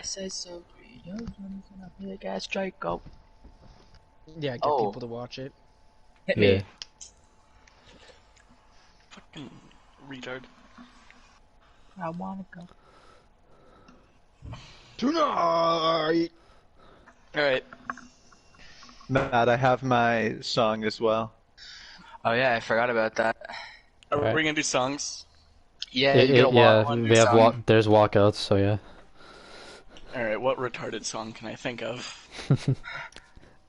said so 3 years when he's in a big ass Draco. Yeah, get people to watch it. Hit Yeah. me. Fucking retard. I wanna go. Tonight! Alright. Matt, I have my song as well. Oh yeah, I forgot about that. Are Alright. we gonna do songs? Yeah, you get a walk. yeah, we have there's walkouts, so yeah. Alright, what retarded song can I think of?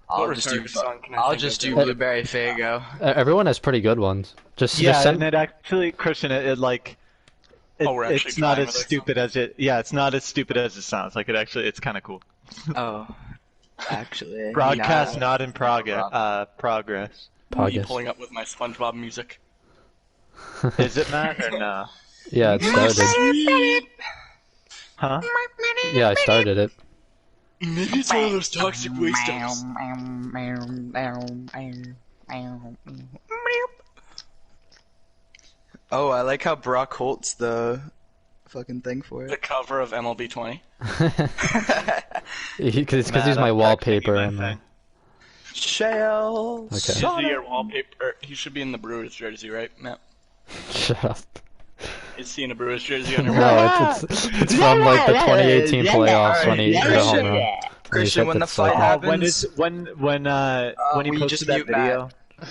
I'll What just do. retarded song can I I'll think just of? do Blueberry Faygo. Everyone has pretty good ones. Just Yeah, send. and it actually, Christian, We're actually it's not fine as with our stupid as it. Yeah, it's not as stupid as it sounds. Like it's kind of cool. Oh, actually. Broadcast nah. not in progress. Me Pogus. pulling up with my SpongeBob music. Is it Matt or no? Yeah, it started. Huh? Yeah, I started it. Maybe it's one of those toxic waste dumps. Oh, I like how Brock Holt's the fucking thing for The it. cover of MLB 20. Because Matt, he's my I'm wallpaper. texting you And my thing. Shells. Okay. Is he your wallpaper? He should be in the Brewers jersey, right, Matt? Shut up. Is he in a Brewers jersey on your wall? No, it's from like the 2018 playoffs when he hit a home run. Christian, when the fight happens, when he will you posted just that mute video? When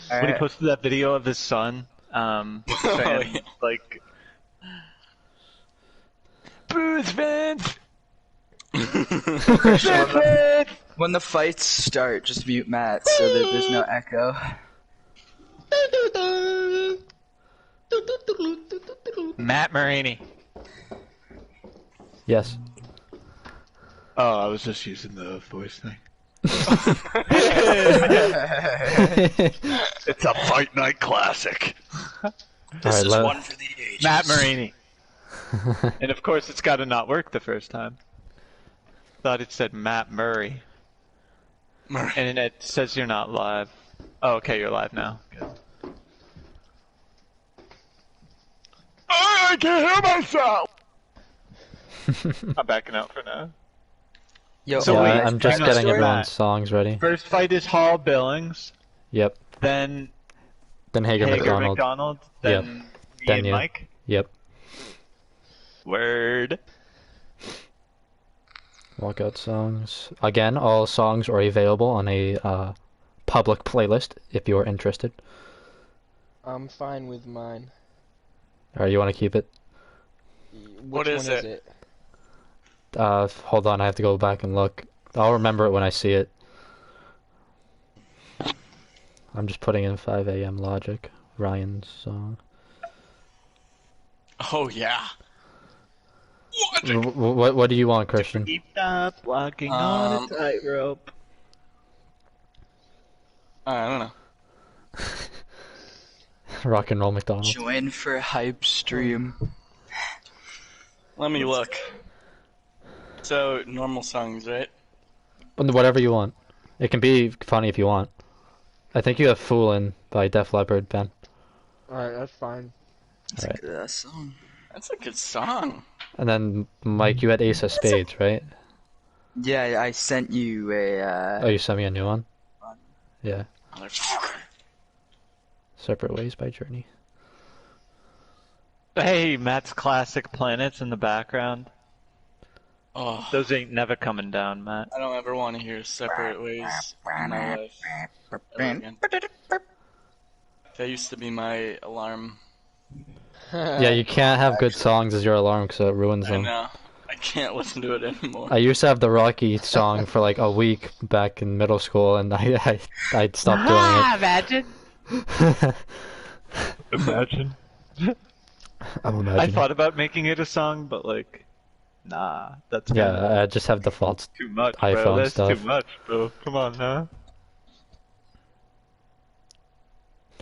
he Alright. posted that video of his son, saying, yeah. like, Booze fans! when the fights start, just mute Matt so that there's no echo. Matt Marini. Yes. Oh, I was just using the voice thing. It's a fight night classic. This is Alright, one for the ages. Matt Marini. And of course, it's got to not work the first time. Thought it said Matt Murray, Murray. and it says you're not live. Oh, okay, you're live now. Good. I can't hear myself. I'm backing out for now. Yo, So Yeah, wait, I'm just hang on, getting story? everyone's songs ready. First fight is Hall Billings, Yep. then Then Hager Hager McDonald. then Yep. me Then and you. Mike. Yep. Word. Walkout songs. Again, all songs are available on a public playlist if you're interested. I'm fine with mine. Or you want to keep it? What Which is one is it? it? Hold on, I have to go back and look. I'll remember it when I see it. I'm just putting in 5 a.m. Logic, Ryan's song. Oh, yeah. What do you want, Christian? Keep up walking on a tightrope. I don't know. Rock and Roll McDonald. join for hype stream. Let me look. So, normal songs, right? Whatever you want. It can be funny if you want. I think you have Foolin' by Def Leppard, Ben. Alright, that's fine. Alright. That song. That's a good song. And then, Mike, you had Ace of Spades, right? Yeah, I sent you a. Oh, you sent me a new one? Yeah. Motherfucker. Separate Ways by Journey. Hey, Matt's classic planets in the background. Oh, Those ain't never coming down, Matt. I don't ever want to hear Separate Ways in my life. Ever again. That used to be my alarm. Yeah, you can't have good songs as your alarm because it ruins I them. know. I can't listen to it anymore. I used to have the Rocky song for like a week back in middle school, and I'd stopped doing it. Imagine. I'm I imagining. thought about making it a song, but like, nah, that's kinda Yeah, I just have defaults. too much, bro. iPhone That's stuff. too much, bro. Come on, huh?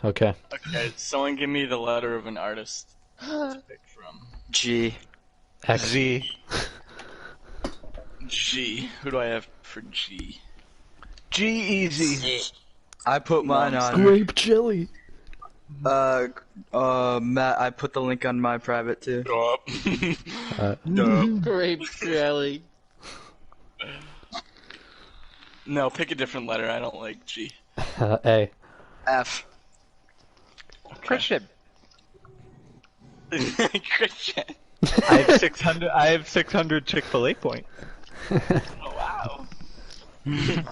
Okay. Okay, someone give me the letter of an artist to pick from. G. X. Z. G. Who do I have for G? G easy. I put mine on. Grape jelly. Matt, I put the link on my private too. Grape jelly. No, pick a different letter. I don't like G. A. F. Christian. Christian. I have 600. I have 600 Chick-fil-A points. Oh, wow. Hey,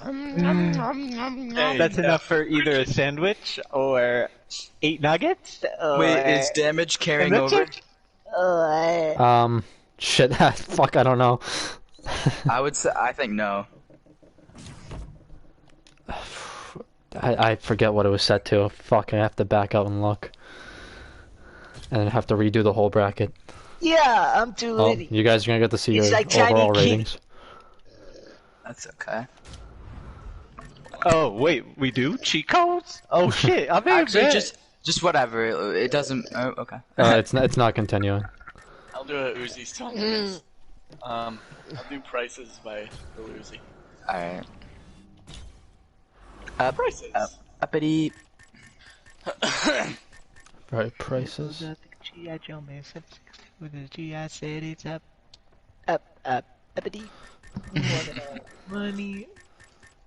That's enough for either a sandwich or 8 nuggets. Wait, is damage carrying over? Shit. Fuck, I don't know. I would say, I think no. I forget what it was set to. Fuck, I have to back out and look. And then have to redo the whole bracket. Yeah, I'm too Oh, litty. you guys are gonna get to see It's your like Chinese overall king. ratings. That's okay. Oh wait, we do cheat codes? Oh shit, I'm in Actually, bed. just whatever. It doesn't. Oh, okay. It's not continuing. I'll do what Uzi's telling me. I'll do prices by the Uzi. All right. Up, Prices. uppity. Right, prices. G.I. Joe man, with the G.I. said it's up, uppity. Money.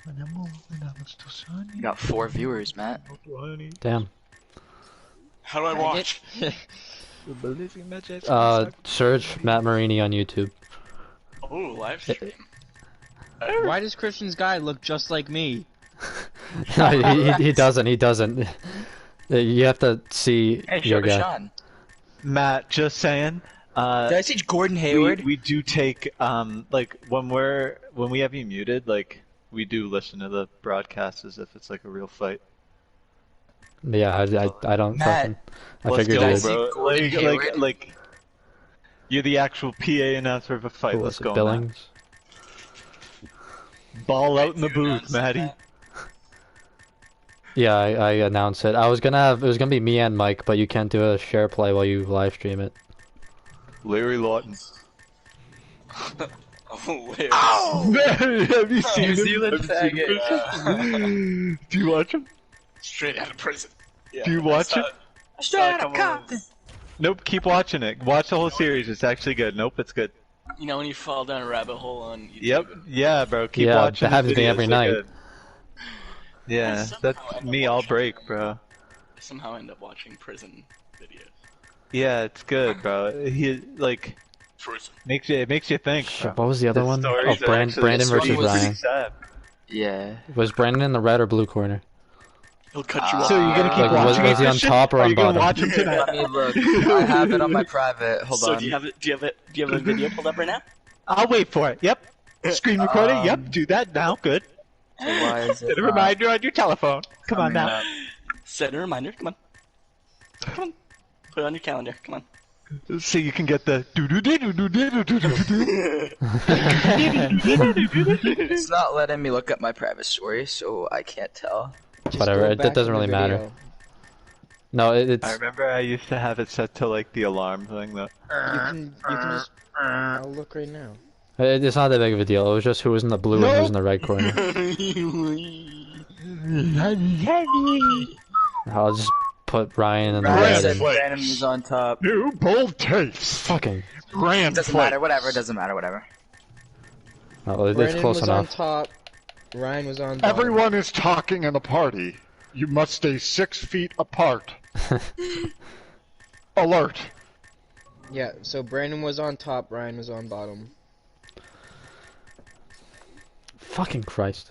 When I'm moving, I was too sunny. You got 4 viewers, Matt. Damn. How do I watch? Search Matt Marini on YouTube. Oh, live stream. Why does Christian's guy look just like me? No, he doesn't. He doesn't. You have to see Hey, your show to guy. Sean. Matt, just saying. Did I see Gordon Hayward? We do take like when we have you muted, like we do listen to the broadcast as if it's like a real fight. Yeah, I don't Matt, fucking. I Let's figured go, you Guys, would. see bro. Gordon Hayward? Like you're the actual PA announcer of a fight. Who Let's was it, go, Billings? Matt. Ball out in the Do booth, announce Matty. that. Yeah, it announced it. It was gonna be me and Mike, but you can't do a share play while you live stream it. Larry Lawton. Oh, wait. Have you seen New him? Zealand Have you seen him? Do you watch him? Straight out of prison. Yeah, Do you I watch saw it? Straight saw a out of couple of- Compton. Nope, keep watching it. Watch the whole series. It's actually good. Nope, it's good. You know when you fall down a rabbit hole on YouTube? Yep. Yeah, bro. Keep Yeah, watching. that happens to me videos, every they're night. good. Yeah, Somehow that's I end up me all watching- break, bro. I somehow end up watching prison videos. Yeah, it's good, bro. He like Prison. it makes you think. Shit, Bro. what was the other The one? stories Oh, are actually- Brandon this one versus was- Ryan. Sad. Yeah. Was Brandon in the red or blue corner? He'll cut you off. So you're gonna keep Like, was- watching was it, he on Christian? top or Are on you gonna bottom? watch him tonight? Let me look. I have it on my private. Hold So on. do you have a video pulled up right now? I'll wait for it. Yep. Screen recording. Yep. Do that now. Good. So why is it Set a not reminder on your telephone. Come on coming now. up? Set a reminder. Come on. Come on. Put it on your calendar. Come on. So you can get the do do do do do do do do. It's not letting me look up my private story, so I can't tell. Just Whatever, go it back doesn't to the really matter. video. No, it's I remember I used to have it set to like the alarm thing though. You can just. I'll look right now. it's not that big of a deal. It was just who was in the blue and who was in the red corner. I'll just put Ryan in the Ryan red. said And Brandon was on top. New bold taste. fucking. Doesn't matter. Whatever. Doesn't matter. Whatever. Oh, it's Brandon close was on enough. top. Ryan was on bottom. Everyone is talking in the party. You must stay 6 feet apart. Alert. Yeah, so Brandon was on top, Ryan was on bottom. Fucking Christ.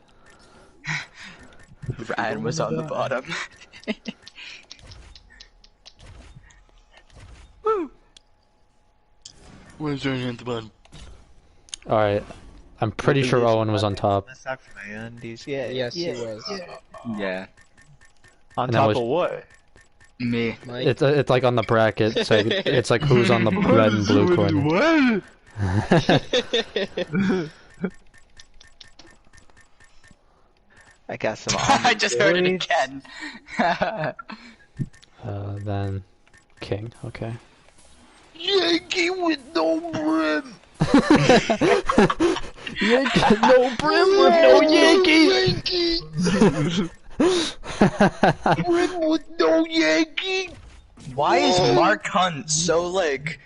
Ryan was on the bottom. Where's Jordan at the bottom? Alright. I'm pretty sure Owen was on top. Yeah. Yes, he was. Yeah. On And that top was- of what? Me. Mike, It's like on the bracket, so it's like who's on the red and blue corner. What? I got some. I just heard it again. Then King, okay. Yankee with no brim. No brim with no Yankees! No Yankee. Why is Mark Hunt so like?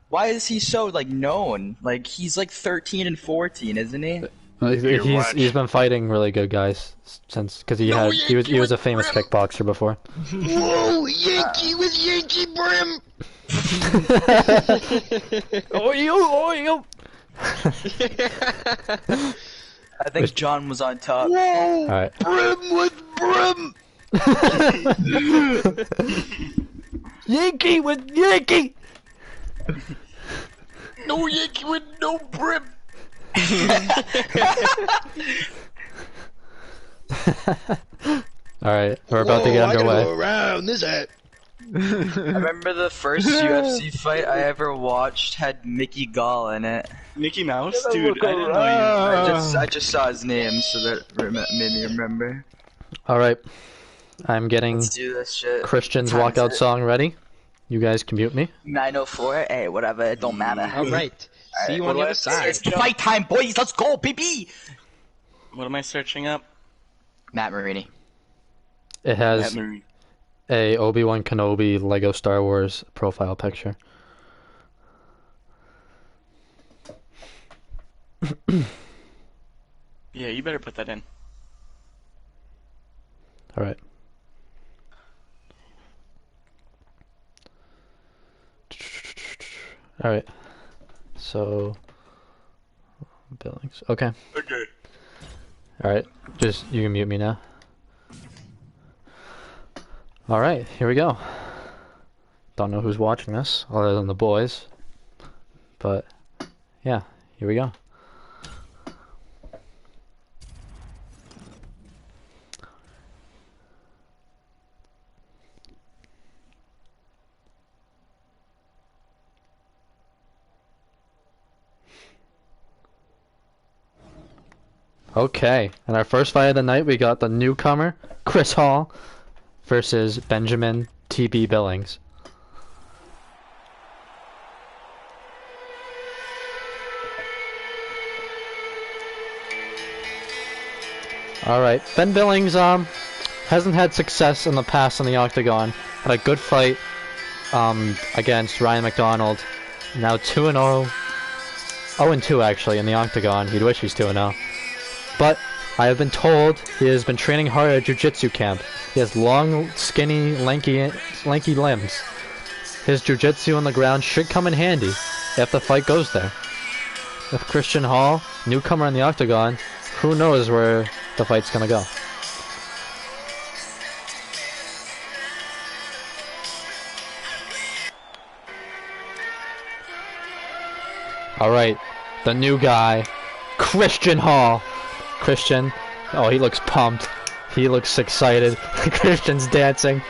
Why is he so like known? Like he's like 13 and 14, isn't he? He's been fighting really good guys since because he was a famous kickboxer before. Whoa, Yankee with Yankee brim. Oh. I think John was on top. Whoa, Alright. brim with brim. Yankee with Yankee. No Yankee with no brim. Alright, we're about to get I gotta underway. go around this hat. I remember the first UFC fight I ever watched had Mickey Gall in it. Mickey Mouse, dude. I didn't know you. I just saw his name, so that made me remember. Alright, I'm getting Let's do this shit. Christian's Time's walkout it. song ready. You guys can mute me. 9:04. Hey, whatever. It don't matter. Alright. See you on the other side. It's fight time, boys. Let's go, baby. What am I searching up? Matt Marini. It has Matt Marie. a Obi-Wan Kenobi Lego Star Wars profile picture. Yeah, you better put that in. Alright. Alright. So Billings. Okay. Okay. Alright. Just you can mute me now. Alright, here we go. Don't know who's watching this other than the boys. But yeah, here we go. Okay, in our first fight of the night, we got the newcomer, Chris Hall, versus Benjamin T.B. Billings. Alright, Ben Billings, hasn't had success in the past in the octagon. Had a good fight, against Ryan McDonald. Now 2-0. 0-2 actually in the octagon. He'd wish he's 2-0. But I have been told he has been training hard at jiu-jitsu camp. He has long, skinny, lanky limbs. His jiu-jitsu on the ground should come in handy if the fight goes there. With Christian Hall, newcomer in the octagon, who knows where the fight's gonna go. Alright, the new guy, Christian Hall. Christian, oh, he looks pumped. He looks excited. Christian's dancing.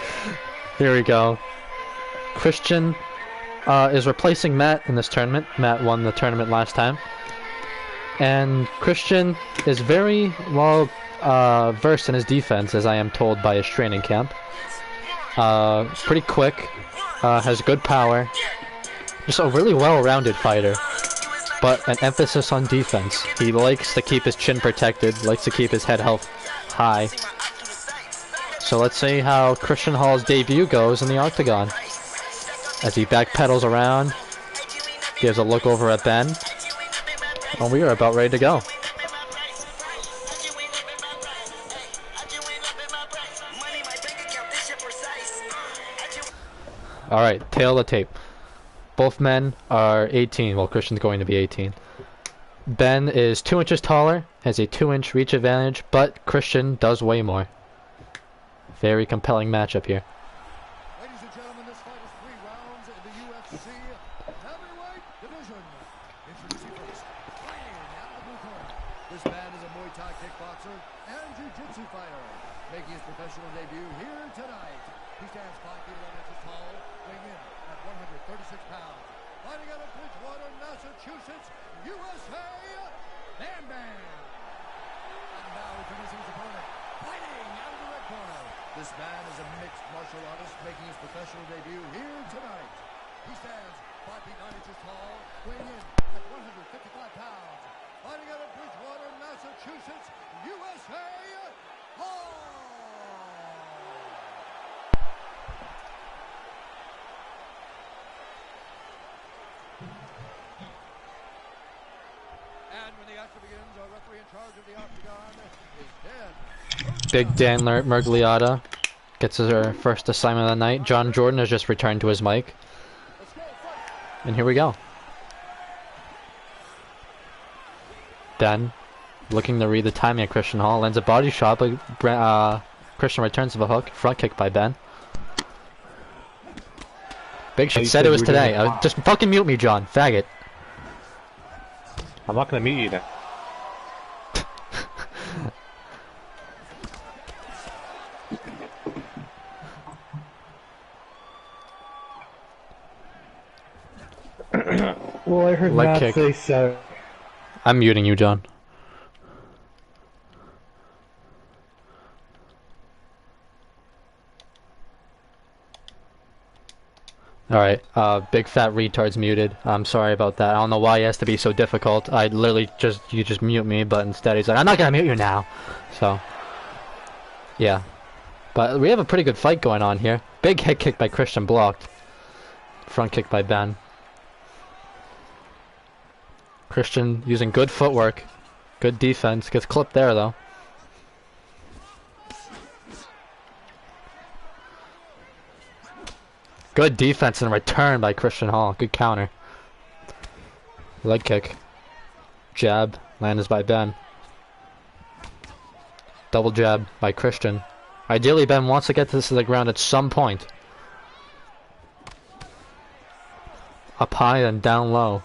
Here we go. Christian is replacing Matt in this tournament. Matt won the tournament last time. And Christian is very well versed in his defense, as I am told by his training camp. Pretty quick, has good power. Just a really well-rounded fighter. But an emphasis on defense. He likes to keep his chin protected, likes to keep his head held high. So let's see how Christian Hall's debut goes in the octagon. As he backpedals around, gives a look over at Ben. Well, we are about ready to go. Alright, tail of the tape. Both men are 18, well, Christian's going to be 18. Ben is 2 inches taller, has a 2-inch reach advantage, but Christian does weigh more. Very compelling matchup here. Ladies and gentlemen, this fight is 3 rounds in the UFC heavyweight division. Introducing first, fighting out of the blue corner. This man is a Muay Thai kickboxer and jiu-jitsu fighter, making his professional debut here tonight. He stands 5 feet 11 inches tall, weighing in at 136 pounds. Fighting out of Bridgewater, Massachusetts, USA, Bam Bam. And now introducing his opponent, fighting out of the red corner. This man is a mixed martial artist making his professional debut here tonight. He stands 5 feet 9 inches tall, weighing in at 155 pounds. Fighting out of Bridgewater, Massachusetts, USA, Hall. when the action begins, our referee in charge of the octagon is Dan. Big Dan Mergliotta gets her first assignment of the night. John Jordan has just returned to his mic. And here we go. Ben, looking to read the timing of Christian Hall, lands a body shot, but Christian returns with a hook. Front kick by Ben. Big shot. Said it was today. Just fucking mute me, John. Faggot. I'm not gonna mute you then. Well, I heard Leg Matt kick. say so. I'm muting you, John. Alright, big fat retard's muted. I'm sorry about that. I don't know why he has to be so difficult. I literally you just mute me, but instead he's like, I'm not gonna mute you now. So, yeah. But we have a pretty good fight going on here. Big head kick by Christian, blocked. Front kick by Ben. Christian using good footwork. Good defense. Gets clipped there, though. Good defense and return by Christian Hall. Good counter. Leg kick. Jab. Landed by Ben. Double jab by Christian. Ideally, Ben wants to get this to the ground at some point. Up high and down low.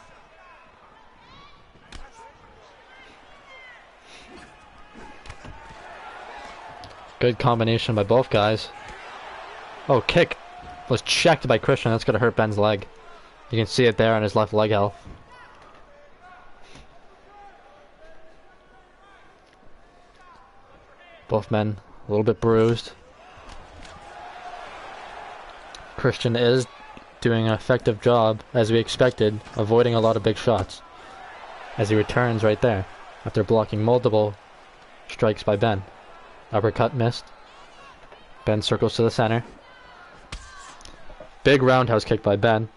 Good combination by both guys. Oh, kick was checked by Christian. That's gonna hurt Ben's leg. You can see it there on his left leg health. Both men a little bit bruised. Christian is doing an effective job, as we expected, avoiding a lot of big shots. As he returns right there, after blocking multiple strikes by Ben. Uppercut missed. Ben circles to the center. Big roundhouse kick by Ben.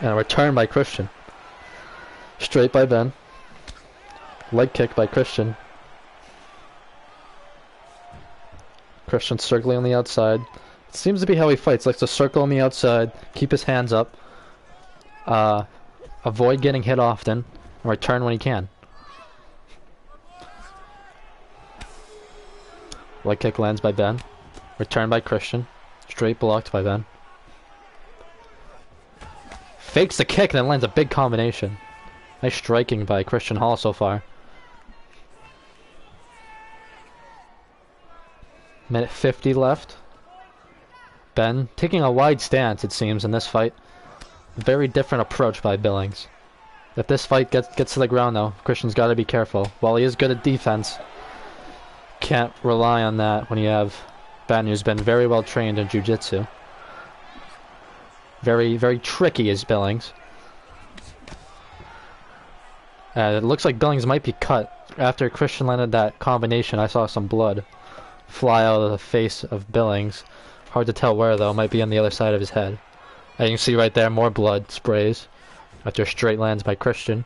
And a return by Christian. Straight by Ben. Leg kick by Christian. Christian circling on the outside. It seems to be how he fights. Likes to circle on the outside, keep his hands up, avoid getting hit often, and return when he can. Leg kick lands by Ben. Return by Christian. Straight blocked by Ben. Fakes the kick and then lands a big combination. Nice striking by Christian Hall so far. Minute 50 left. Ben taking a wide stance, it seems, in this fight. Very different approach by Billings. If this fight gets to the ground, though, Christian's got to be careful. While he is good at defense, can't rely on that when you have Ben, who's been very well trained in jiu-jitsu. Very, very tricky is Billings. It looks like Billings might be cut. After Christian landed that combination, I saw some blood fly out of the face of Billings. Hard to tell where, though. Might be on the other side of his head. And you can see right there, more blood sprays after straight lands by Christian.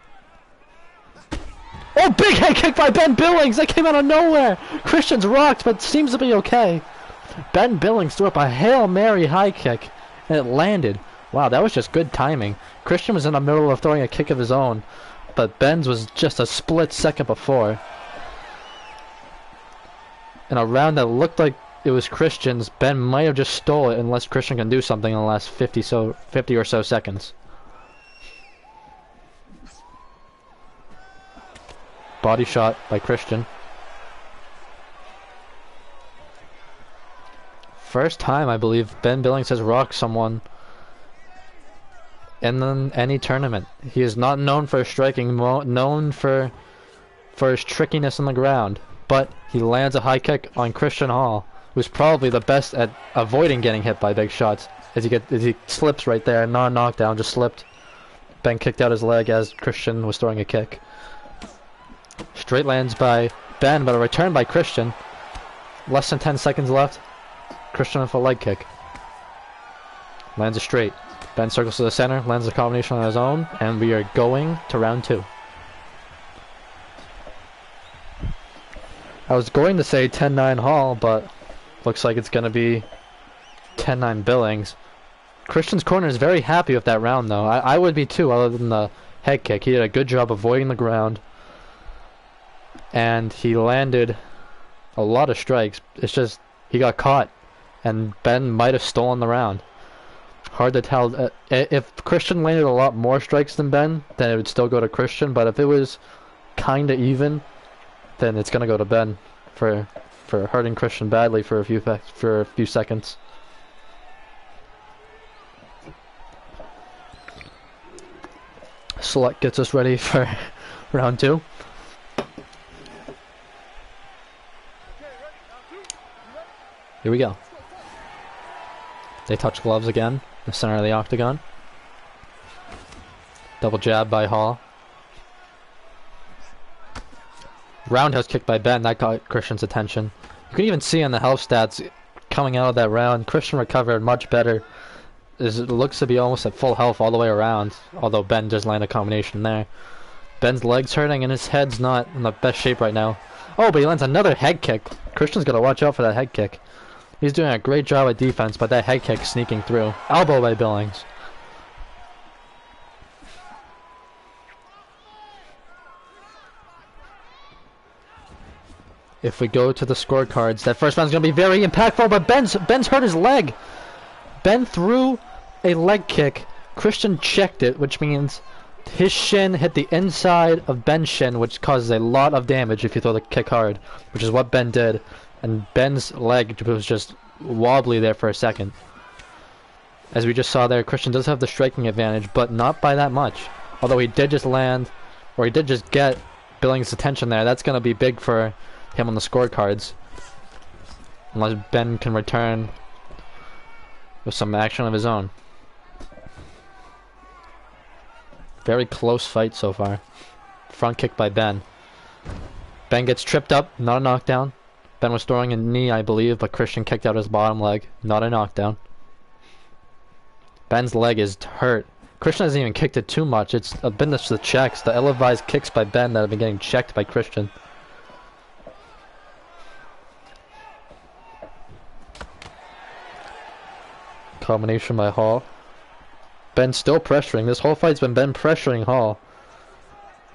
Oh, big head kick by Ben Billings! That came out of nowhere! Christian's rocked, but seems to be okay. Ben Billings threw up a Hail Mary high kick, and it landed. Wow, that was just good timing. Christian was in the middle of throwing a kick of his own, but Ben's was just a split second before. In a round that looked like it was Christian's, Ben might have just stole it unless Christian can do something in the last 50 or so seconds. Body shot by Christian. First time, I believe, Ben Billings has rocked someone in any tournament. He is not known for striking, known for his trickiness on the ground. But he lands a high kick on Christian Hall, who's probably the best at avoiding getting hit by big shots. As he slips right there, non-knockdown, just slipped. Ben kicked out his leg as Christian was throwing a kick. Straight lands by Ben, but a return by Christian. Less than 10 seconds left. Christian with a leg kick. Lands a straight. Ben circles to the center, lands a combination on his own, and we are going to round 2. I was going to say 10-9 Hall, but looks like it's going to be 10-9 Billings. Christian's corner is very happy with that round, though. I would be too, other than the head kick. He did a good job avoiding the ground. And he landed a lot of strikes. It's just he got caught. And Ben might have stolen the round. Hard to tell. If Christian landed a lot more strikes than Ben, then it would still go to Christian. But if it was kind of even, then it's going to go to Ben for hurting Christian badly for a few seconds. Select gets us ready for round 2. Here we go. They touch gloves again in the center of the octagon. Double jab by Hall. Roundhouse kick by Ben, that got Christian's attention. You can even see on the health stats coming out of that round, Christian recovered much better. It looks to be almost at full health all the way around, although Ben just landed a combination there. Ben's leg's hurting and his head's not in the best shape right now. Oh, but he lands another head kick. Christian's got to watch out for that head kick. He's doing a great job at defense, but that head kick sneaking through. Elbow by Billings. If we go to the scorecards, that first round's going to be very impactful, but Ben's hurt his leg. Ben threw a leg kick. Christian checked it, which means his shin hit the inside of Ben's shin, which causes a lot of damage if you throw the kick hard, which is what Ben did. And Ben's leg was just wobbly there for a second. As we just saw there, Christian does have the striking advantage, but not by that much. Although he did just land, or he did just get Billings' attention there. That's going to be big for him on the scorecards. Unless Ben can return with some action of his own. Very close fight so far. Front kick by Ben. Ben gets tripped up, not a knockdown. Ben was throwing a knee, I believe, but Christian kicked out his bottom leg. Not a knockdown. Ben's leg is hurt. Christian hasn't even kicked it too much. It's been the checks, the ill-advised kicks by Ben that have been getting checked by Christian. Combination by Hall. Ben still pressuring. This whole fight's been Ben pressuring Hall,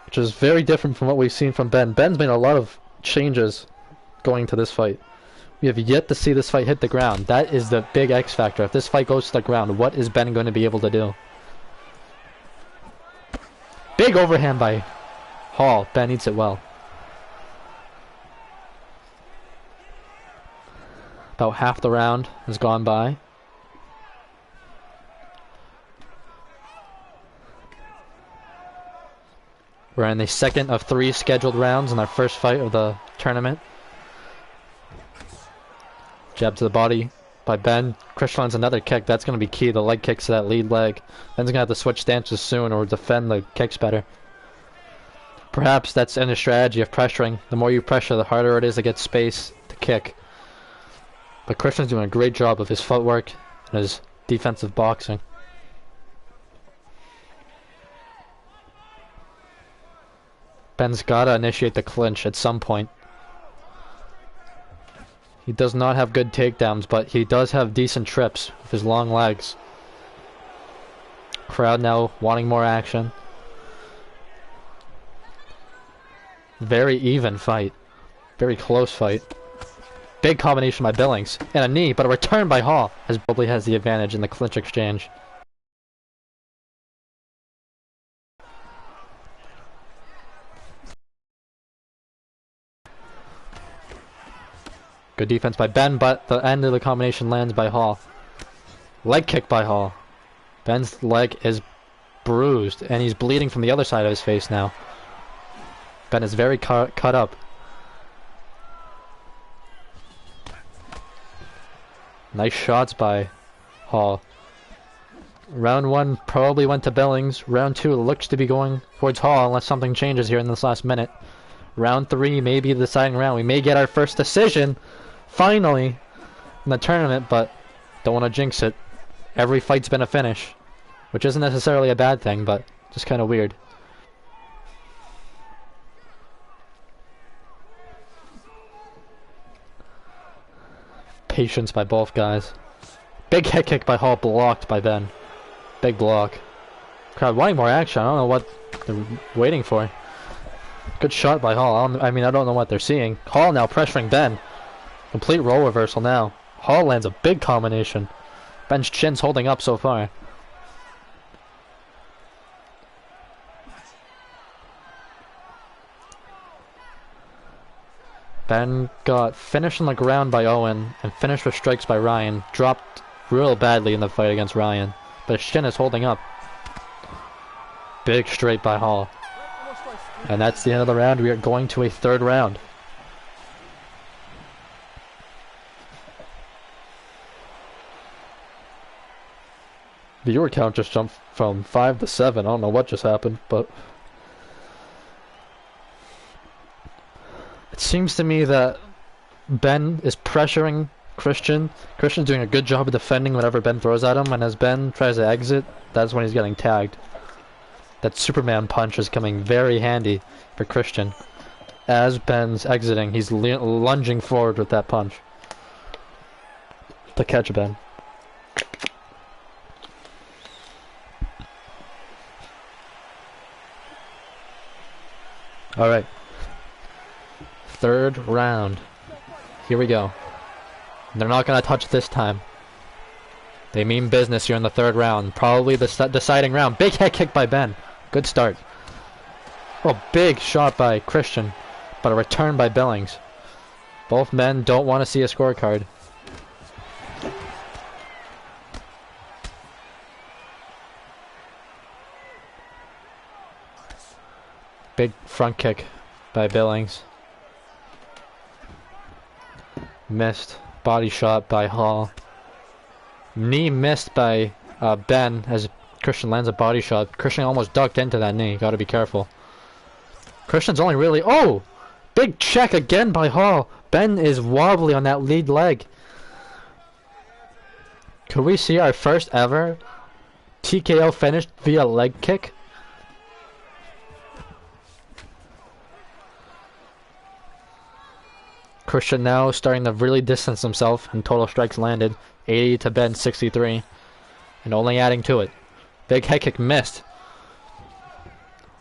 which is very different from what we've seen from Ben. Ben's made a lot of changes going to this fight. We have yet to see this fight hit the ground. That is the big X factor. If this fight goes to the ground, what is Ben going to be able to do? Big overhand by Hall. Ben eats it well. About half the round has gone by. We're in the second of 3 scheduled rounds in our first fight of the tournament. Jab to the body by Ben. Christian lands another kick. That's going to be key. The leg kicks to that lead leg. Ben's going to have to switch stances soon or defend the kicks better. Perhaps that's in the strategy of pressuring. The more you pressure, the harder it is to get space to kick. But Christian's doing a great job of his footwork and his defensive boxing. Ben's gotta initiate the clinch at some point. He does not have good takedowns, but he does have decent trips with his long legs. Crowd now wanting more action. Very even fight. Very close fight. Big combination by Billings. And a knee, but a return by Hall, as Mobley has the advantage in the clinch exchange. Good defense by Ben, but the end of the combination lands by Hall. Leg kick by Hall. Ben's leg is bruised, and he's bleeding from the other side of his face now. Ben is very cut up. Nice shots by Hall. Round 1 probably went to Billings. Round 2 looks to be going towards Hall unless something changes here in this last minute. Round 3 may be the deciding round. We may get our first decision finally in the tournament, but don't want to jinx it. Every fight's been a finish, which isn't necessarily a bad thing, but just kind of weird. patience by both guys. Big head kick by Hall, blocked by Ben. Big block. Crowd wanting more action. I don't know what they're waiting for. Good shot by Hall. I don't know what they're seeing. Hall now pressuring Ben. Complete role reversal now. Hall lands a big combination. Ben's chin's holding up so far. Ben got finished on the ground by Owen and finished with strikes by Ryan. Dropped real badly in the fight against Ryan, but his chin is holding up. Big straight by Hall. And that's the end of the round. We are going to a third round. Viewer count just jumped from 5 to 7. I don't know what just happened, but it seems to me that Ben is pressuring Christian. Christian's doing a good job of defending whatever Ben throws at him, and as Ben tries to exit, that's when he's getting tagged. That Superman punch is coming very handy for Christian. As Ben's exiting, he's lunging forward with that punch to catch Ben. Alright. Third round. Here we go. They're not going to touch this time. They mean business here in the third round. Probably the deciding round. Big head kick by Ben. Good start. Oh, big shot by Christian. But a return by Billings. Both men don't want to see a scorecard. Big front kick by Billings. Missed. Body shot by Hall. Knee missed by Ben as Christian lands a body shot. Christian almost ducked into that knee. Gotta be careful. Christian's only really... Oh! Big check again by Hall. Ben is wobbly on that lead leg. Could we see our first ever TKO finished via leg kick? Christian now starting to really distance himself, and total strikes landed. 80 to Ben 63. And only adding to it. Big head kick missed.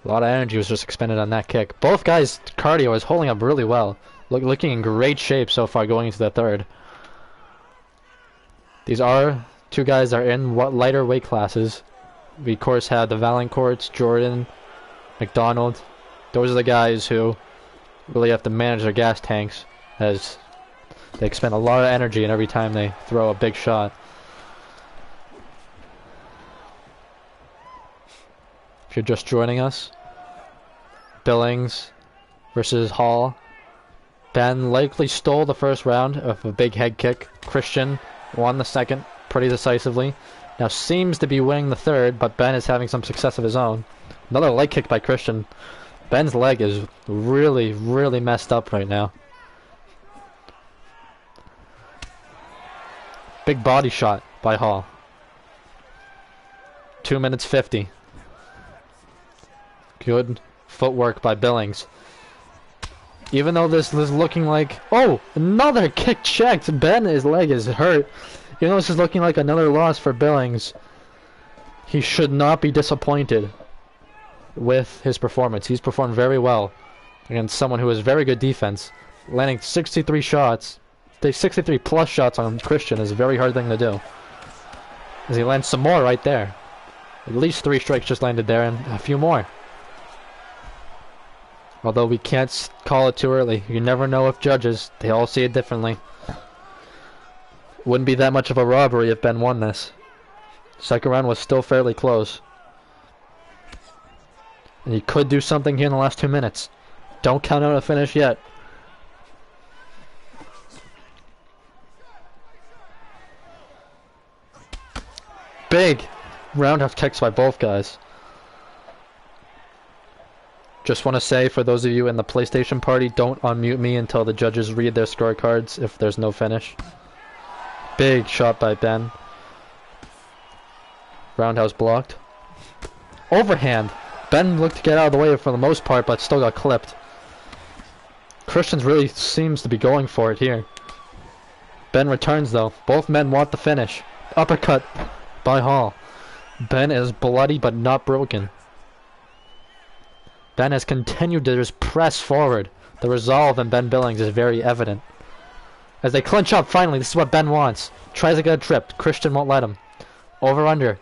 A lot of energy was just expended on that kick. Both guys' cardio is holding up really well. Looking in great shape so far going into the third. These are two guys that are in what lighter weight classes. We of course have the Valancourts, Jordan, McDonald. Those are the guys who really have to manage their gas tanks, as they expend a lot of energy in every time they throw a big shot. If you're just joining us, Billings versus Hall. Ben likely stole the first round of a big head kick. Christian won the second pretty decisively. Now seems to be winning the third, but Ben is having some success of his own. Another leg kick by Christian. Ben's leg is really, really messed up right now. Big body shot by Hall. 2 minutes 50. Good footwork by Billings. Even though this is looking like... Oh! Another kick checked! Ben's leg is hurt. Even though this is looking like another loss for Billings, he should not be disappointed with his performance. He's performed very well against someone who has very good defense. Landing 63 shots. The 63 plus shots on Christian is a very hard thing to do. As he lands some more right there. At least 3 strikes just landed there, and a few more. Although we can't call it too early. You never know if judges, they all see it differently. Wouldn't be that much of a robbery if Ben won this. Second round was still fairly close. And he could do something here in the last 2 minutes. Don't count out a finish yet. Big roundhouse kicks by both guys. Just want to say, for those of you in the PlayStation party, don't unmute me until the judges read their scorecards if there's no finish. Big shot by Ben. Roundhouse blocked. Overhand. Ben looked to get out of the way for the most part, but still got clipped. Christians really seems to be going for it here. Ben returns though. Both men want the finish. Uppercut by Hall. Ben is bloody but not broken. Ben has continued to just press forward. The resolve in Ben Billings is very evident. As they clinch up finally, this is what Ben wants. Tries to get a trip. Christian won't let him. Over under.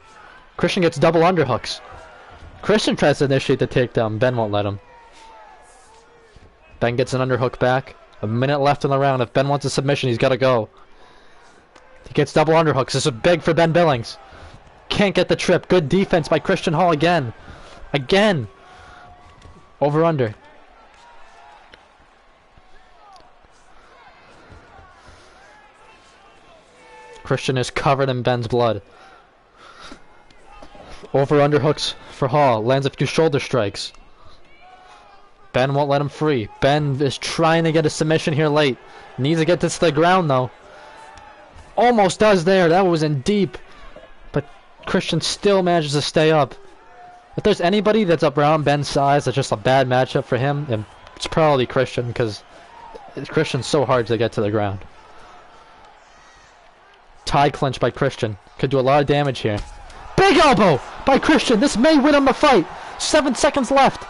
Christian gets double underhooks. Christian tries to initiate the takedown. Ben won't let him. Ben gets an underhook back. A minute left in the round. If Ben wants a submission, he's got to go. He gets double underhooks. This is big for Ben Billings. Can't get the trip. Good defense by Christian Hall again. Again. Over under. Christian is covered in Ben's blood. Over underhooks for Hall. Lands a few shoulder strikes. Ben won't let him free. Ben is trying to get a submission here late. Needs to get this to the ground though. Almost does there. That was in deep. But Christian still manages to stay up. If there's anybody that's around Ben's size that's just a bad matchup for him, then it's probably Christian, because Christian's so hard to get to the ground. Tie clinch by Christian. Could do a lot of damage here. Big elbow by Christian. This may win him the fight. 7 seconds left.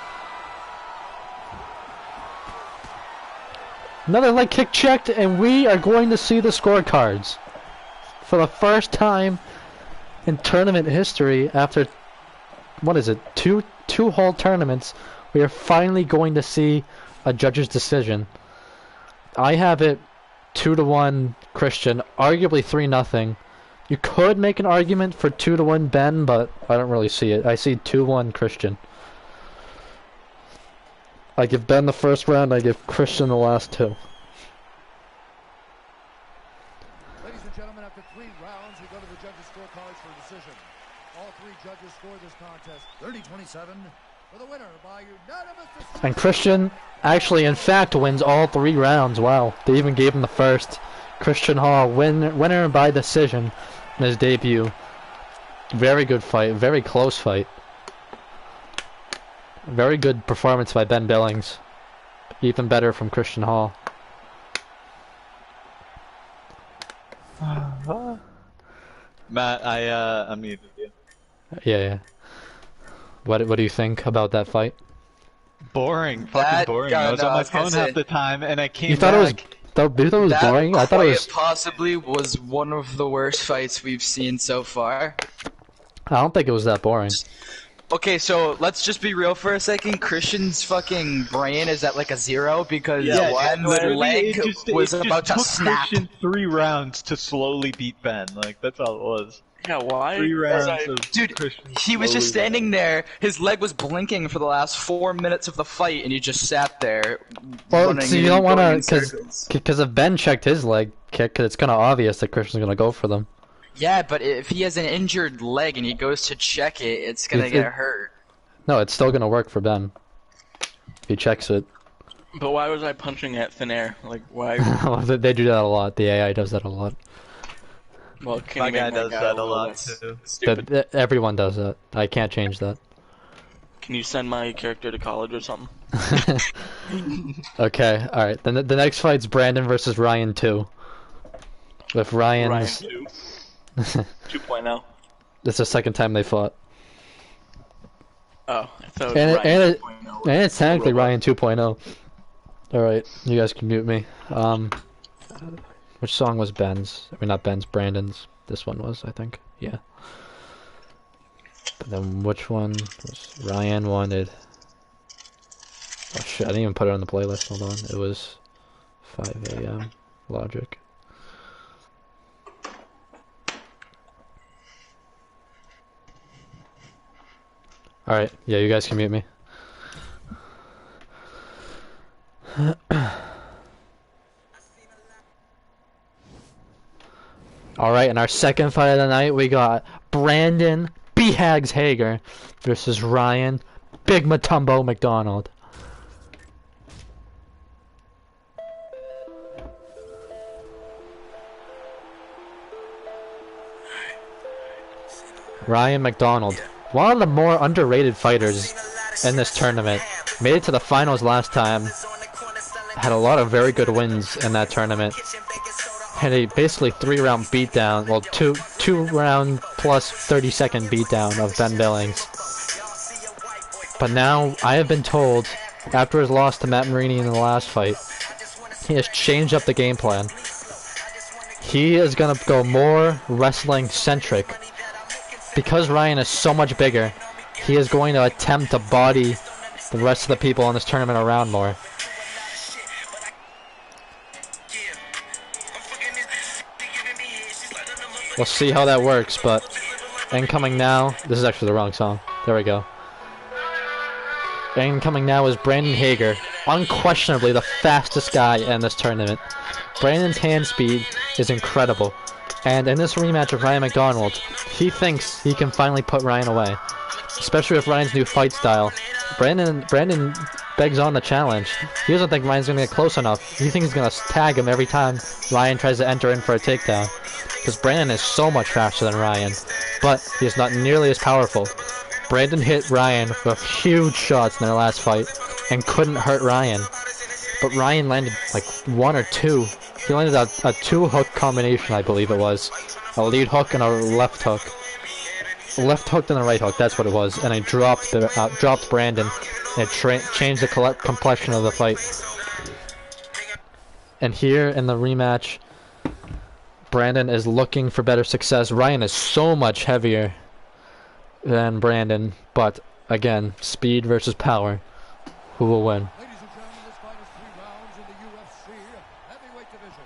Another leg kick checked, and we are going to see the scorecards. For the first time in tournament history, after, what is it, two whole tournaments, we are finally going to see a judge's decision. I have it 2-1 Christian, arguably 3-0. You could make an argument for 2-1 Ben, but I don't really see it. I see 2-1 Christian. I give Ben the first round, I give Christian the last two. Ladies and gentlemen, after 3 rounds, we go to the judges' scorecards for a decision. All 3 judges scored this contest 30-27 for the winner by unanimous decision. And Christian actually, in fact, wins all 3 rounds. Wow, they even gave him the first. Christian Hall, winner by decision in his debut. Very good fight, very close fight. Very good performance by Ben Billings. Even better from Christian Hall. Matt, I muted you. Yeah. What do you think about that fight? Boring, That- fucking boring. yeah, I was no, on I my was gonna phone say- half the time, and I came You thought back. it was boring? I thought it was. Possibly was one of the worst fights we've seen so far. I don't think it was that boring. Okay, so let's just be real for a second. Christian's fucking brain is at like a 0 because Ben's literally, leg was it about to just took snap. Christian 3 rounds to slowly beat Ben. Like, that's all it was. Yeah, why? 3 was rounds I- of Dude, Christian he was just slowly standing there, his leg was blinking for the last 4 minutes of the fight, and he just sat there. Well, running so you and don't want going in to, circles. because if Ben checked his leg kick, it's kind of obvious that Christian's gonna go for them. Yeah, but if he has an injured leg and he goes to check it, it's gonna If get it- hurt. No, it's still gonna work for Ben. If he checks it. But why was I punching at thin air? Like, why? They do that a lot. The AI does that a lot. Well, can My you make guy my does guy that a little lot less too. Stupid. Everyone does that. I can't change that. Can you send my character to college or something? Okay, alright. Then the next fight's Brandon versus Ryan 2. With Ryan Ryan's... 2. 2.0. This is the second time they fought. Oh, I thought it was And, Ryan and, 2.0. and it's technically Robot. Ryan 2.0. Alright, you guys can mute me. Which song was Ben's? I mean, not Ben's, Brandon's. This one was, I think. Yeah. But then which one was Ryan wanted? Oh shit, I didn't even put it on the playlist. Hold on. It was 5 a.m. Logic. Alright, yeah, you guys can mute me. Alright, in our second fight of the night, we got Brandon B-Hags Hager versus Ryan Big Matumbo McDonald. Ryan McDonald, one of the more underrated fighters in this tournament, made it to the finals last time, had a lot of very good wins in that tournament. had a basically 3-round beatdown. Well, two round plus 30-second beatdown of Ben Billings. But now I have been told, after his loss to Matt Marini in the last fight, he has changed up the game plan. He is gonna go more wrestling centric. Because Ryan is so much bigger, he is going to attempt to body the rest of the people in this tournament around more. We'll see how that works, but incoming now, this is actually the wrong song. There we go. Incoming now is Brandon Hager, unquestionably the fastest guy in this tournament. Brandon's hand speed is incredible, and in this rematch of Ryan McDonald, he thinks he can finally put Ryan away, especially with Ryan's new fight style. Brandon begs on the challenge. He doesn't think Ryan's gonna get close enough. He thinks he's gonna tag him every time Ryan tries to enter in for a takedown, because Brandon is so much faster than Ryan, but he is not nearly as powerful. Brandon hit Ryan with huge shots in their last fight and couldn't hurt Ryan. But Ryan landed like 1 or 2. He landed a 2-hook combination, I believe it was. A lead hook and a left hook. A left hook and a right hook, that's what it was. And I dropped Brandon. And it changed the complexion of the fight. And here in the rematch, Brandon is looking for better success. Ryan is so much heavier than Brandon, but again, speed versus power. Who will win? Ladies and gentlemen, this fight is 3 rounds in the UFC heavyweight division.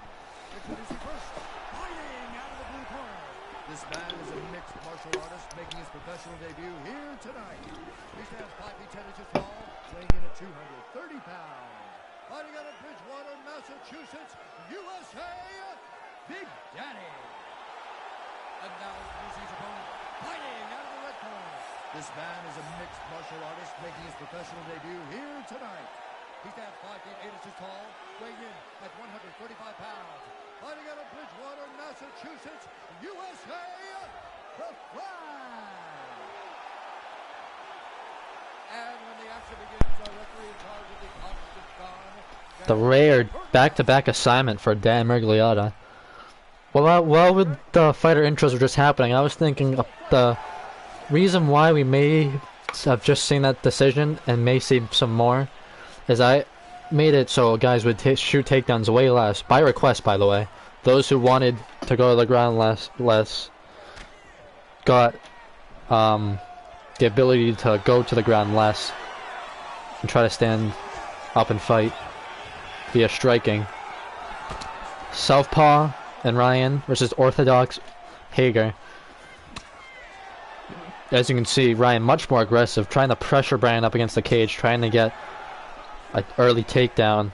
Introducing first, fighting out of the blue corner. This man is a mixed martial artist making his professional debut here tonight. He stands 5 feet 10 inches tall, weighing in at 230 pounds. Fighting out of Bridgewater, Massachusetts, USA, Big Daddy. And now his opponent, fighting out of the red corner. This man is a mixed martial artist making his professional debut here tonight. He stands 5 feet 8 inches tall, weighing in at 135 pounds. Fighting out of Bridgewater, Massachusetts, USA, The Flag. And when the action begins, our referee in charge of the octagon. The rare back-to-back assignment for Dan Mergliotta. While with the fighter intros were just happening, I was thinking of the reason why we may have just seen that decision and may see some more is I made it so guys would shoot takedowns way less, by request by the way. Those who wanted to go to the ground less got the ability to go to the ground less and try to stand up and fight via striking. Southpaw and Ryan versus Orthodox Hager. As you can see, Ryan much more aggressive, trying to pressure Brandon up against the cage, trying to get an early takedown.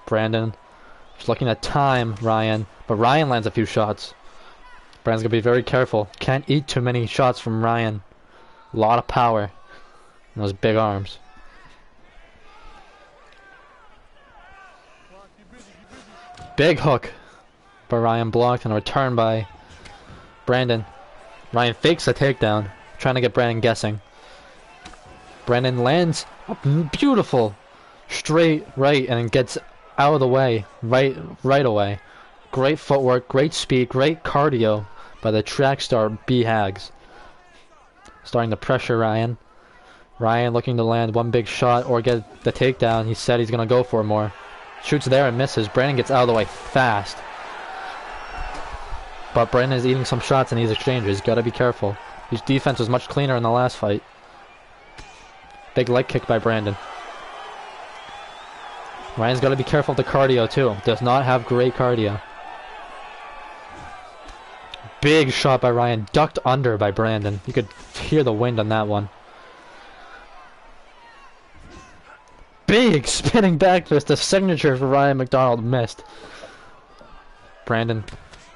Brandon just looking at time Ryan, but Ryan lands a few shots. Brandon's gonna be very careful. Can't eat too many shots from Ryan. A lot of power in those big arms. Big hook, but Ryan blocked and a return by Brandon. Ryan fakes a takedown, trying to get Brandon guessing. Brandon lands a beautiful straight right and then gets out of the way right away. Great footwork, great speed, great cardio by the track star B Hags. Starting to pressure Ryan. Ryan looking to land one big shot or get the takedown. He said he's gonna go for more. Shoots there and misses. Brandon gets out of the way fast. But Brandon is eating some shots in these exchanges. Gotta be careful. His defense was much cleaner in the last fight. Big leg kick by Brandon. Ryan's gotta be careful of the cardio too. Does not have great cardio. Big shot by Ryan. Ducked under by Brandon. You could hear the wind on that one. Big spinning back fist, the signature for Ryan McDonald missed. Brandon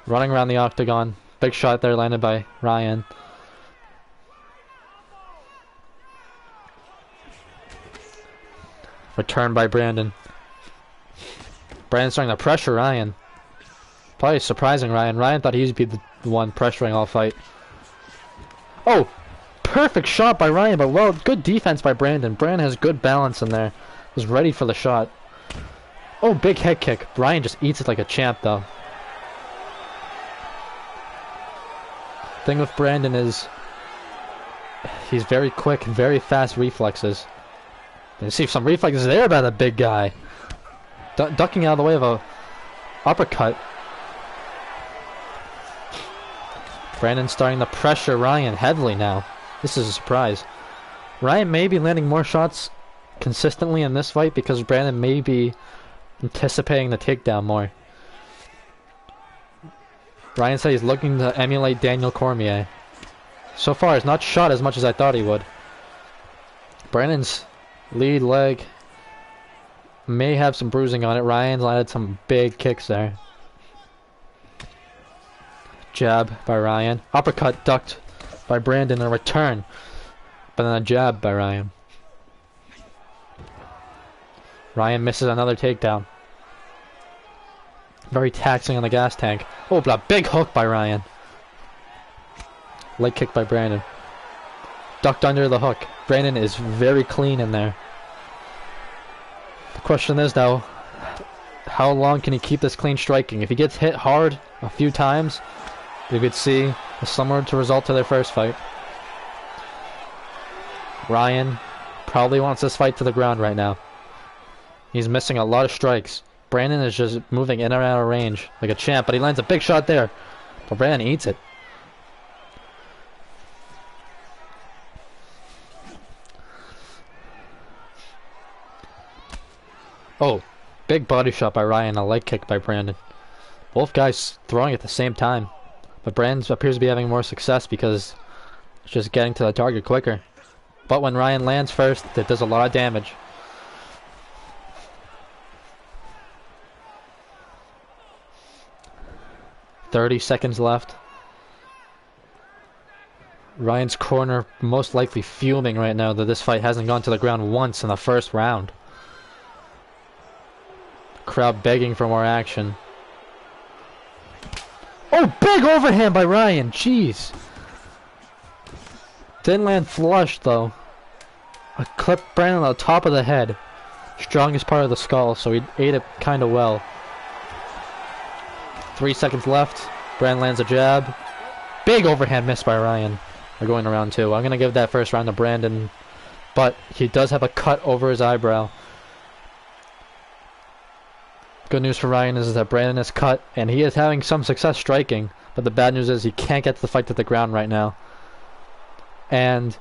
running around the octagon. Big shot there landed by Ryan. Return by Brandon. Brandon's starting to pressure Ryan. Probably surprising Ryan. Ryan thought he'd be the one pressuring all fight. Oh! Perfect shot by Ryan, but well, good defense by Brandon. Brandon has good balance in there. Was ready for the shot. Oh, big head kick. Ryan just eats it like a champ, though. Thing with Brandon is he's very quick, very fast reflexes. You see some reflexes there by the big guy. Ducking out of the way of a uppercut. Brandon starting to pressure Ryan heavily now. This is a surprise. Ryan may be landing more shots consistently in this fight because Brandon may be anticipating the takedown more. Ryan said he's looking to emulate Daniel Cormier. So far, he's not shot as much as I thought he would. Brandon's lead leg may have some bruising on it. Ryan's landed some big kicks there. Jab by Ryan. Uppercut ducked by Brandon. A return. But then a jab by Ryan. Ryan misses another takedown. Very taxing on the gas tank. Oh, but a big hook by Ryan. Leg kick by Brandon. Ducked under the hook. Brandon is very clean in there. The question is now, how long can he keep this clean striking? If he gets hit hard a few times, you could see a similar result to their first fight. Ryan probably wants this fight to the ground right now. He's missing a lot of strikes. Brandon is just moving in and out of range like a champ, but he lands a big shot there. But Brandon eats it. Oh, big body shot by Ryan, a leg kick by Brandon. Both guys throwing at the same time. But Brandon appears to be having more success because it's just getting to the target quicker. But when Ryan lands first, that does a lot of damage. "30 seconds left. Ryan's corner most likely fuming right now that this fight hasn't gone to the ground once in the first round. Crowd begging for more action. Oh, big overhand by Ryan. Jeez. Didn't land flush though. I clipped Brandon on the top of the head. Strongest part of the skull, so he ate it kind of well. 3 seconds left. Brandon lands a jab. Big overhand miss by Ryan. We're going to round 2. I'm going to give that first round to Brandon, but he does have a cut over his eyebrow. Good news for Ryan is that Brandon is cut, and he is having some success striking, but the bad news is he can't get the fight to the ground right now. And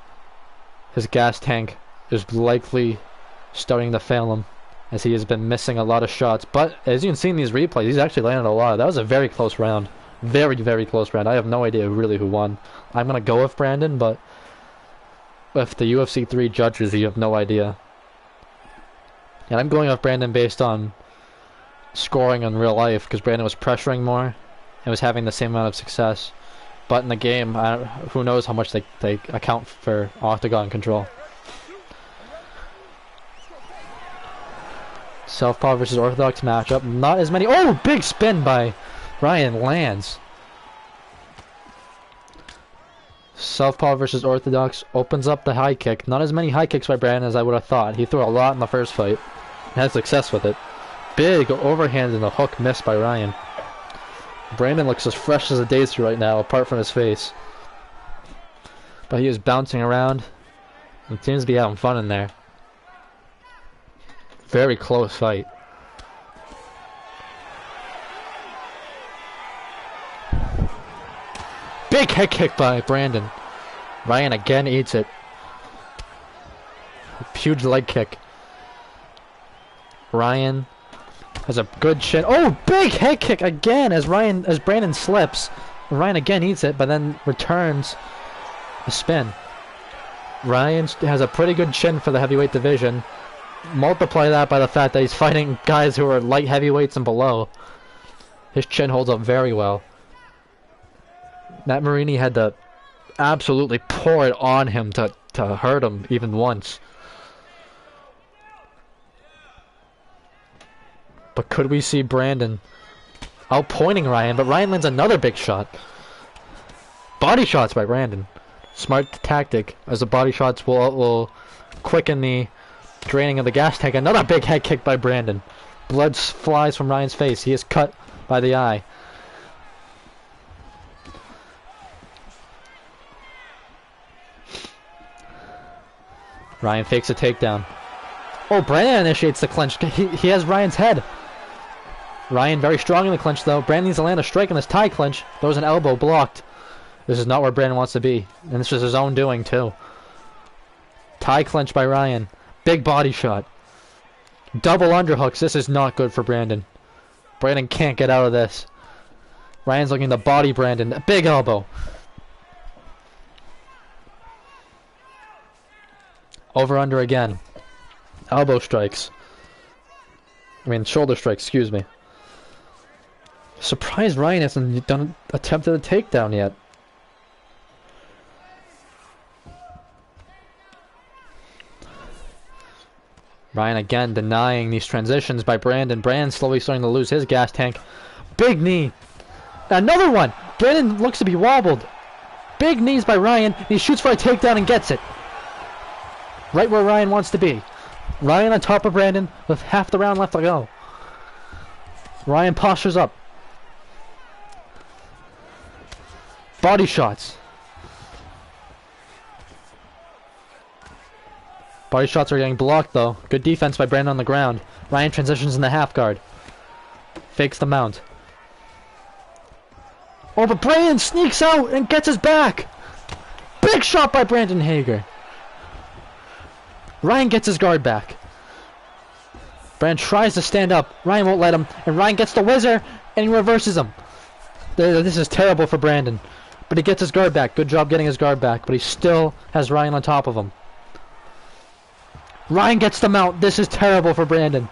his gas tank is likely starting to fail him, as he has been missing a lot of shots. But as you can see in these replays, he's actually landed a lot. That was a very close round. Very, very close round. I have no idea really who won. I'm going to go with Brandon, but with the UFC 3 judges, you have no idea. And I'm going with Brandon based on scoring in real life, because Brandon was pressuring more and was having the same amount of success. But in the game, who knows how much they account for octagon control. Southpaw versus Orthodox matchup. Not as many. Oh, big spin by Ryan lands. Southpaw versus Orthodox opens up the high kick. Not as many high kicks by Brandon as I would have thought. He threw a lot in the first fight. Had success with it. Big overhand and a hook missed by Ryan. Brandon looks as fresh as a daisy right now, apart from his face. But he is bouncing around and seems to be having fun in there. Very close fight. Big head kick by Brandon. Ryan again eats it. Huge leg kick. Ryan has a good chin. Oh, big head kick again as Brandon slips. Ryan again eats it, but then returns a spin. Ryan has a pretty good chin for the heavyweight division. Multiply that by the fact that he's fighting guys who are light heavyweights and below. His chin holds up very well. Matt Marini had to absolutely pour it on him to hurt him even once. But could we see Brandon outpointing Ryan? But Ryan lands another big shot. Body shots by Brandon. Smart tactic, as the body shots will quicken the draining of the gas tank. Another big head kick by Brandon. Blood flies from Ryan's face. He is cut by the eye. Ryan fakes a takedown. Oh, Brandon initiates the clinch. He has Ryan's head. Ryan very strong in the clinch, though. Brandon needs to land a strike in this tie clinch. There was an elbow blocked. This is not where Brandon wants to be. And this was his own doing, too. Tie clinch by Ryan. Big body shot. Double underhooks. This is not good for Brandon. Brandon can't get out of this. Ryan's looking to body Brandon. A big elbow. Over under again. Elbow strikes. I mean, shoulder strikes, excuse me. Surprised Ryan hasn't attempted a takedown yet. Ryan again denying these transitions by Brandon. Brandon slowly starting to lose his gas tank. Big knee. Another one. Brandon looks to be wobbled. Big knees by Ryan. He shoots for a takedown and gets it. Right where Ryan wants to be. Ryan on top of Brandon with half the round left to go. Ryan postures up. Body shots. Body shots are getting blocked though. Good defense by Brandon on the ground. Ryan transitions in the half guard. Fakes the mount. Oh, but Brandon sneaks out and gets his back. Big shot by Brandon Hager. Ryan gets his guard back. Brandon tries to stand up. Ryan won't let him. And Ryan gets the whizzer and he reverses him. This is terrible for Brandon. But he gets his guard back. Good job getting his guard back. But he still has Ryan on top of him. Ryan gets the mount. This is terrible for Brandon.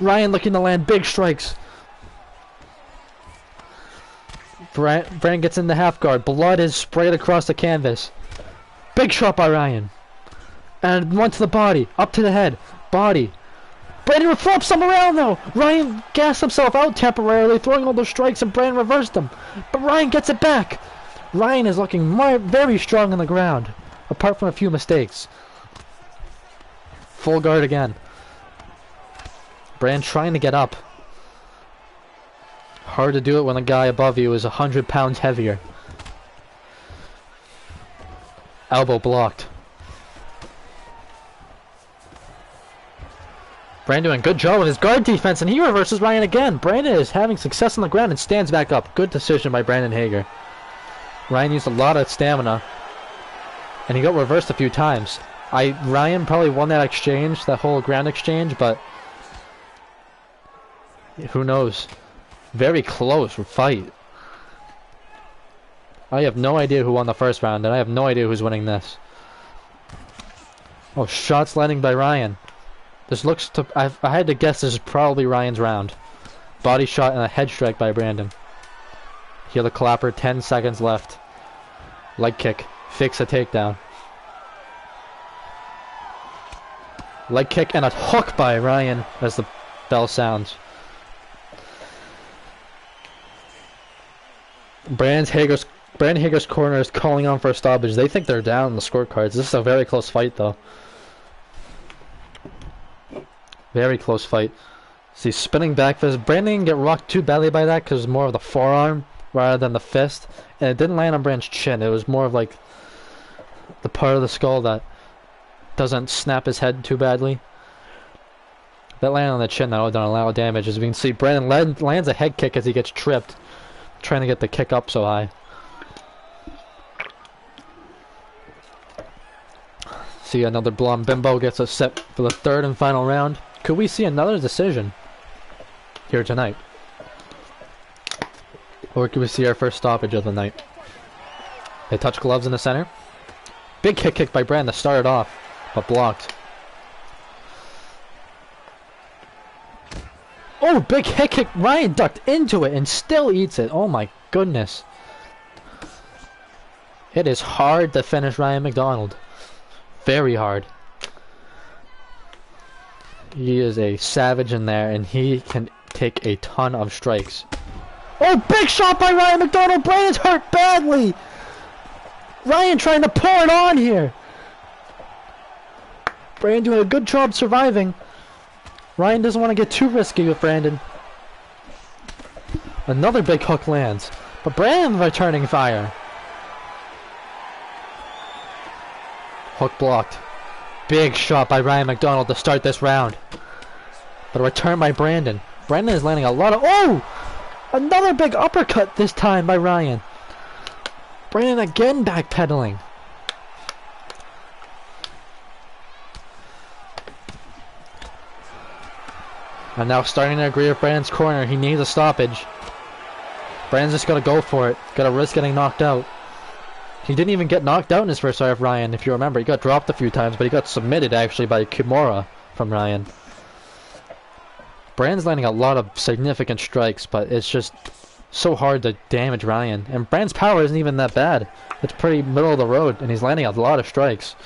Ryan looking to land big strikes. Brandon gets in the half guard. Blood is sprayed across the canvas. Big shot by Ryan. And one to the body. Up to the head. Body. Brandon flips him around though. Ryan gassed himself out temporarily, throwing all those strikes, and Brandon reversed them. But Ryan gets it back. Ryan is looking very strong on the ground, apart from a few mistakes. Full guard again. Brandon trying to get up. Hard to do it when the guy above you is 100 pounds heavier. Elbow blocked. Brandon doing a good job with his guard defense, and he reverses Ryan again. Brandon is having success on the ground and stands back up. Good decision by Brandon Hager. Ryan used a lot of stamina, and he got reversed a few times. Ryan probably won that exchange, that whole ground exchange, but who knows? Very close fight. I have no idea who won the first round, and I have no idea who's winning this. Oh, shots landing by Ryan. This looks to... I had to guess this is probably Ryan's round. Body shot and a head strike by Brandon. Hear the clapper, 10 seconds left. Leg kick. Fix a takedown. Leg kick and a hook by Ryan as the bell sounds. Brandon Hager's corner is calling on for a stoppage. They think they're down in the scorecards. This is a very close fight though. Very close fight. See, spinning back fist. Brandon didn't get rocked too badly by that because it was more of the forearm rather than the fist. And it didn't land on Brandon's chin. It was more of like the part of the skull that doesn't snap his head too badly. That landed on the chin, that would have done a lot of damage. As we can see, Brandon lands a head kick as he gets tripped, trying to get the kick up so high. See, another blonde bimbo gets us set for the third and final round. Could we see another decision here tonight? Or could we see our first stoppage of the night? They touch gloves in the center. Big kick by Brandon to start it off, but blocked. Oh, big head kick. Ryan ducked into it and still eats it. Oh my goodness. It is hard to finish Ryan McDonald. Very hard. He is a savage in there, and he can take a ton of strikes. Oh, big shot by Ryan McDonald. Brandon's hurt badly. Ryan trying to pull it on here. Brandon doing a good job surviving. Ryan doesn't want to get too risky with Brandon. Another big hook lands, but Brandon returning fire. Hook blocked. Big shot by Ryan McDonald to start this round. But a return by Brandon. Brandon is landing a lot of... Oh! Another big uppercut this time by Ryan. Brandon again backpedaling. I'm now starting to agree with Brandon's corner. He needs a stoppage. Brandon's just got to go for it. Got to risk getting knocked out. He didn't even get knocked out in his first fight of Ryan, if you remember. He got dropped a few times, but he got submitted actually by Kimura from Ryan. Brandon's landing a lot of significant strikes, but it's just so hard to damage Ryan. And Brandon's power isn't even that bad. It's pretty middle of the road, and he's landing a lot of strikes.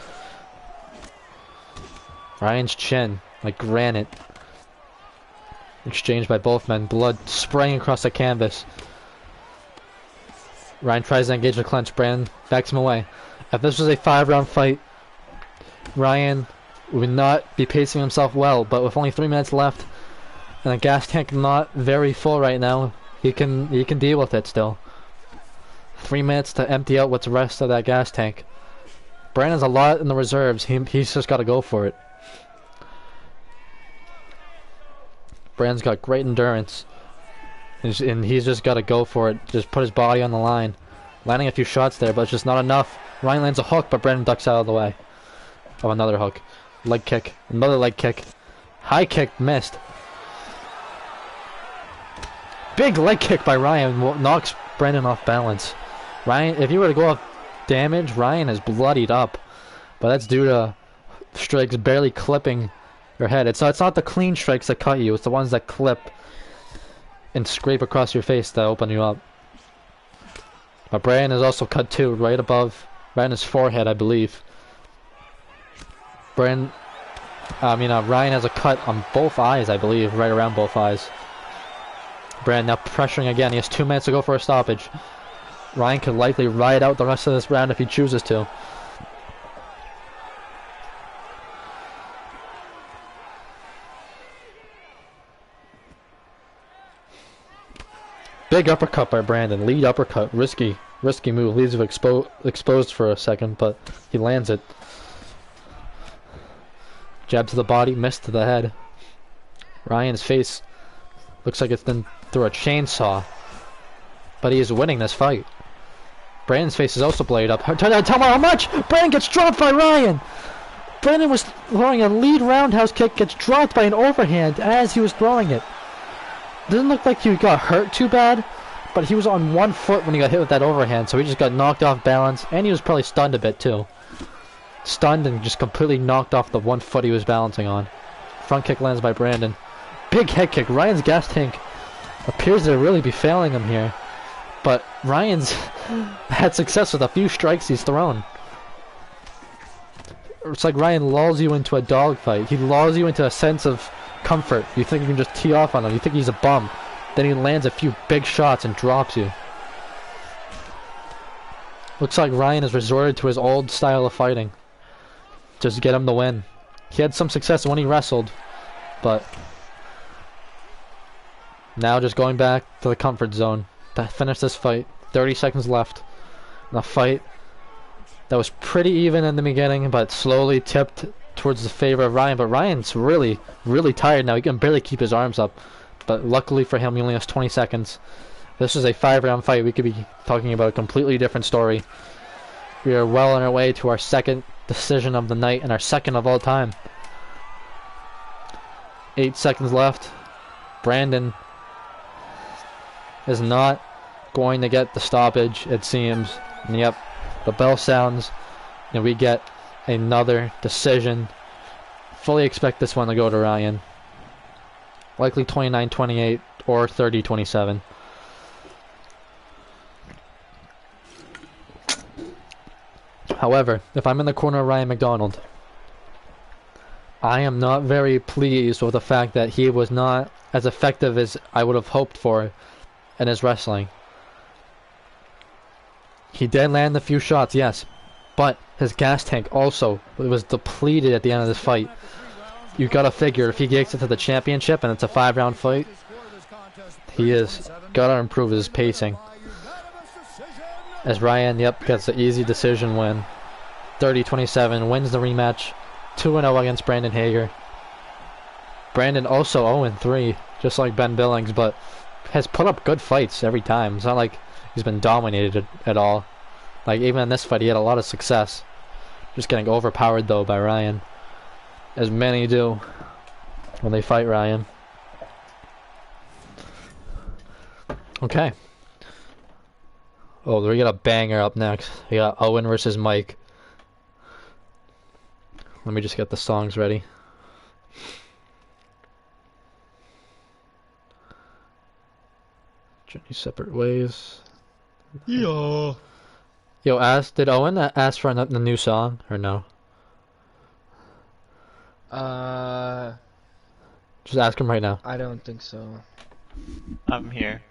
Ryan's chin, like granite. Exchanged by both men, blood spraying across the canvas. Ryan tries to engage the clinch. Brandon backs him away. If this was a 5-round fight, Ryan would not be pacing himself well, but with only 3 minutes left and the gas tank not very full right now, he can deal with it still. 3 minutes to empty out what's the rest of that gas tank. Brandon's a lot in the reserves. He's just got to go for it. Brandon's got great endurance. And he's just got to go for it. Just put his body on the line. Landing a few shots there, but it's just not enough. Ryan lands a hook, but Brandon ducks out of the way. Oh, another hook. Leg kick. Another leg kick. High kick missed. Big leg kick by Ryan knocks Brandon off balance. Ryan, if you were to go off damage, Ryan is bloodied up. But that's due to strikes barely clipping your head. It's not the clean strikes that cut you. It's the ones that clip and scrape across your face to open you up. But Brandon is also cut too, right in his forehead, I believe. Ryan has a cut on both eyes, I believe, right around both eyes. Brandon now pressuring again. He has 2 minutes to go for a stoppage. Ryan could likely ride out the rest of this round if he chooses to. Big uppercut by Brandon. Lead uppercut. Risky move. Leaves him exposed for a second, but he lands it. Jab to the body. Miss to the head. Ryan's face looks like it's been through a chainsaw. But he is winning this fight. Brandon's face is also bladed up. Tell me how much! Brandon gets dropped by Ryan! Brandon was throwing a lead roundhouse kick, gets dropped by an overhand as he was throwing it. Doesn't look like he got hurt too bad, but he was on 1 foot when he got hit with that overhand, so he just got knocked off balance, and he was probably stunned a bit too. Stunned and just completely knocked off the 1 foot he was balancing on. Front kick lands by Brandon. Big head kick. Ryan's gas tank appears to really be failing him here, but Ryan's had success with a few strikes he's thrown. It's like Ryan lulls you into a dogfight. He lulls you into a sense of comfort. You think you can just tee off on him. You think he's a bum. Then he lands a few big shots and drops you. Looks like Ryan has resorted to his old style of fighting. Just to get him the win. He had some success when he wrestled, but now just going back to the comfort zone to finish this fight. 30 seconds left. In a fight that was pretty even in the beginning, but slowly tipped towards the favor of Ryan. But Ryan's really, really tired now. He can barely keep his arms up. But luckily for him, he only has 20 seconds. This is a 5-round fight. We could be talking about a completely different story. We are well on our way to our second decision of the night and our second of all time. 8 seconds left. Brandon is not going to get the stoppage, it seems. And yep, the bell sounds and we get another decision. Fully expect this one to go to Ryan. Likely 29-28 or 30-27. However, if I'm in the corner of Ryan McDonald, I am not very pleased with the fact that he was not as effective as I would have hoped for in his wrestling. He did land a few shots, yes, but his gas tank also was depleted at the end of this fight. you gotta figure if he gets into the championship and it's a 5-round fight, he is gotta improve his pacing. As Ryan, yep, gets the easy decision win. 30-27, wins the rematch. 2-0 against Brandon Hager. Brandon also 0-3, just like Ben Billings, but has put up good fights every time. It's not like he's been dominated at all. Like, even in this fight, he had a lot of success. Just getting overpowered, though, by Ryan. As many do when they fight Ryan. Okay. Oh, we got a banger up next. We got Owen versus Mike. Let me just get the songs ready. Journey separate ways. Yeah. Yo, did Owen ask for the new song or no? Just ask him right now. I don't think so. I'm here.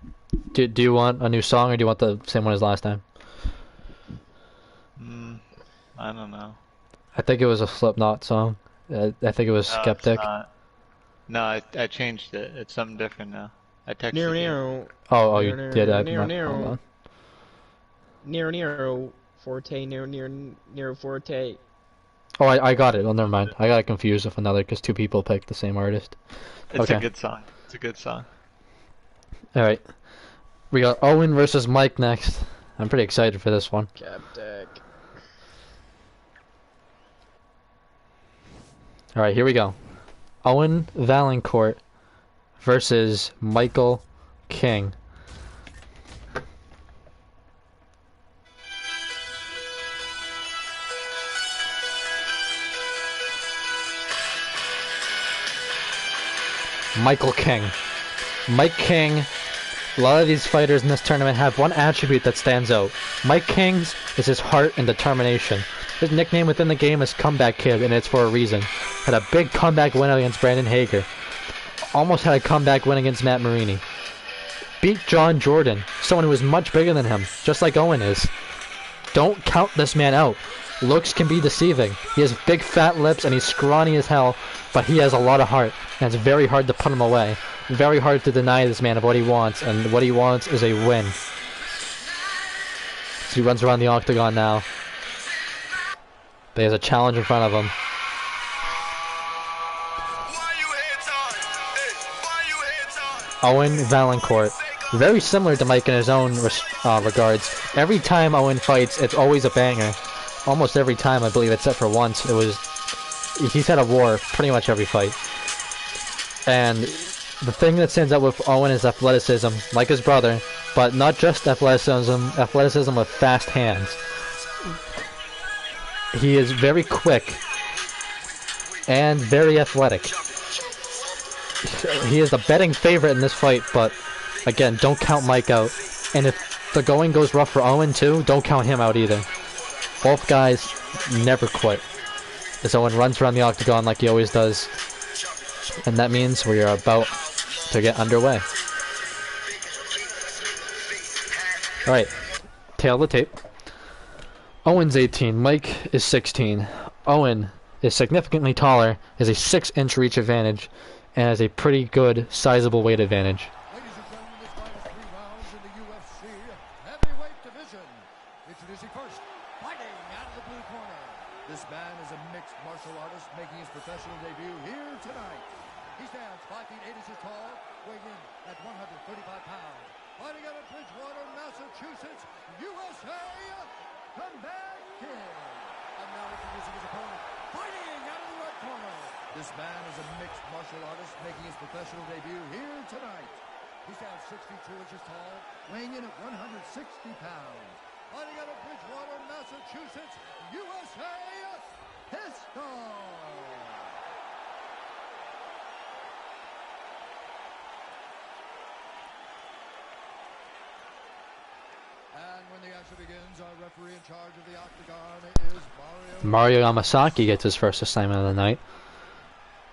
Do you want a new song or do you want the same one as last time? I don't know. I think it was a Slipknot song. I think it was No, Skeptic. it's not. No, I changed it. It's something different now. I texted you. Nero. Oh, you did. Nero. Nero. Forte. Nero Forte. Oh, I got it. Oh, never mind. I got it confused with another because two people picked the same artist. It's Okay. a good song. It's a good song. Alright. We got Owen versus Mike next. I'm pretty excited for this one. Captec. Alright, here we go. Owen Valancourt versus Michael King. Michael King. Mike King. A lot of these fighters in this tournament have one attribute that stands out. Mike King's is his heart and determination. His nickname within the game is Comeback Kid, and it's for a reason. Had a big comeback win against Brandon Hager. Almost had a comeback win against Matt Marini. Beat John Jordan, someone who is much bigger than him, just like Owen is. Don't count this man out. Looks can be deceiving. He has big fat lips and he's scrawny as hell, but he has a lot of heart, and it's very hard to put him away. Very hard to deny this man of what he wants, and what he wants is a win. So he runs around the octagon now. But he has a challenge in front of him. Owen Valancourt. Very similar to Mike in his own regards. Every time Owen fights, it's always a banger. Almost every time, I believe, except for once. He's had a war pretty much every fight. And the thing that stands out with Owen is athleticism, like his brother, but not just athleticism with fast hands. He is very quick and very athletic. He is the betting favorite in this fight, but again, don't count Mike out. And if the going goes rough for Owen too, don't count him out either. Both guys never quit. As Owen runs around the octagon like he always does. And that means we are about to get underway. Alright, tail of the tape. Owen's 18, Mike is 16. Owen is significantly taller, has a 6-inch reach advantage, and has a pretty good, sizable weight advantage. Ladies and gentlemen, this fight is 3 rounds in the UFC heavyweight division. Introducing first, fighting out of the blue corner. This man is a mixed martial artist making his professional debut here tonight. He stands 5 feet 8 inches tall, weighing in at 135 pounds. Fighting out of Bridgewater, Massachusetts, USA, Comeback Kid. And now introducing his opponent, fighting out of the red corner. This man is a mixed martial artist making his professional debut here tonight. He stands 6 feet 2 inches tall, weighing in at 160 pounds. Fighting out of Bridgewater, Massachusetts, USA, Pistol. And when the action begins, our referee in charge of the octagon is Mario Yamasaki gets his first assignment of the night.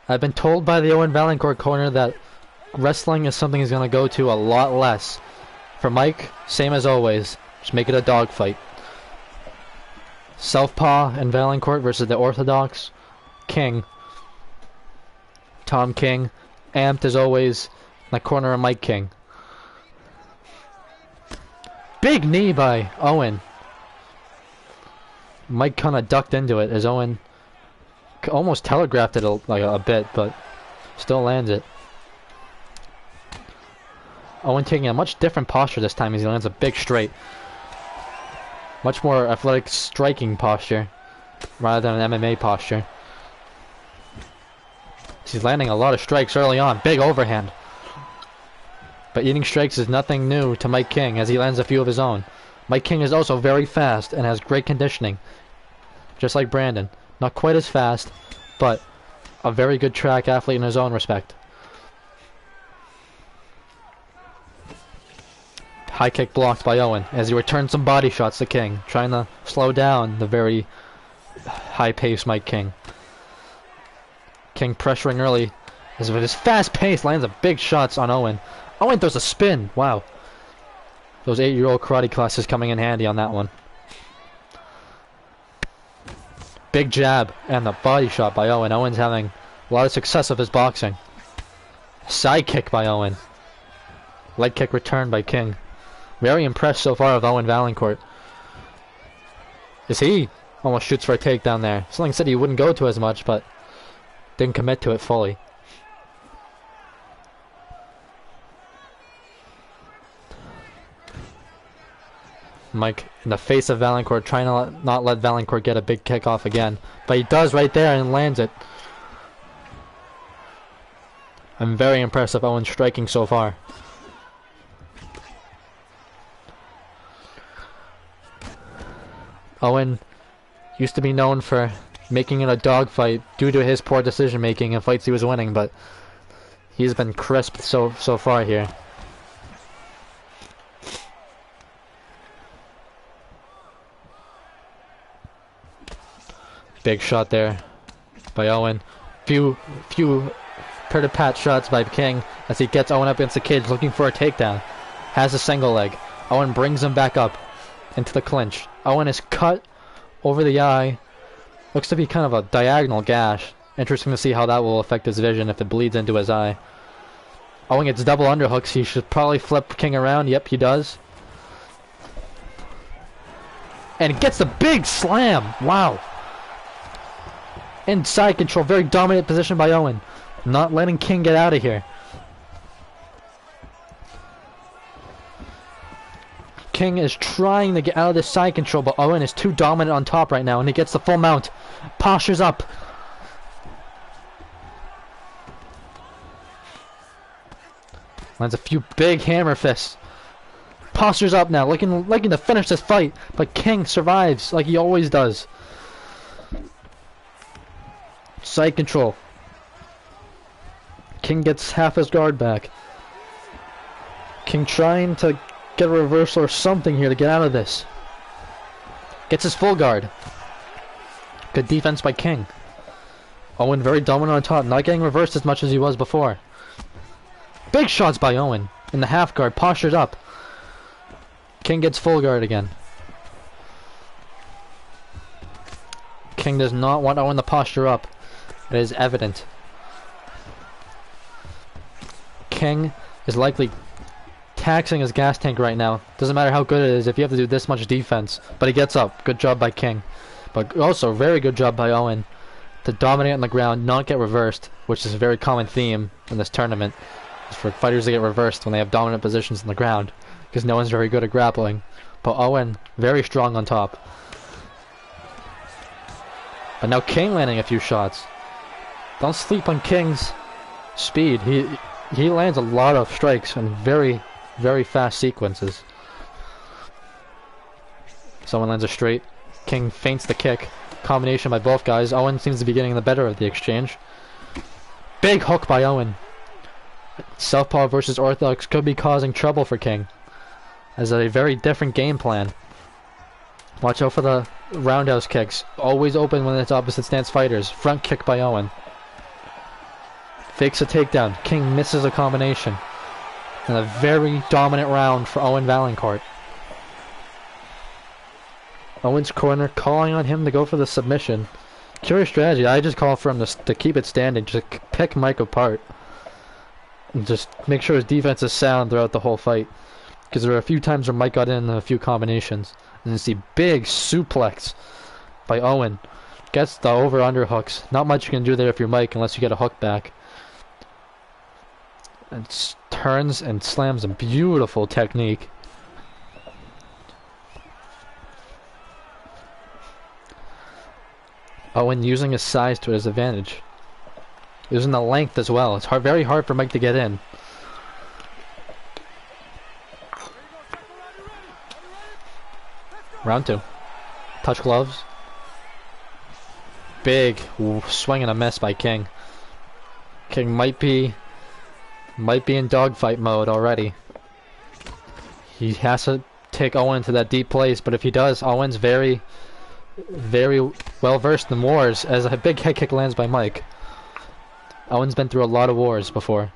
I've been told by the Owen Valancourt corner that wrestling is something he's going to go to a lot less. For Mike, same as always, just make it a dogfight. Southpaw and Valancourt versus the Orthodox King. Tom King, amped as always, in the corner of Mike King. Big knee by Owen. Mike kind of ducked into it as Owen almost telegraphed it a bit, but still lands it. Owen taking a much different posture this time as he lands a big straight. Much more athletic striking posture rather than an MMA posture. He's landing a lot of strikes early on. Big overhand. But eating strikes is nothing new to Mike King as he lands a few of his own. Mike King is also very fast and has great conditioning. Just like Brandon. Not quite as fast, but a very good track athlete in his own respect. High kick blocked by Owen as he returns some body shots to King, trying to slow down the very high-paced Mike King. King pressuring early as with his fast pace lands a big shots on Owen. Owen throws a spin. Wow. Those 8-year-old karate classes coming in handy on that one. Big jab and the body shot by Owen. Owen's having a lot of success with his boxing. Side kick by Owen. Leg kick returned by King. Very impressed so far with Owen Valancourt. As he almost shoots for a takedown there. Something said he wouldn't go to as much, but didn't commit to it fully. Mike in the face of Valancourt, trying to not let Valancourt get a big kick off again. But he does right there and lands it. I'm very impressed with Owen's striking so far. Owen used to be known for making it a dogfight due to his poor decision making in fights he was winning, but he's been crisp so far here. Big shot there by Owen. Few pit-to-pat shots by King as he gets Owen up against the cage looking for a takedown. Has a single leg. Owen brings him back up into the clinch. Owen is cut over the eye. Looks to be kind of a diagonal gash. Interesting to see how that will affect his vision if it bleeds into his eye. Owen gets double underhooks. He should probably flip King around. Yep, he does. And gets the big slam. Wow. Inside control. Very dominant position by Owen. Not letting King get out of here. King is trying to get out of this side control, but Owen is too dominant on top right now, and he gets the full mount. Postures up. Lands a few big hammer fists. Postures up now, looking to finish this fight, but King survives like he always does. Side control. King gets half his guard back. King trying to get a reversal or something here to get out of this. Gets his full guard. Good defense by King. Owen very dominant on top, not getting reversed as much as he was before. Big shots by Owen in the half guard, postured up. King gets full guard again. King does not want Owen to posture up. It is evident. King is likely taxing his gas tank right now. Doesn't matter how good it is if you have to do this much defense. But he gets up. Good job by King. But also very good job by Owen to dominate on the ground, not get reversed, which is a very common theme in this tournament. Is for fighters to get reversed when they have dominant positions on the ground, because no one's very good at grappling. But Owen, very strong on top. But now King landing a few shots. Don't sleep on King's speed. He lands a lot of strikes in very fast sequences. Someone lands a straight. King feints the kick. Combination by both guys. Owen seems to be getting the better of the exchange. Big hook by Owen. Southpaw versus orthodox could be causing trouble for King. As a very different game plan. Watch out for the roundhouse kicks. Always open when it's opposite stance fighters. Front kick by Owen. Fakes a takedown. King misses a combination. And a very dominant round for Owen Valancourt. Owen's corner calling on him to go for the submission. Curious strategy. I just call for him to keep it standing, just pick Mike apart. And just make sure his defense is sound throughout the whole fight. Because there were a few times where Mike got in a few combinations. And you see big suplex by Owen. Gets the over-under hooks. Not much you can do there if you're Mike unless you get a hook back. And turns and slams a beautiful technique. Owen using his size to his advantage. Using the length as well. It's very hard for Mike to get in. Round 2. Touch gloves. Big swing and a miss by King. King might be in dogfight mode already. He has to take Owen to that deep place, but if he does, Owen's very well versed in wars, as a big head kick lands by Mike. Owen's been through a lot of wars before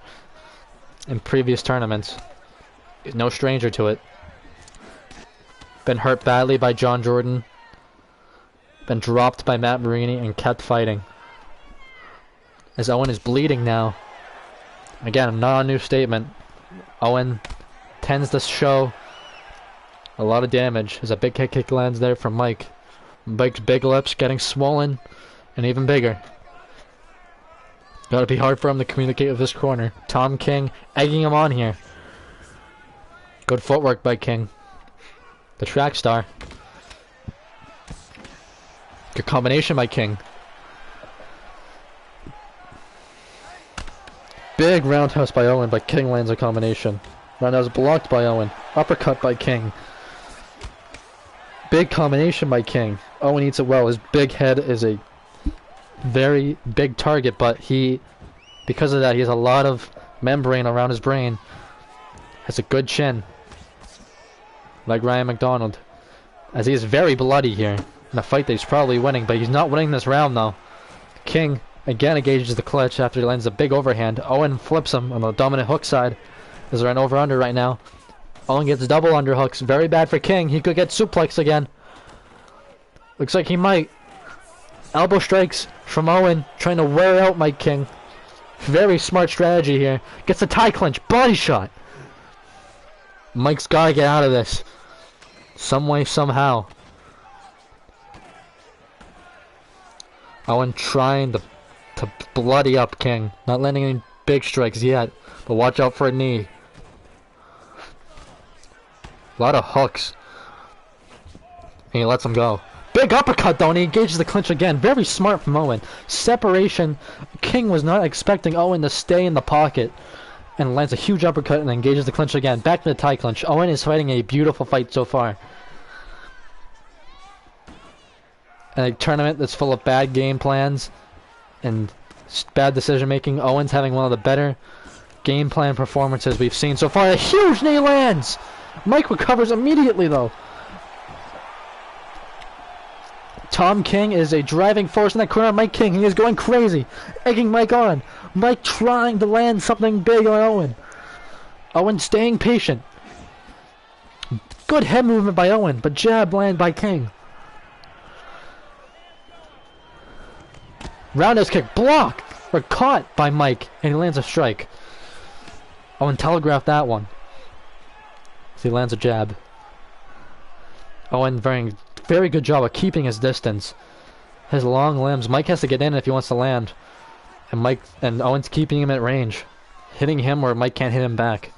in previous tournaments. He's no stranger to it. Been hurt badly by John Jordan. Been dropped by Matt Marini and kept fighting. As Owen is bleeding now. Again, not a new statement. Owen tends to show a lot of damage as a big head kick lands there from Mike. Mike's big lips getting swollen and even bigger. Gotta be hard for him to communicate with this corner. Tom King egging him on here. Good footwork by King. The track star. Good combination by King. Big roundhouse by Owen, but King lands a combination. Roundhouse blocked by Owen. Uppercut by King. Big combination by King. Owen eats it well. His big head is a very big target, but because of that, he has a lot of membrane around his brain. Has a good chin. Like Ryan McDonald. As he is very bloody here. In a fight that he's probably winning, but he's not winning this round though. King again engages the clutch after he lands a big overhand. Owen flips him on the dominant hook side. Is there an over-under right now? Owen gets double underhooks. Very bad for King. He could get suplex again. Looks like he might. Elbow strikes from Owen, trying to wear out Mike King. Very smart strategy here. Gets a tie clinch. Body shot. Mike's gotta get out of this. Some way, somehow. Owen trying to bloody up King. Not landing any big strikes yet, but watch out for a knee. A lot of hooks. And he lets him go. Big uppercut though, and he engages the clinch again. Very smart from Owen. Separation. King was not expecting Owen to stay in the pocket. And lands a huge uppercut and engages the clinch again. Back to the tie clinch. Owen is fighting a beautiful fight so far. In a tournament that's full of bad game plans and bad decision making, Owen's having one of the better game plan performances we've seen so far. A huge knee lands! Mike recovers immediately though. Tom King is a driving force in that corner. Mike King, he is going crazy, egging Mike on. Mike trying to land something big on Owen. Owen staying patient. Good head movement by Owen, but jab land by King. Roundhouse kick blocked or caught by Mike, and he lands a strike. Owen telegraphed that one. So he lands a jab. Owen very good job of keeping his distance. His long limbs. Mike has to get in if he wants to land. And Owen's keeping him at range. Hitting him where Mike can't hit him back.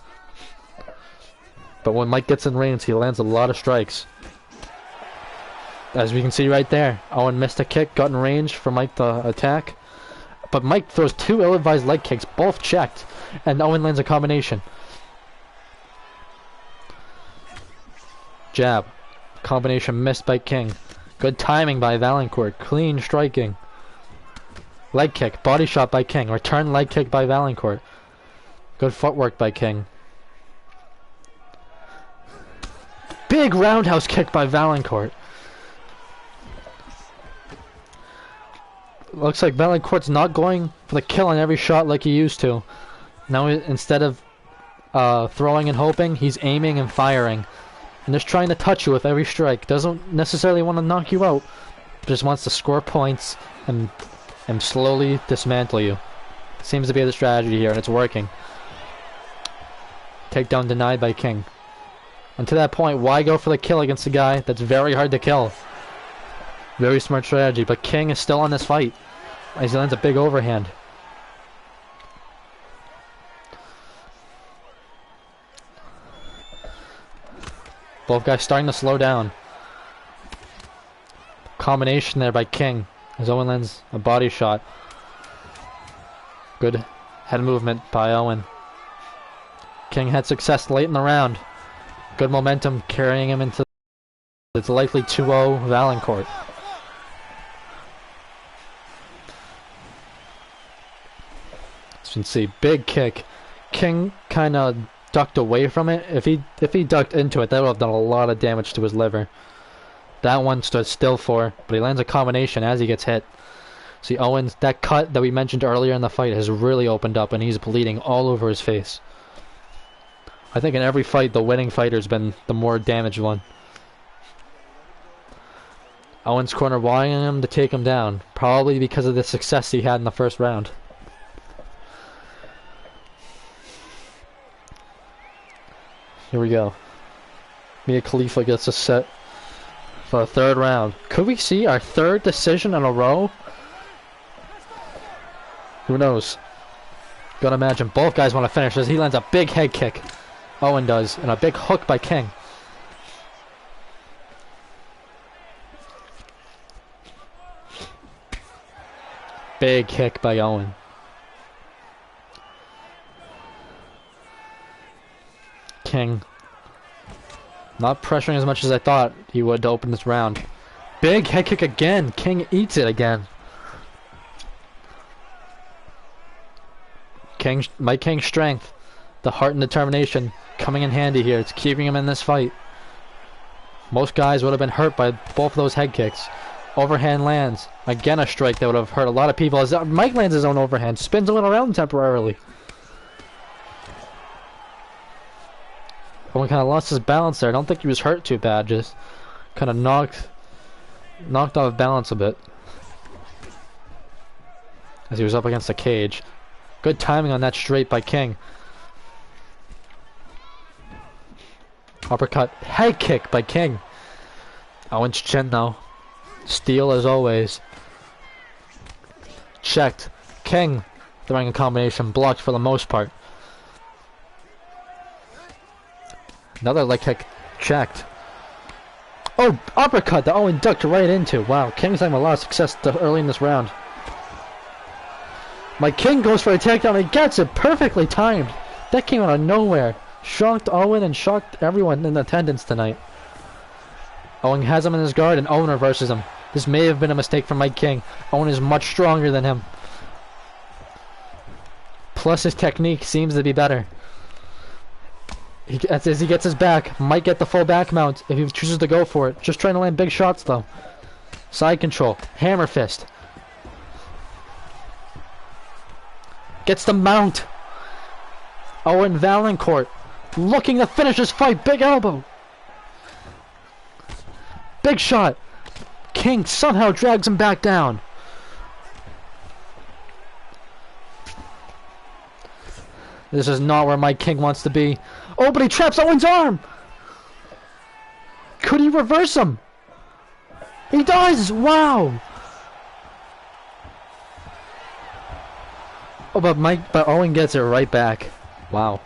But when Mike gets in range, he lands a lot of strikes. As we can see right there, Owen missed a kick, got in range for Mike to attack. But Mike throws two ill-advised leg kicks, both checked. And Owen lands a combination. Jab. Combination missed by King. Good timing by Valancourt. Clean striking. Leg kick. Body shot by King. Return leg kick by Valancourt. Good footwork by King. Big roundhouse kick by Valancourt. Looks like Valancourt's not going for the kill on every shot like he used to. Now instead of throwing and hoping, he's aiming and firing. And just trying to touch you with every strike. Doesn't necessarily want to knock you out, just wants to score points and slowly dismantle you. Seems to be the strategy here, and it's working. Takedown denied by King. And to that point, why go for the kill against a guy that's very hard to kill? Very smart strategy, but King is still on this fight as he lands a big overhand. Both guys starting to slow down. Combination there by King as Owen lands a body shot. Good head movement by Owen. King had success late in the round. Good momentum carrying him into it's likely 2-0 Valancourt. As you can see, big kick. King kind of ducked away from it. If he ducked into it, that would have done a lot of damage to his liver. That one stood still for, but he lands a combination as he gets hit. See, Owens, that cut that we mentioned earlier in the fight has really opened up, and he's bleeding all over his face. I think in every fight, the winning fighter's been the more damaged one. Owens' corner wanting him to take him down, probably because of the success he had in the first round. Here we go. Mia Khalifa gets a set for a third round. Could we see our third decision in a row? Who knows? Gotta imagine both guys want to finish this. He lands a big head kick. Owen does, and a big hook by King. Big kick by Owen. King not pressuring as much as I thought he would to open this round. Big head kick again. King eats it again. Mike King's strength, the heart and determination coming in handy here. It's keeping him in this fight. Most guys would have been hurt by both of those head kicks. Overhand lands. Again a strike that would have hurt a lot of people. As Mike lands his own overhand. Spins a little around temporarily. Owen kind of lost his balance there. I don't think he was hurt too bad. Just kind of knocked off balance a bit. As he was up against the cage. Good timing on that straight by King. Uppercut. Head kick by King. Owen's chin though. Steel as always. Checked. King throwing a combination. Blocked for the most part. Another leg kick. Checked. Oh, uppercut that Owen ducked right into. Wow, King's having a lot of success early in this round. My King goes for a takedown and gets it perfectly timed. That came out of nowhere. Shocked Owen and shocked everyone in attendance tonight. Owen has him in his guard and Owen reverses him. This may have been a mistake from Mike King. Owen is much stronger than him. Plus his technique seems to be better. As he gets his back, might get the full back mount if he chooses to go for it. Just trying to land big shots though. Side control. Hammer fist. Gets the mount. Owen Valancourt looking to finish this fight. Big elbow. Big shot. King somehow drags him back down. This is not where Mike King wants to be. Oh, but he traps Owen's arm. Could he reverse him? He does. Wow. Oh, but Owen gets it right back. Wow.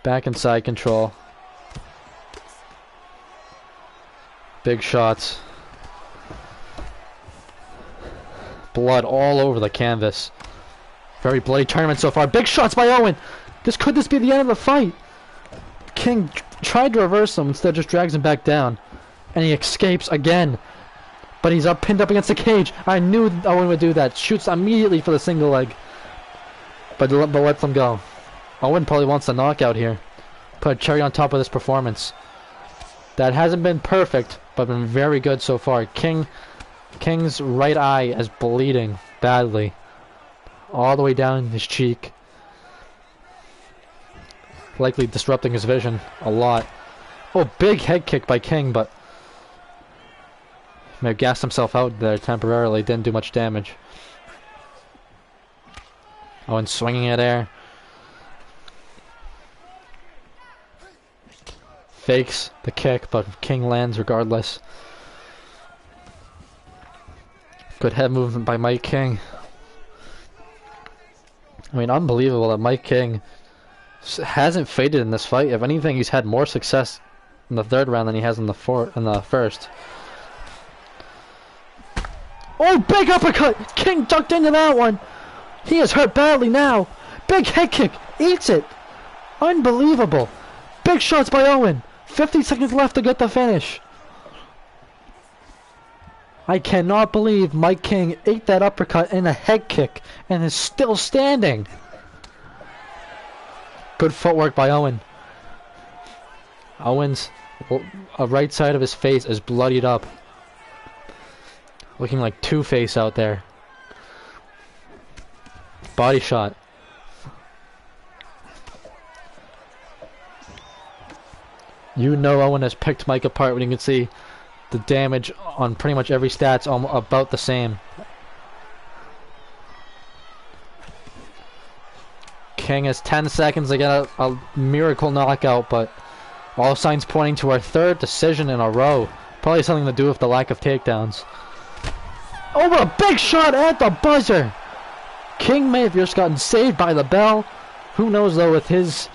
Back inside control. Big shots. Blood all over the canvas. Very bloody tournament so far. Big shots by Owen. Could this be the end of the fight? King tried to reverse him, instead just drags him back down. And he escapes again. But he's pinned up against the cage. I knew Owen would do that. Shoots immediately for the single leg. But lets him go. Owen probably wants a knockout here. Put a cherry on top of this performance. That hasn't been perfect, but been very good so far. King's right eye is bleeding badly. All the way down his cheek. Likely disrupting his vision a lot. Oh, big head kick by King, but May have gassed himself out there temporarily, didn't do much damage. Owen swinging at air. Fakes the kick, but King lands regardless. Good head movement by Mike King. I mean, unbelievable that Mike King hasn't faded in this fight. If anything, he's had more success in the third round than he has in the first. Oh, big uppercut! King ducked into that one. He is hurt badly now. Big head kick. Eats it. Unbelievable. Big shots by Owen. 50 seconds left to get the finish. I cannot believe Mike King ate that uppercut and a head kick and is still standing. Good footwork by Owen. Owen's right side of his face is bloodied up. Looking like Two-Face out there. Body shot. You know Owen has picked Mike apart when you can see the damage on pretty much every stat's about the same. King has 10 seconds to get a miracle knockout, but all signs pointing to our third decision in a row. Probably something to do with the lack of takedowns. Oh, a big shot at the buzzer! King may have just gotten saved by the bell. Who knows though with his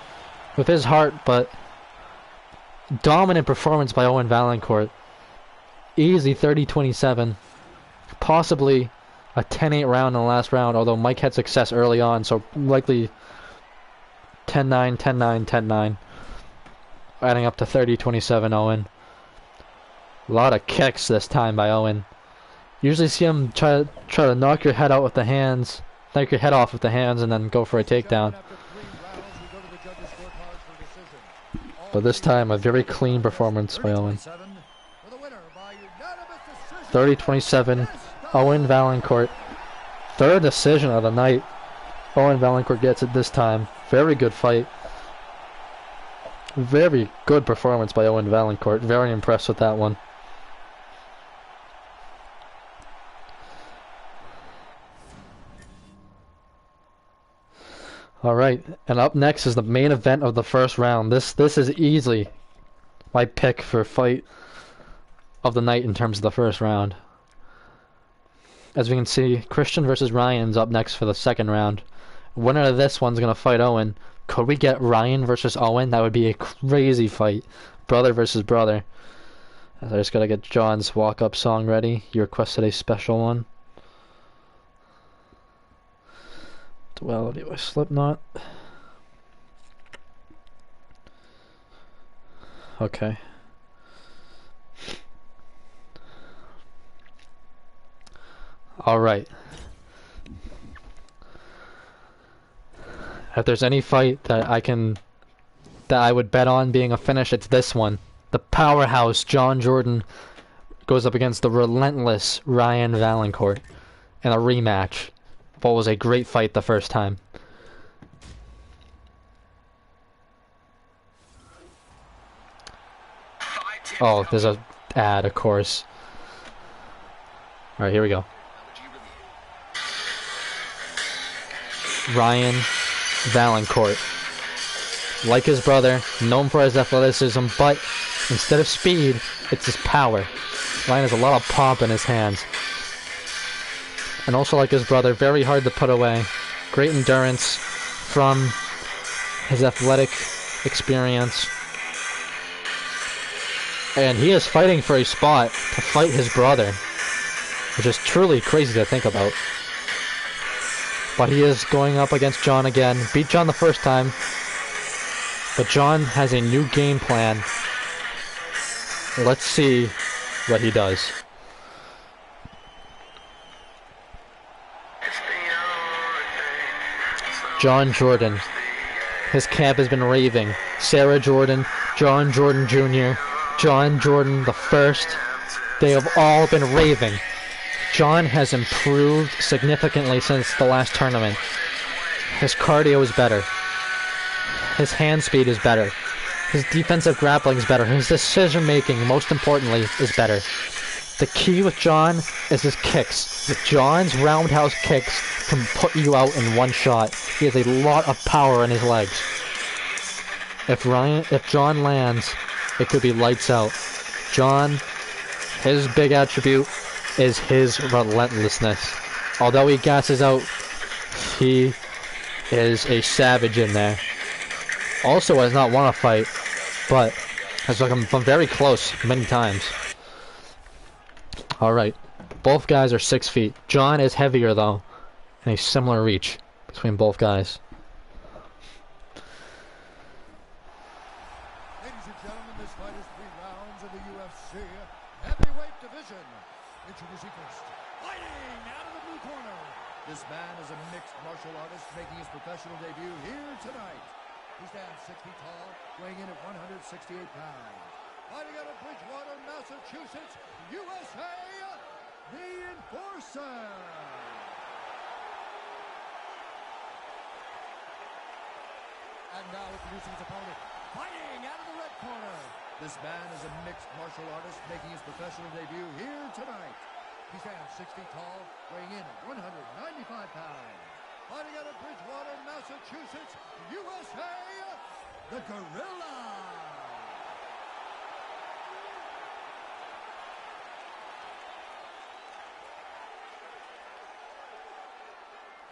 heart, but dominant performance by Owen Valancourt. Easy 30-27. Possibly a 10-8 round in the last round, although Mike had success early on, so likely 10-9, 10-9, 10-9. Adding up to 30-27 Owen. A lot of kicks this time by Owen. Usually see him try to knock your head out with the hands, knock your head off with the hands, and then go for a takedown. But this time, a very clean performance by Owen. 30-27, Owen Valancourt. Third decision of the night. Owen Valancourt gets it this time. Very good fight. Very good performance by Owen Valancourt. Very impressed with that one. Alright, and up next is the main event of the first round. This is easily my pick for fight of the night in terms of the first round. As we can see, Christian versus Ryan's up next for the second round. Winner of this one's gonna fight Owen. Could we get Ryan versus Owen? That would be a crazy fight. Brother versus brother. I just gotta get John's walk-up song ready. You requested a special one. Duality by Slipknot. Okay. Alright. If there's any fight that I would bet on being a finish, it's this one. The powerhouse John Jordan goes up against the relentless Ryan Valancourt in a rematch. What was a great fight the first time. Oh, there's a ad, of course. Alright, here we go. Ryan Valancourt. Like his brother, known for his athleticism, but instead of speed, it's his power. Ryan has a lot of pomp in his hands. And also like his brother, very hard to put away. Great endurance from his athletic experience. And he is fighting for a spot to fight his brother, which is truly crazy to think about. But he is going up against John again. Beat John the first time. But John has a new game plan. Let's see what he does. John Jordan. His camp has been raving. Sarah Jordan, John Jordan Jr., John Jordan the first. They have all been raving. John has improved significantly since the last tournament. His cardio is better. His hand speed is better. His defensive grappling is better. His decision making, most importantly, is better. The key with John is his kicks. John's roundhouse kicks can put you out in one shot. He has a lot of power in his legs. If John lands, it could be lights out. John, his big attribute is his relentlessness. Although he gasses out, he is a savage in there. Also has not won a fight, but has come very close many times. Alright, both guys are 6 feet. John is heavier though, and a similar reach between both guys. Ladies and gentlemen, this fight is 3 rounds in the UFC heavyweight division. Introducing first, fighting out of the blue corner. This man is a mixed martial artist making his professional debut here tonight. He stands 6 feet tall, weighing in at 168 pounds. Fighting out of Bridgewater, Massachusetts, USA, the Enforcer. And now introducing his opponent, fighting out of the red corner. This man is a mixed martial artist making his professional debut here tonight. He stands 6 feet tall, weighing in at 195 pounds. Fighting out of Bridgewater, Massachusetts, USA, the Gorilla.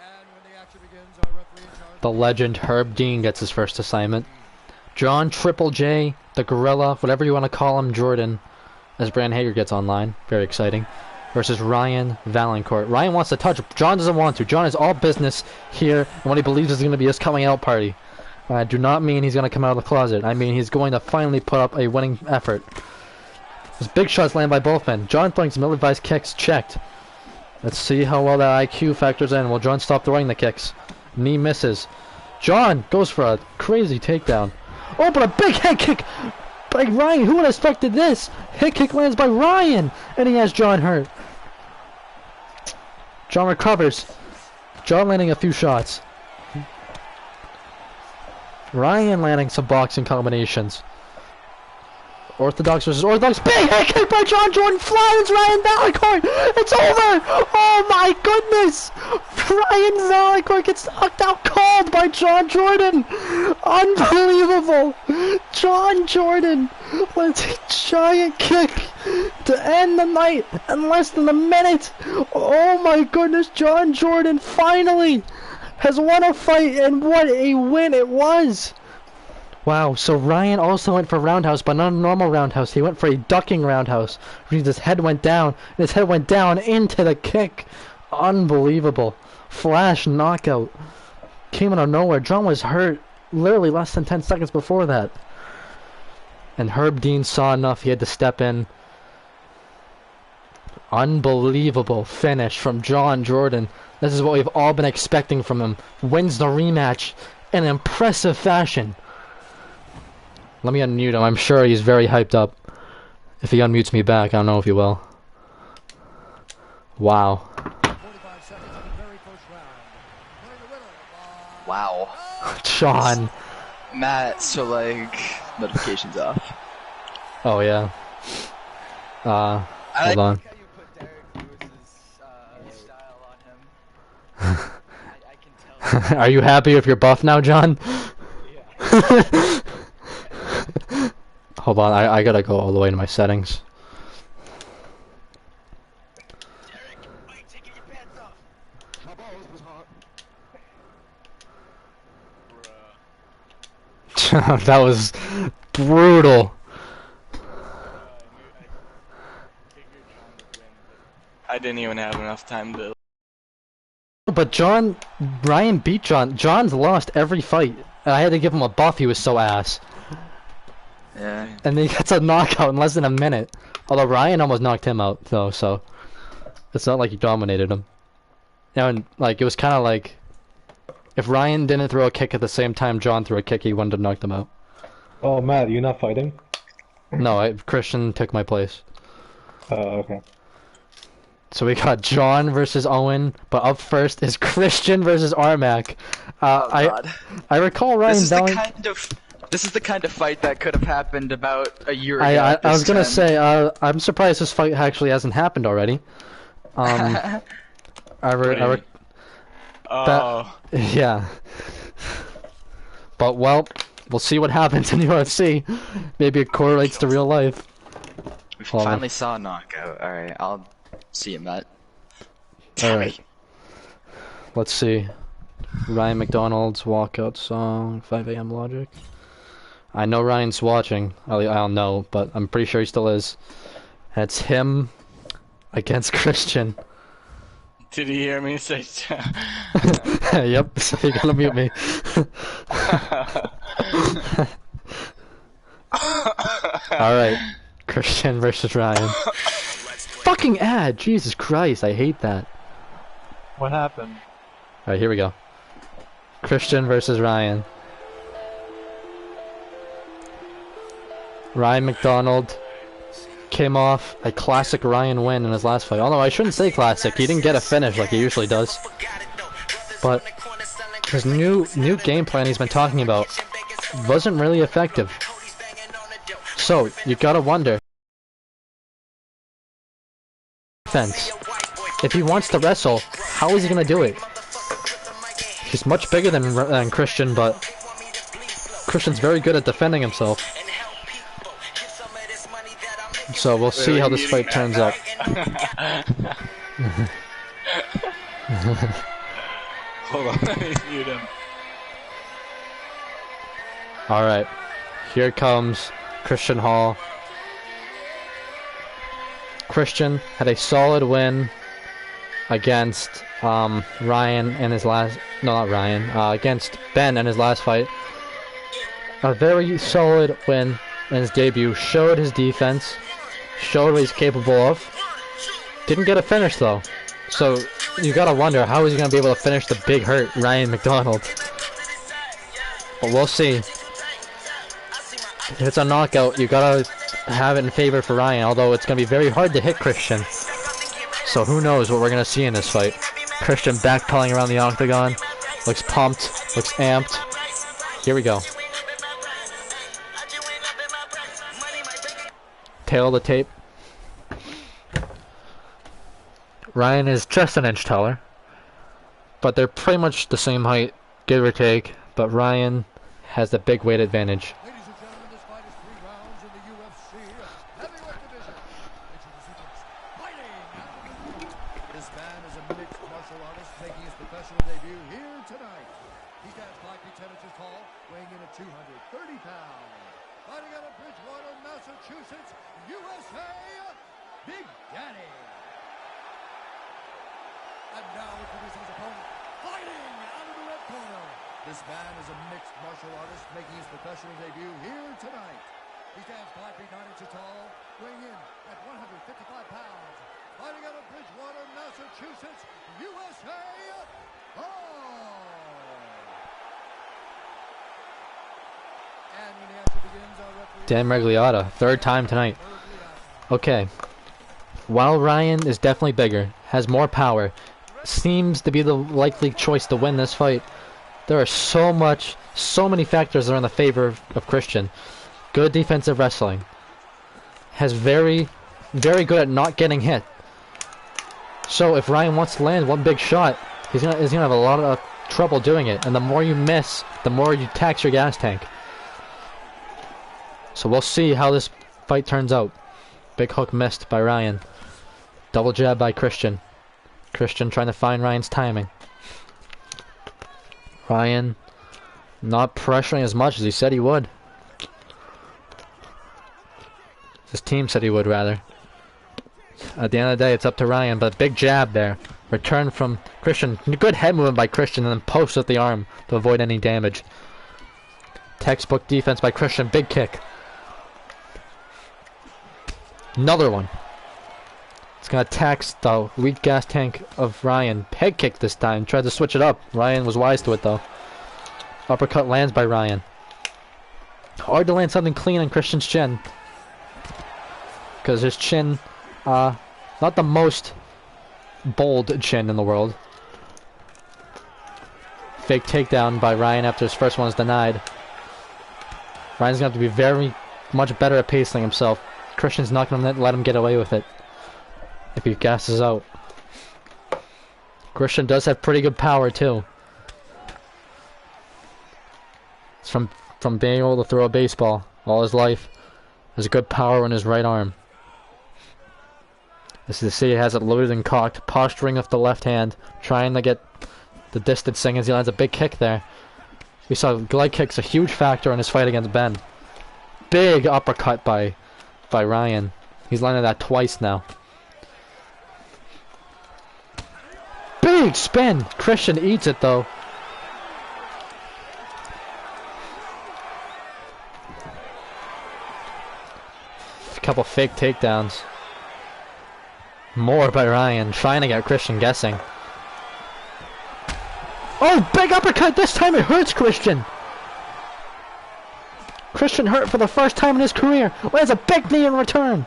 And when the action begins, our referee in charge. The legend Herb Dean gets his first assignment. John Triple J, the Gorilla, whatever you want to call him, Jordan, as Brandon Hager gets online. Very exciting. Versus Ryan Valancourt. Ryan wants to touch. John doesn't want to. John is all business here, and what he believes is going to be his coming out party. I do not mean he's going to come out of the closet. I mean he's going to finally put up a winning effort. Those big shots land by both men. John throwing some ill-advised kicks. Checked. Let's see how well that IQ factors in. Will John stop throwing the kicks? Knee misses. John goes for a crazy takedown. Oh, but a big head kick by Ryan. Who would have expected this? Head kick lands by Ryan, and he has John hurt. John recovers. John landing a few shots. Ryan landing some boxing combinations. Orthodox versus Orthodox. Big head kick by John Jordan. Flattens Ryan Valancourt. It's over. Oh my goodness. Ryan Valancourt gets knocked out cold by John Jordan. Unbelievable. John Jordan with a giant kick to end the night in less than a minute. Oh my goodness. John Jordan finally has won a fight, and what a win it was. Wow, so Ryan also went for roundhouse, but not a normal roundhouse. He went for a ducking roundhouse, which means his head went down, and his head went down into the kick. Unbelievable. Flash knockout. Came out of nowhere. John was hurt literally less than 10 seconds before that. And Herb Dean saw enough. He had to step in. Unbelievable finish from John Jordan. This is what we've all been expecting from him. Wins the rematch in impressive fashion. Let me unmute him. I'm sure he's very hyped up. If he unmutes me back, I don't know if he will. Wow. 45 seconds of the very first round. Playing the winner by Wow. John. Matt, so like, notifications off. Oh yeah. Hold on. How you put Derek Lewis's style on him. I can tell. Are you happy with your buff now, John? Yeah. Hold on, I gotta go all the way to my settings. Derek, why you taking your pants off? My balls was hot. That was brutal. I didn't even have enough time to. But Ryan beat John. John's lost every fight. I had to give him a buff, he was so ass. Yeah. And then he gets a knockout in less than a minute. Although Ryan almost knocked him out, though, so it's not like he dominated him. And like it was kind of like if Ryan didn't throw a kick at the same time John threw a kick, he wouldn't have knocked him out. Oh, Matt, you're not fighting? No, Christian took my place. Okay. So we got John versus Owen, but up first is Christian versus Armac. Oh, God. I recall Ryan This is the Valancourt. kind of This is the kind of fight that could have happened about a year ago. I was gonna this say, I'm surprised this fight actually hasn't happened already. time. Oh. Yeah. But well, we'll see what happens in UFC. Maybe it correlates to real life. We Hold on. finally saw a knockout. Alright, I'll see you, Matt. Alright. Let's see. Ryan McDonald's walkout song, 5 a.m. Logic. I know Ryan's watching. I don't know, but I'm pretty sure he still is. It's him against Christian. Did he hear me say? Yep, so you gotta mute me. Alright. Christian versus Ryan. Fucking ad! Jesus Christ, I hate that. What happened? Alright, here we go. Christian versus Ryan. Ryan McDonald came off a classic Ryan win in his last fight. Although I shouldn't say classic, he didn't get a finish like he usually does. But his new game plan he's been talking about wasn't really effective. So, you gotta wonder. Defense. If he wants to wrestle, how is he gonna do it? He's much bigger than Christian, but Christian's very good at defending himself. So we'll see how this fight turns out. Hold on, let me mute him. Alright, here comes Christian Hall. Christian had a solid win against Ryan in his last, no, not Ryan, against Ben in his last fight. A very solid win in his debut, showed his defense, showed what he's capable of. Didn't get a finish though, so you gotta wonder how is he gonna be able to finish the big hurt Ryan McDonald. But we'll see. If it's a knockout, you gotta have it in favor for Ryan, although it's gonna be very hard to hit Christian. So who knows what we're gonna see in this fight. Christian backpedaling around the octagon, looks pumped, looks amped. Here we go. Tail of the tape. Ryan is just an inch taller, but they're pretty much the same height, give or take, but Ryan has the big weight advantage. Ladies and gentlemen, this fight is 3 rounds in the UFC heavyweight division. Introducing first, fighting. This man is a mixed martial artist making his professional debut here tonight. He stands 5 feet 10 inches tall, weighing in at 230 pounds. Fighting out of Bridgewater, Massachusetts, USA, Big Daddy. And now introducing his opponent, fighting out of the red corner. This man is a mixed martial artist making his professional debut here tonight. He stands 5 feet 9 inches tall, weighing in at 155 pounds. Fighting out of Bridgewater, Massachusetts, USA, And when the action begins, our referee... Dan Regliotta, third time tonight. Okay. While Ryan is definitely bigger, has more power, seems to be the likely choice to win this fight, there are so many factors that are in the favor of Christian. Good defensive wrestling. Has very good at not getting hit. So if Ryan wants to land one big shot, he's gonna have a lot of trouble doing it. And the more you miss, the more you tax your gas tank. So we'll see how this fight turns out. Big hook missed by Ryan. Double jab by Christian. Christian trying to find Ryan's timing. Ryan not pressuring as much as he said he would. His team said he would, rather. At the end of the day, it's up to Ryan, but big jab there. Return from Christian. Good head movement by Christian, and then post with the arm to avoid any damage. Textbook defense by Christian. Big kick. Another one. It's gonna tax the weak gas tank of Ryan. Head kick this time. Tried to switch it up. Ryan was wise to it though. Uppercut lands by Ryan. Hard to land something clean on Christian's chin. Because his chin, not the most bold chin in the world. Fake takedown by Ryan after his first one is denied. Ryan's gonna have to be very much better at pacing himself. Christian's not gonna let him get away with it if he gasses out. Christian does have pretty good power too. It's from being able to throw a baseball all his life. There's good power in his right arm. As you see, he has it loaded and cocked, posturing with the left hand, trying to get the distancing as he lands a big kick there. We saw leg kicks a huge factor in his fight against Ben. Big uppercut by Ryan. He's landed that twice now. Big spin! Christian eats it though. A couple fake takedowns. More by Ryan, trying to get Christian guessing. Oh, big uppercut! This time it hurts Christian! Christian hurt for the first time in his career. Lands a big knee in return.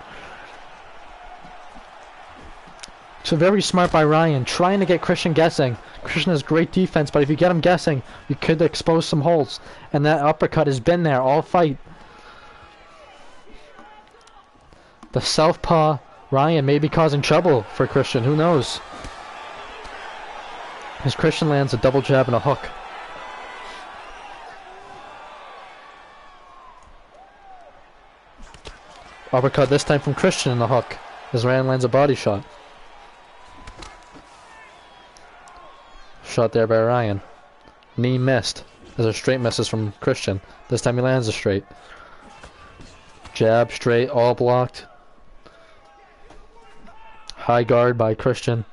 So very smart by Ryan, trying to get Christian guessing. Christian has great defense, but if you get him guessing, you could expose some holes. And that uppercut has been there all fight. The southpaw Ryan may be causing trouble for Christian, who knows? As Christian lands a double jab and a hook. Uppercut this time from Christian in the hook, as Ryan lands a body shot. Shot there by Ryan. Knee missed, as a straight misses from Christian. This time he lands a straight. Jab, straight, all blocked. High guard by Christian.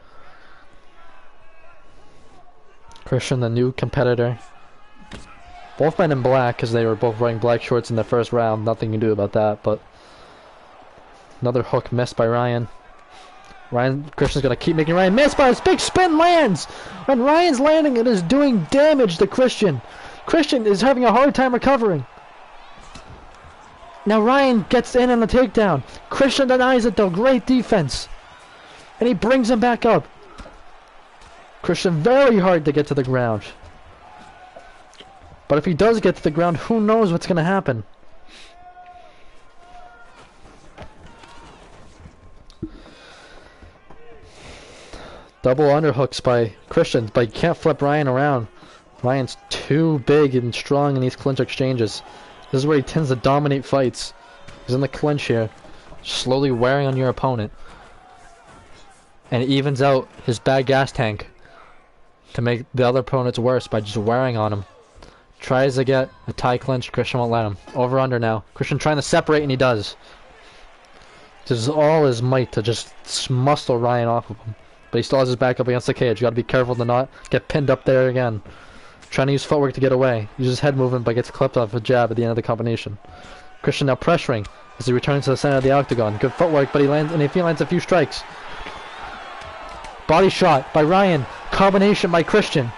Christian, the new competitor. Both men in black, because they were both wearing black shorts in the first round. Nothing you can do about that, but... Another hook missed by Ryan. Christian's gonna keep making Ryan miss, but his big spin lands! When Ryan's landing, it is doing damage to Christian. Christian is having a hard time recovering. Now Ryan gets in on the takedown. Christian denies it though, great defense. And he brings him back up. Christian very hard to get to the ground. But if he does get to the ground, who knows what's gonna happen. Double underhooks by Christian, but you can't flip Ryan around. Ryan's too big and strong in these clinch exchanges. This is where he tends to dominate fights. He's in the clinch here, slowly wearing on your opponent. And it evens out his bad gas tank to make the other opponents worse by just wearing on him. Tries to get a tie clinch, Christian won't let him. Over under now. Christian trying to separate and he does. This is all his might to just muscle Ryan off of him. But he still has his back up against the cage. You gotta be careful to not get pinned up there again. Trying to use footwork to get away. Uses head movement but gets clipped off a jab at the end of the combination. Christian now pressuring as he returns to the center of the octagon. Good footwork, but he lands a few strikes. Body shot by Ryan. Combination by Christian.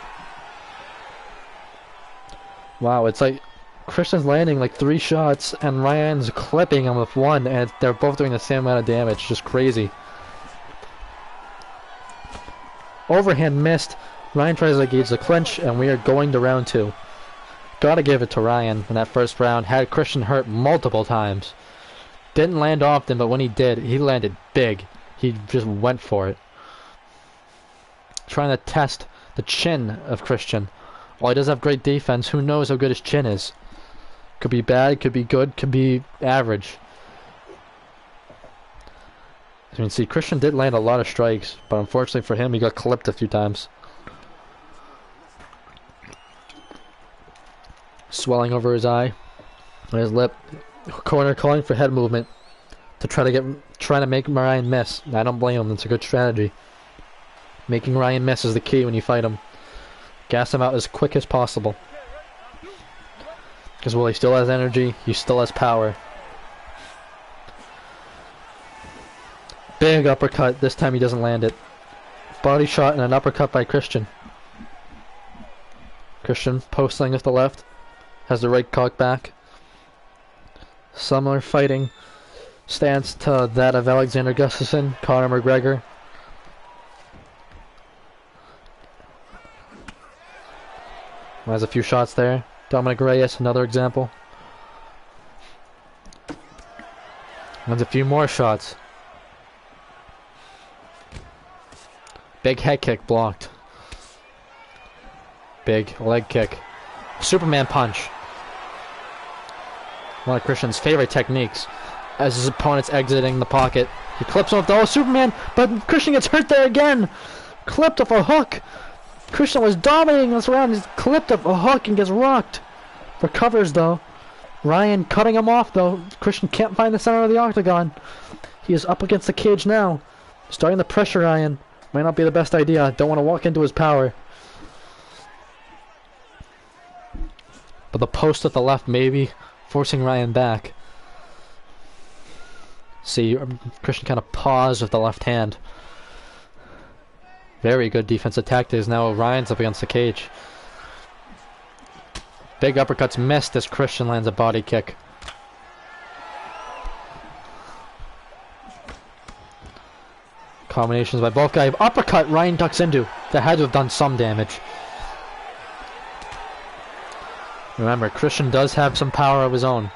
Wow, it's like Christian's landing like 3 shots and Ryan's clipping him with 1, and they're both doing the same amount of damage. Just crazy. Overhand missed. Ryan tries to gauge the clinch, and we are going to round 2. Gotta give it to Ryan in that first round. Had Christian hurt multiple times. Didn't land often, but when he did, he landed big. He just went for it. Trying to test the chin of Christian. While he does have great defense, who knows how good his chin is. Could be bad, could be good, could be average. As you can see, Christian did land a lot of strikes, but unfortunately for him, he got clipped a few times. Swelling over his eye, on his lip. Corner calling for head movement to trying to make Ryan miss. I don't blame him. It's a good strategy. Making Ryan miss is the key when you fight him. Gas him out as quick as possible. Because while he still has energy, he still has power. Big uppercut. This time he doesn't land it. Body shot and an uppercut by Christian. Christian posting with the left. Has the right cock back. Similar fighting stance to that of Alexander Gustafsson, Conor McGregor. Has a few shots there. Dominic Reyes, another example. Lands a few more shots. Big head kick blocked. Big leg kick. Superman punch. One of Christian's favorite techniques. As his opponent's exiting the pocket, he clips him with the whole Superman, but Christian gets hurt there again. Clipped off a hook. Christian was dominating this round. He's clipped off a hook and gets rocked. Recovers though. Ryan cutting him off though. Christian can't find the center of the octagon. He is up against the cage now. Starting to pressure Ryan. Might not be the best idea. Don't want to walk into his power. But the post at the left maybe forcing Ryan back. See, Christian kind of paused with the left hand. Very good defensive tactics. Now Ryan's up against the cage. Big uppercuts missed as Christian lands a body kick. Combinations by both guys. Uppercut Ryan ducks into. That had to have done some damage. Remember, Christian does have some power of his own.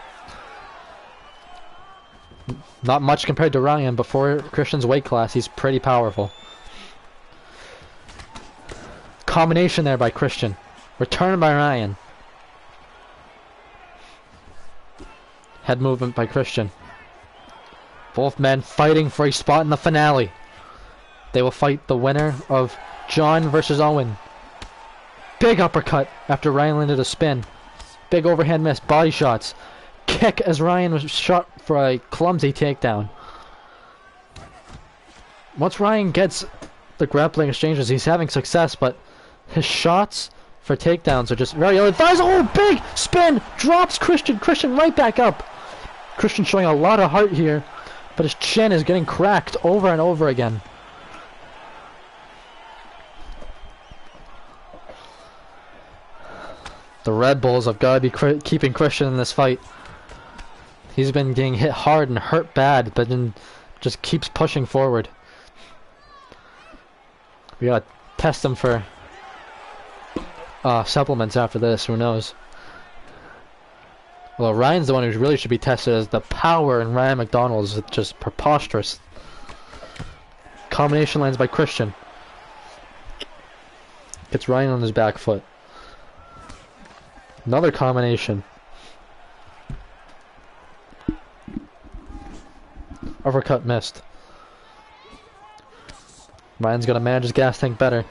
Not much compared to Ryan, but for Christian's weight class, he's pretty powerful. Combination there by Christian. Return by Ryan. Head movement by Christian. Both men fighting for a spot in the finale. They will fight the winner of John versus Owen. Big uppercut after Ryan landed a spin. Big overhand miss. Body shots. Kick as Ryan was shot for a clumsy takedown. Once Ryan gets the grappling exchanges, he's having success, but his shots for takedowns are just very ill-advised. Oh, big spin! Drops Christian. Christian right back up. Christian showing a lot of heart here, but his chin is getting cracked over and over again. The Red Bulls have got to be keeping Christian in this fight. He's been getting hit hard and hurt bad, but then just keeps pushing forward. We gotta test him for supplements after this, who knows. Well, Ryan's the one who really should be tested, as the power in Ryan McDonald is just preposterous. Combination lands by Christian. Gets Ryan on his back foot. Another combination. Uppercut missed. Ryan's gonna manage his gas tank better.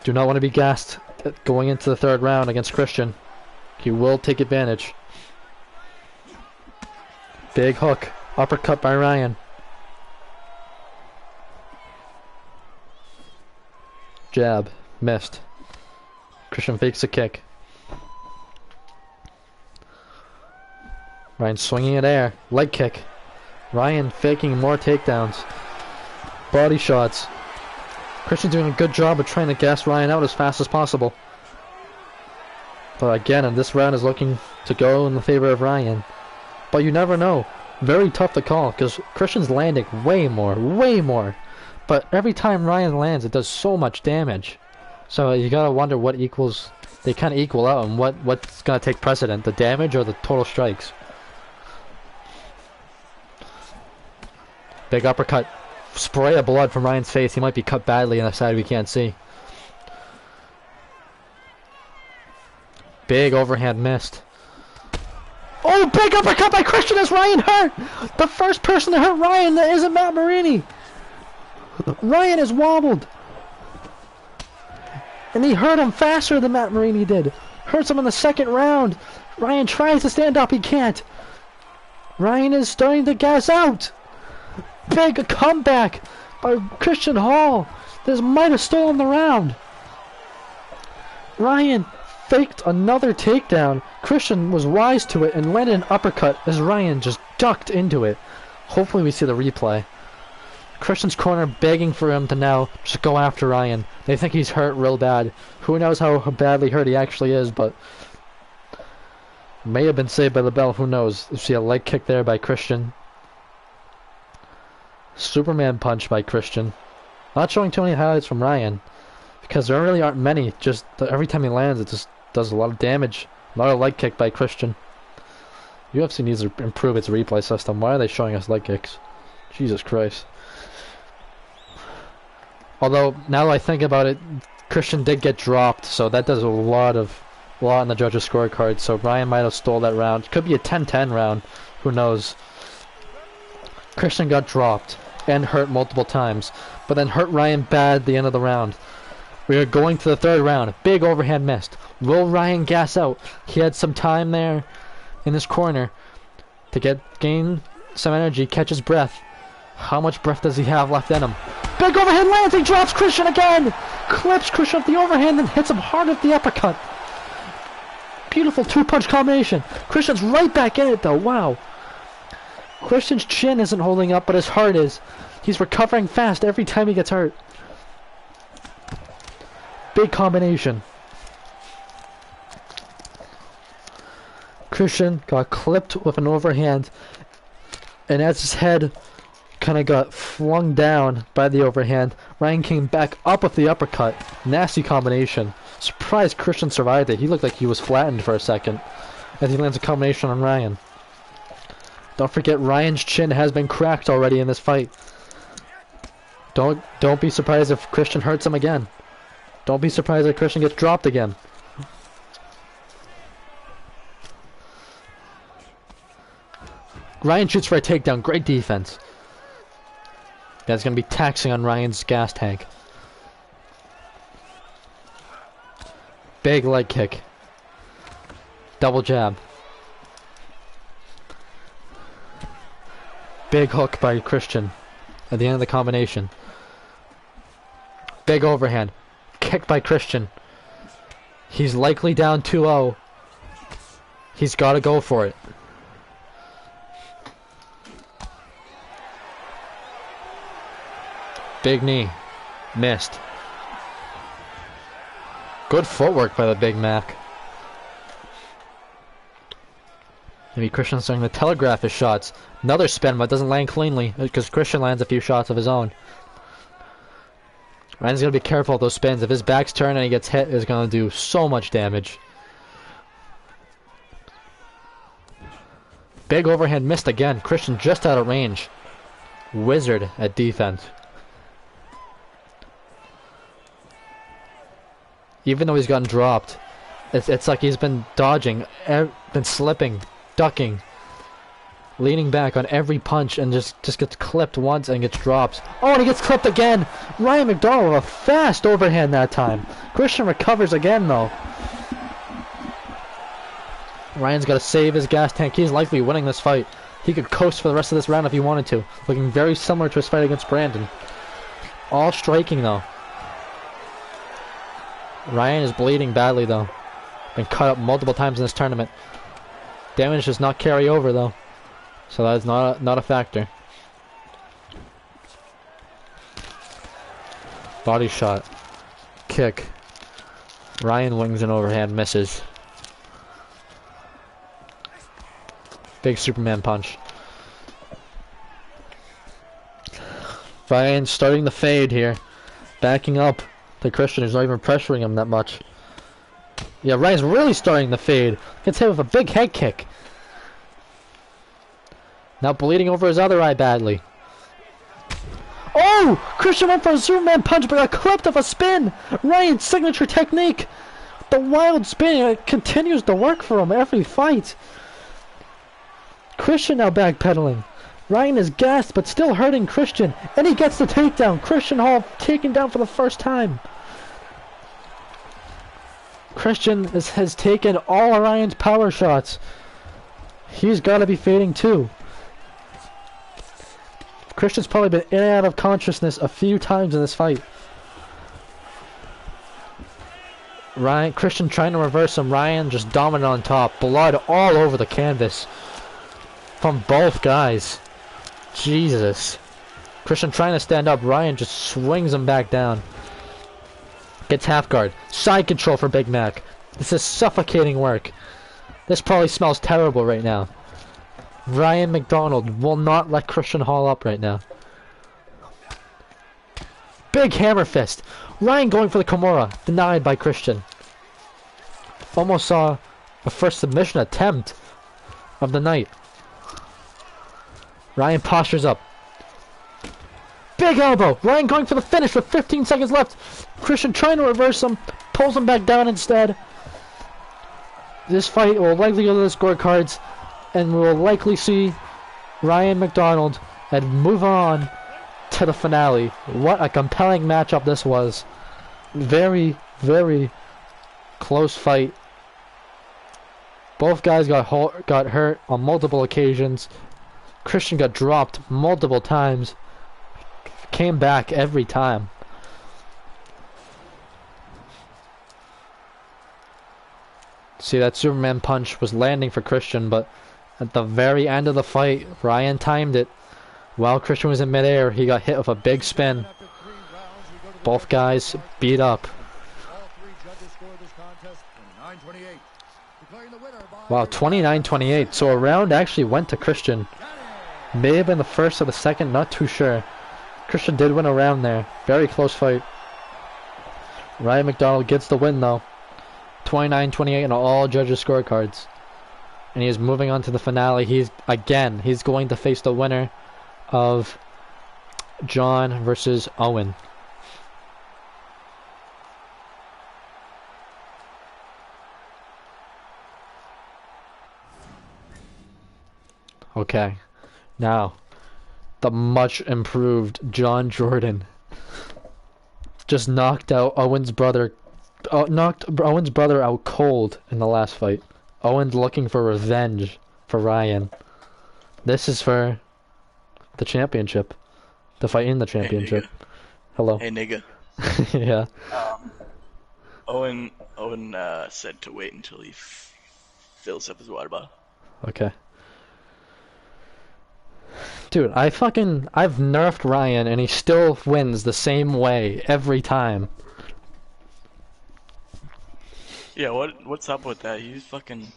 Do not want to be gassed going into the third round against Christian. He will take advantage. Big hook. Uppercut by Ryan. Jab. Missed. Christian fakes a kick. Ryan swinging at air. Leg kick. Ryan faking more takedowns. Body shots. Christian's doing a good job of trying to gas Ryan out as fast as possible. But again, this round is looking to go in the favor of Ryan. But you never know. Very tough to call, because Christian's landing way more. But every time Ryan lands, it does so much damage. So you gotta wonder what equals, they kind of equal out, and what's gonna take precedent, the damage or the total strikes. Big uppercut. Spray of blood from Ryan's face. He might be cut badly on the side we can't see. Big overhand missed. Oh, big uppercut by Christian as Ryan hurt! The first person to hurt Ryan that isn't Matt Marini. Ryan is wobbled. And he hurt him faster than Matt Marini did. Hurts him in the second round. Ryan tries to stand up. He can't. Ryan is starting to gas out. Big comeback by Christian Hall. This might have stolen the round. Ryan faked another takedown. Christian was wise to it and landed an uppercut as Ryan just ducked into it. Hopefully we see the replay. Christian's corner begging for him to now just go after Ryan. They think he's hurt real bad. Who knows how badly hurt he actually is, but may have been saved by the bell. Who knows? You see a leg kick there by Christian. Superman punch by Christian. Not showing too many highlights from Ryan, because there really aren't many. Just every time he lands, it just does a lot of damage. A lot of leg kick by Christian. UFC needs to improve its replay system. Why are they showing us leg kicks? Jesus Christ. Although, now that I think about it, Christian did get dropped, so that does a lot on the judges' scorecard, so Ryan might have stole that round. Could be a 10-10 round. Who knows? Christian got dropped and hurt multiple times, but then hurt Ryan bad at the end of the round. We are going to the third round. Big overhand missed. Will Ryan gas out? He had some time there in his corner to gain some energy, catch his breath. How much breath does he have left in him? Big overhand lands. He drops Christian again. Clips Christian off the overhand and hits him hard with the uppercut. Beautiful two-punch combination. Christian's right back in it though. Wow. Christian's chin isn't holding up, but his heart is. He's recovering fast every time he gets hurt. Big combination. Christian got clipped with an overhand, and as his head kind of got flung down by the overhand, Ryan came back up with the uppercut. Nasty combination. Surprised Christian survived it. He looked like he was flattened for a second as he lands a combination on Ryan. Don't forget, Ryan's chin has been cracked already in this fight. Don't be surprised if Christian hurts him again. Don't be surprised if Christian gets dropped again. Ryan shoots for a takedown. Great defense. That's going to be taxing on Ryan's gas tank. Big leg kick. Double jab. Big hook by Christian at the end of the combination. Big overhand. Kick by Christian. He's likely down 2-0. He's got to go for it. Big knee. Missed. Good footwork by the Big Mac. Maybe Christian's starting to telegraph his shots. Another spin, but doesn't land cleanly because Christian lands a few shots of his own. Ryan's going to be careful of those spins. If his back's turned and he gets hit, it's going to do so much damage. Big overhand missed again. Christian just out of range. Wizard at defense. Even though he's gotten dropped, it's like he's been dodging, been slipping, ducking, leaning back on every punch, and just gets clipped once and gets dropped. Oh, and he gets clipped again! Ryan McDonald with a fast overhand that time. Christian recovers again, though. Ryan's got to save his gas tank. He's likely winning this fight. He could coast for the rest of this round if he wanted to. Looking very similar to his fight against Brandon. All striking, though. Ryan is bleeding badly, though. Been cut up multiple times in this tournament. Damage does not carry over, though. So that is not a factor. Body shot. Kick. Ryan wings an overhand, misses. Big Superman punch. Ryan starting the fade here. Backing up. The Christian is not even pressuring him that much. Yeah, Ryan's really starting the fade. Gets hit with a big head kick. Now bleeding over his other eye badly. Oh! Christian went for a Superman punch but got clipped off a spin! Ryan's signature technique! The wild spin, it continues to work for him every fight. Christian now backpedaling. Ryan is gassed but still hurting Christian. And he gets the takedown. Christian Hall taken down for the first time. Christian has taken all of Ryan's power shots. He's got to be fading too. Christian's probably been in and out of consciousness a few times in this fight. Christian trying to reverse him. Ryan just dominant on top. Blood all over the canvas from both guys. Jesus. Christian trying to stand up. Ryan just swings him back down. Gets half guard. Side control for Big Mac. This is suffocating work. This probably smells terrible right now. Ryan McDonald will not let Christian Hall up right now. Big hammer fist. Ryan going for the Kimura. Denied by Christian. Almost saw a first submission attempt of the night. Ryan postures up. Big elbow! Ryan going for the finish with 15 seconds left. Christian trying to reverse him, pulls him back down instead. This fight will likely go to the scorecards, and we will likely see Ryan McDonald and move on to the finale. What a compelling matchup this was. Very, very close fight. Both guys got hurt on multiple occasions. Christian got dropped multiple times. Came back every time. See, that Superman punch was landing for Christian, but at the very end of the fight, Ryan timed it. While Christian was in midair, he got hit with a big spin. Both guys beat up. Wow, 29-28. So a round actually went to Christian. May have been the first or the second, not too sure. Christian did win a round there. Very close fight. Ryan McDonald gets the win though. 29-28 in all judges' scorecards. And he is moving on to the finale. He's going to face the winner of John versus Owen. Okay, now the much improved John Jordan just knocked Owen's brother out cold in the last fight. Owen's looking for revenge for Ryan. This is for the championship. The fight in the championship. Hey, hello. Hey nigga. Yeah. Owen said to wait until he fills up his water bottle. Okay. Dude, I've nerfed Ryan and he still wins the same way every time. Yeah, what's up with that? He's fucking...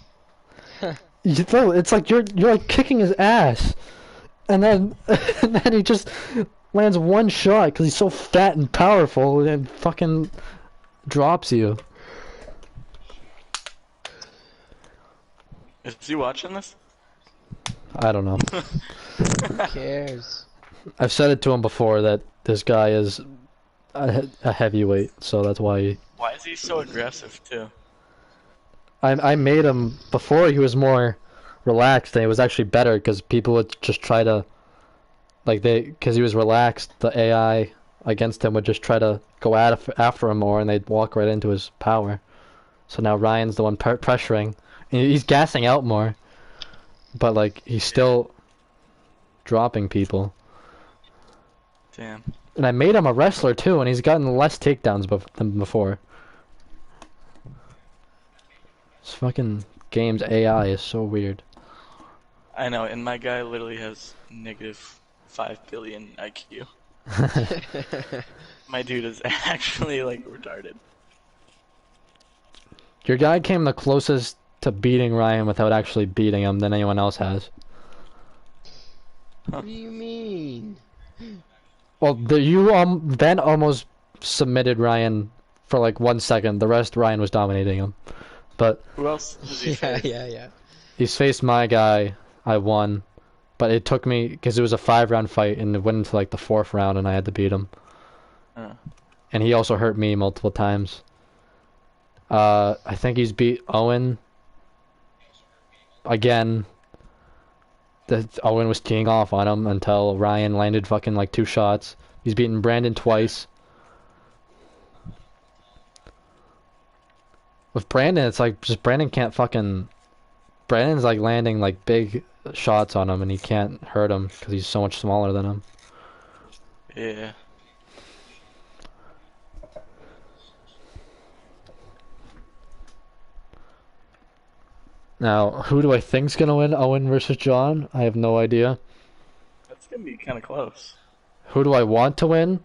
It's like you're like kicking his ass. And then he just lands one shot because he's so fat and powerful and fucking drops you. Is he watching this? I don't know. Who cares? I've said it to him before that this guy is a heavyweight, so that's why Why is he so aggressive too? I made him before. He was more relaxed and it was actually better because people would just try to because he was relaxed, the AI against him would just try to go after him more and they'd walk right into his power. So now Ryan's the one pressuring and he's gassing out more, but like he's still dropping people. Damn. And I made him a wrestler too, and he's gotten less takedowns than before. This fucking game's AI is so weird. I know, and my guy literally has -5 billion IQ. My dude is actually like retarded. Your guy came the closest to beating Ryan without actually beating him than anyone else has. What do you mean? Well, Ben almost submitted Ryan for like 1 second. The rest, Ryan was dominating him. But Who else does he face? Yeah. he's faced my guy. I won, but it took me because it was a 5-round fight and it went into like the 4th round and I had to beat him. And he also hurt me multiple times. I think he's beat Owen again. Owen was teeing off on him until Ryan landed fucking like 2 shots. He's beaten Brandon twice. With Brandon, it's like just Brandon's like landing like big shots on him and he can't hurt him because he's so much smaller than him. Yeah. Now, who do I think's gonna win? Owen versus John? I have no idea. That's gonna be kind of close. Who do I want to win?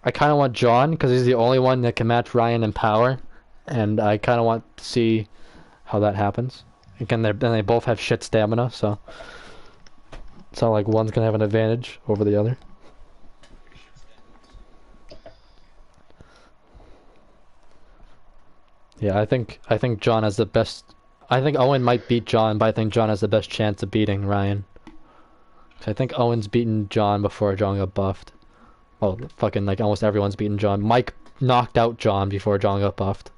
I kind of want John because he's the only one that can match Ryan in power, and I kind of want to see how that happens. Again, they both have shit stamina, so it's not like one's gonna have an advantage over the other. Yeah, I think John has the best I think Owen might beat John, but I think John has the best chance of beating Ryan. So I think Owen's beaten John before John got buffed. Well, fucking like almost everyone's beaten John. Mike knocked out John before John got buffed.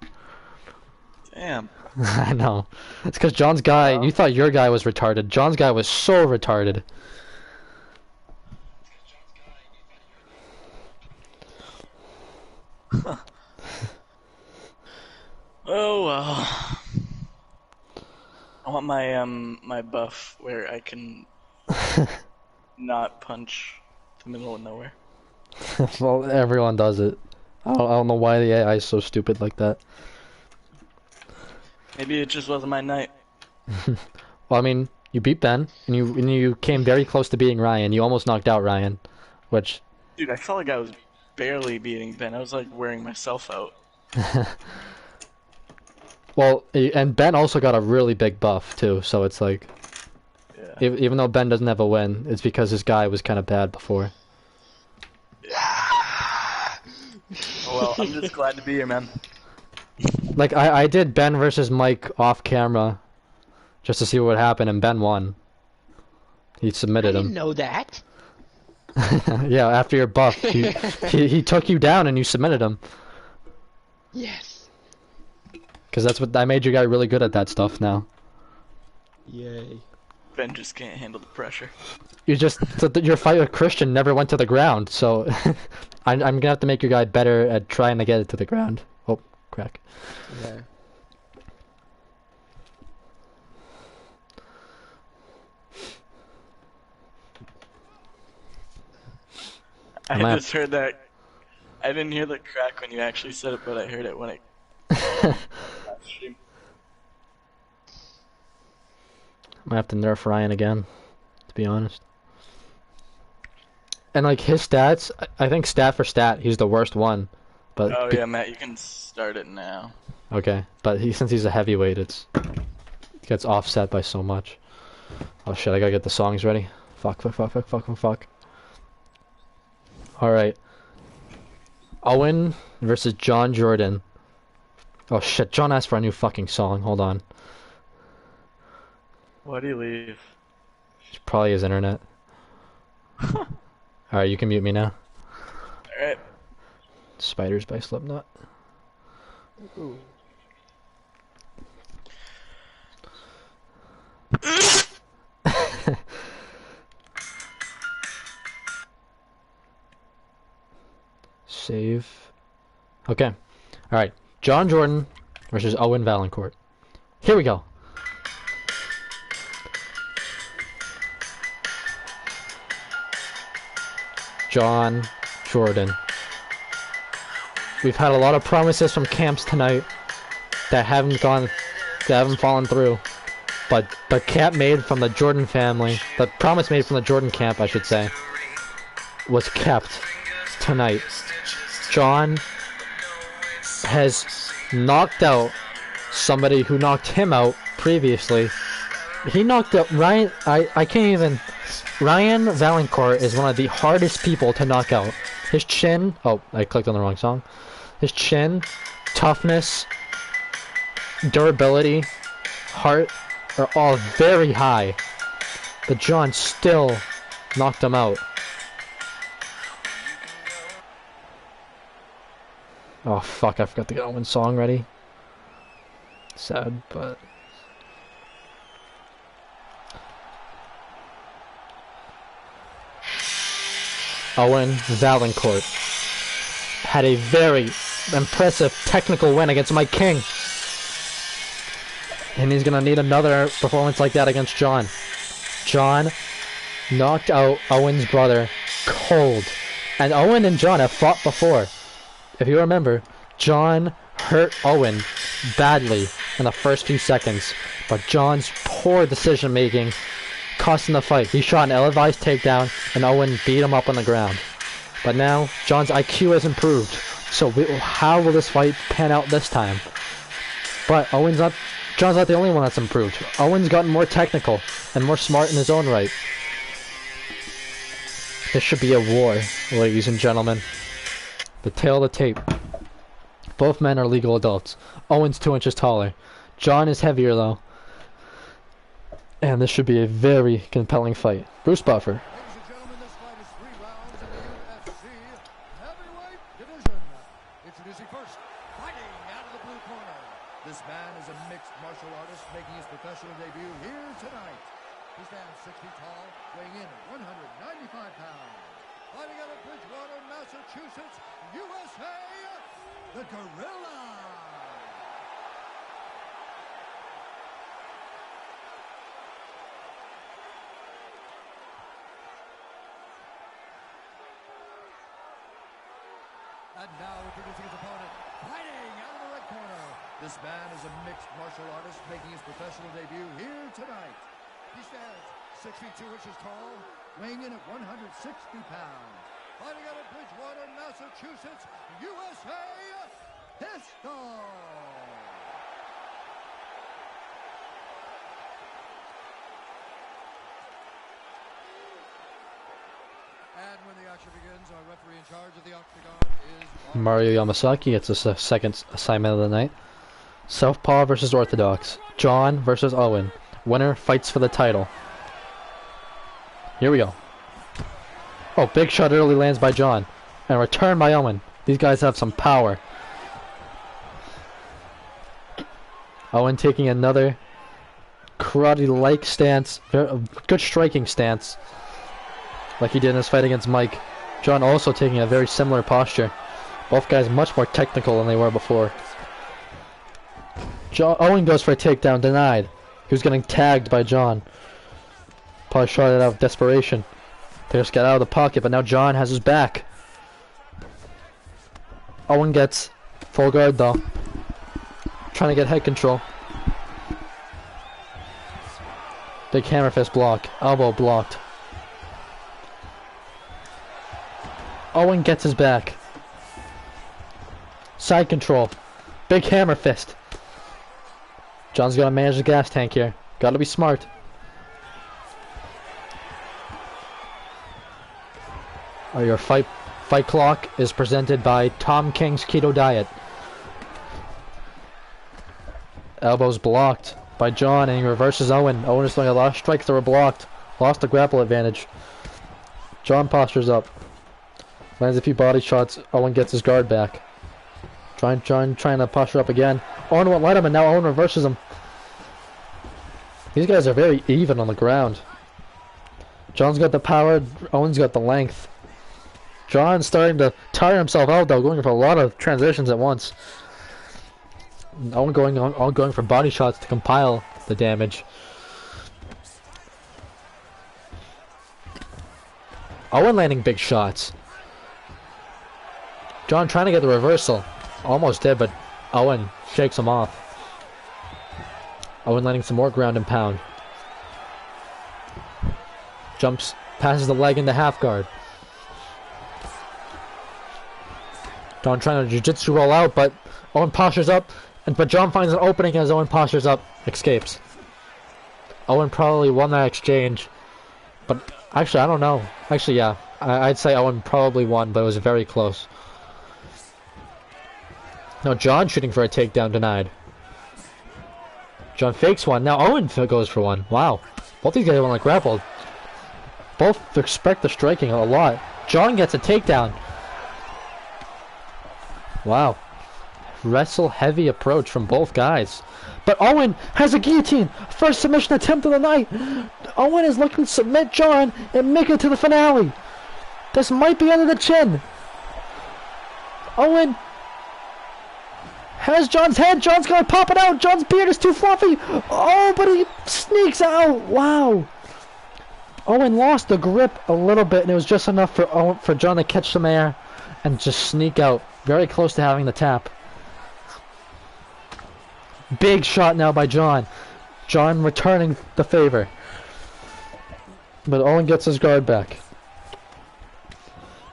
Damn. I know. It's because John's guy, you thought your guy was retarded. John's guy was so retarded. Oh well. I want my my buff where I can not punch the middle of nowhere. Well, everyone does it. I don't know why the AI is so stupid like that. Maybe it just wasn't my night. Well, I mean, you beat Ben, and you came very close to beating Ryan. You almost knocked out Ryan, which... Dude, I felt like I was barely beating Ben. I was like wearing myself out. Well, and Ben also got a really big buff, too, so it's like... Yeah. Even though Ben doesn't have a win, it's because his guy was kind of bad before. Well, I'm just glad to be here, man. Like, I did Ben versus Mike off camera, just to see what would happen, and Ben won. He submitted I him. didn't know that. Yeah, after your buff, he took you down and you submitted him. Yes. Because that's what I made your guy really good at that stuff now. Yay. Ben just can't handle the pressure. You just your fight with Christian never went to the ground, so I'm gonna have to make your guy better at trying to get it to the ground. Oh, crack. Yeah. I just heard that. I didn't hear the crack when you actually said it, but I heard it when it. I might have to nerf Ryan again, to be honest. And like his stats, I think stat for stat, he's the worst one. But Oh yeah, Matt, you can start it now. okay, but since he's a heavyweight, it gets offset by so much. Oh shit, I gotta get the songs ready. Fuck. Alright. Owen versus John Jordan. Oh shit, John asked for a new fucking song. Hold on. Why do you leave? It's probably his internet. Alright, you can mute me now. Alright. Spiders by Slipknot. Ooh. Save. Okay. Alright. John Jordan versus Owen Valancourt. Here we go. John Jordan. We've had a lot of promises from camps tonight that haven't fallen through. But the camp made from the Jordan family, the promise made from the Jordan camp, I should say, was kept tonight. John has knocked out somebody who knocked him out previously. He knocked out Ryan. I can't even. Ryan Valancourt is one of the hardest people to knock out. His chin. Oh, I clicked on the wrong song. His chin, toughness, durability, heart are all very high. But John still knocked him out. Oh fuck, I forgot to get Owen's song ready. Sad, but... Owen Valancourt had a very impressive technical win against Mike King. And he's gonna need another performance like that against John. John knocked out Owen's brother cold. And Owen and John have fought before. If you remember, John hurt Owen badly in the first few seconds, but John's poor decision making cost him the fight. He shot an ill-advised takedown, and Owen beat him up on the ground. But now, John's IQ has improved, so how will this fight pan out this time? But John's not the only one that's improved. Owen's gotten more technical and more smart in his own right. This should be a war, ladies and gentlemen. The tail of the tape. Both men are legal adults. Owen's 2 inches taller. John is heavier though. And this should be a very compelling fight. Bruce Buffer. Ladies and gentlemen, this fight is 3 rounds in the UFC heavyweight division. Introducing first, fighting out of the blue corner. This man is a mixed martial artist making his professional debut here tonight. He stands 6 feet tall, weighing in at 195 pounds. Fighting out of Bridgewater, Massachusetts, USA, the Gorilla. And now introducing his opponent, fighting out of the red corner. This man is a mixed martial artist making his professional debut here tonight. He stands 6 feet 2 inches tall, weighing in at 160 pounds. Fighting out of Bridgewater, Massachusetts, USA, Pistol. And when the action begins, our referee in charge of the octagon is Mario Yamasaki gets his second assignment of the night. Southpaw versus Orthodox. John versus Owen. Winner fights for the title. Here we go. Oh, big shot early lands by John. And return by Owen. These guys have some power. Owen taking another karate-like stance. Good striking stance. Like he did in his fight against Mike. John also taking a very similar posture. Both guys much more technical than they were before. Owen goes for a takedown, denied. He was getting tagged by John. Probably shot it out of desperation. They just got out of the pocket, but now John has his back. Owen gets full guard though. Trying to get head control. Big hammer fist block. Elbow blocked. Owen gets his back. Side control. Big hammer fist. John's gotta manage the gas tank here. Gotta be smart. Your fight clock is presented by Tom King's Keto Diet. Elbows blocked by John, and he reverses Owen. Owen is throwing a lot of strikes that were blocked. Lost the grapple advantage. John postures up. Lands a few body shots. Owen gets his guard back. Trying to posture up again. Owen won't let him, and now Owen reverses him. These guys are very even on the ground. John's got the power. Owen's got the length. John's starting to tire himself out though, going for a lot of transitions at once. Owen going for body shots to compile the damage. Owen landing big shots. John trying to get the reversal. Almost did, but Owen shakes him off. Owen landing some more ground and pound. Jumps, passes the leg into half guard. John trying to jiu-jitsu roll out, but Owen postures up, but John finds an opening as Owen postures up, escapes. Owen probably won that exchange, but actually I don't know. Actually, yeah, I'd say Owen probably won, but it was very close. No, John shooting for a takedown, denied. John fakes one. Now Owen goes for one. Wow, both these guys want to grapple. Both respect the striking a lot. John gets a takedown. Wow. Wrestle heavy approach from both guys. But Owen has a guillotine. First submission attempt of the night. Owen is looking to submit John and make it to the finale. This might be under the chin. Owen has John's head. John's gonna pop it out. John's beard is too fluffy. Oh, but he sneaks out. Wow. Owen lost the grip a little bit, and it was just enough for John to catch some air and just sneak out. Very close to having the tap. Big shot now by John. John returning the favor. But Owen gets his guard back.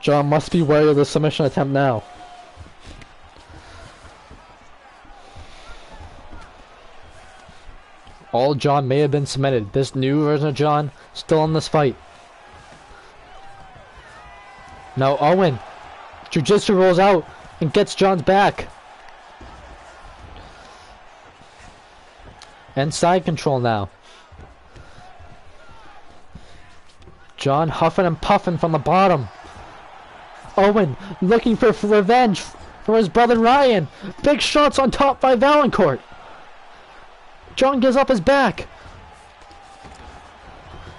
John must be wary of the submission attempt now. All John may have been submitted. This new version of John still in this fight. Now Owen. Jiu-jitsu rolls out and gets John's back. And side control now. John huffing and puffing from the bottom. Owen looking for revenge for his brother Ryan. Big shots on top by Valancourt. John gives up his back.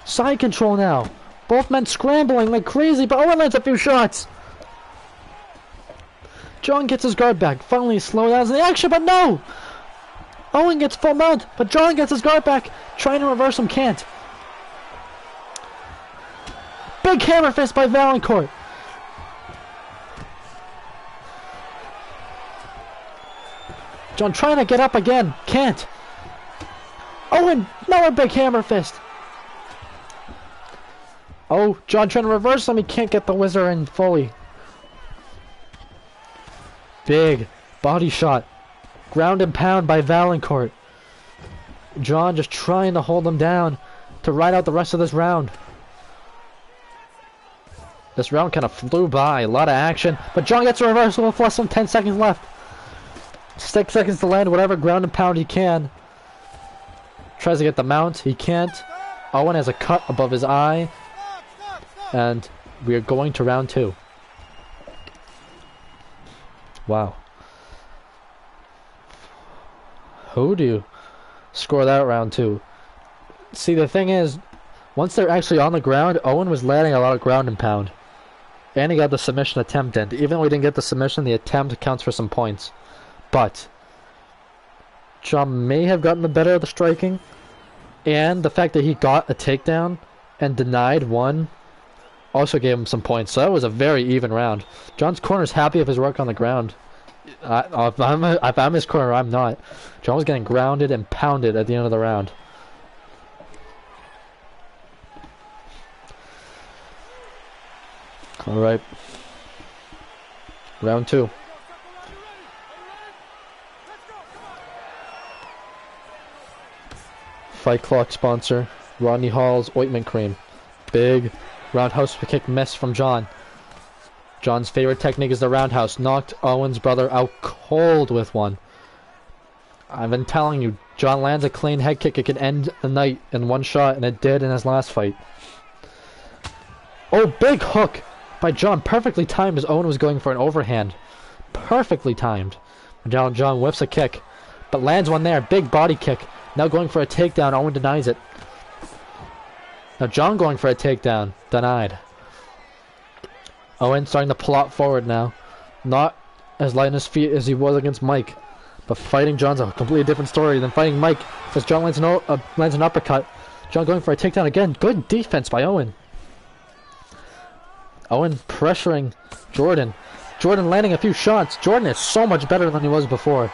Side control now. Both men scrambling like crazy, but Owen lands a few shots. John gets his guard back. Finally slow down the action, but no! Owen gets full mount, but John gets his guard back. Trying to reverse him, can't. Big hammer fist by Valancourt. John trying to get up again, can't. Owen, another big hammer fist. Oh, John trying to reverse him, he can't get the wizard in fully. Big body shot. Ground and pound by Valancourt. John just trying to hold him down to ride out the rest of this round. This round kind of flew by, a lot of action, but John gets a reversal with less than 10 seconds left. 6 seconds to land whatever ground and pound he can. Tries to get the mount, he can't. Owen has a cut above his eye. And we are going to round 2. Wow. Who do you score that round 2? See, the thing is, once they're actually on the ground, Owen was landing a lot of ground and pound. And he got the submission attempt in. Even though he didn't get the submission, the attempt counts for some points. But John may have gotten the better of the striking. And the fact that he got a takedown and denied one also gave him some points. So that was a very even round. John's corner's happy with his work on the ground. If I'm his corner, I'm not. John was getting grounded and pounded at the end of the round. Alright. Round 2. Fight Clock sponsor, Rodney Hall's Ointment Cream. Big roundhouse kick miss from John. John's favorite technique is the roundhouse. Knocked Owen's brother out cold with one. I've been telling you, John lands a clean head kick, it can end the night in one shot, and it did in his last fight. Oh, big hook by John. Perfectly timed as Owen was going for an overhand. Perfectly timed. John whiffs a kick, but lands one there. Big body kick. Now going for a takedown. Owen denies it. Now John going for a takedown. Denied. Owen starting to plot forward now. Not as light on his feet as he was against Mike. But fighting John's a completely different story than fighting Mike. As John lands an uppercut. John going for a takedown again. Good defense by Owen. Owen pressuring Jordan. Jordan landing a few shots. Jordan is so much better than he was before.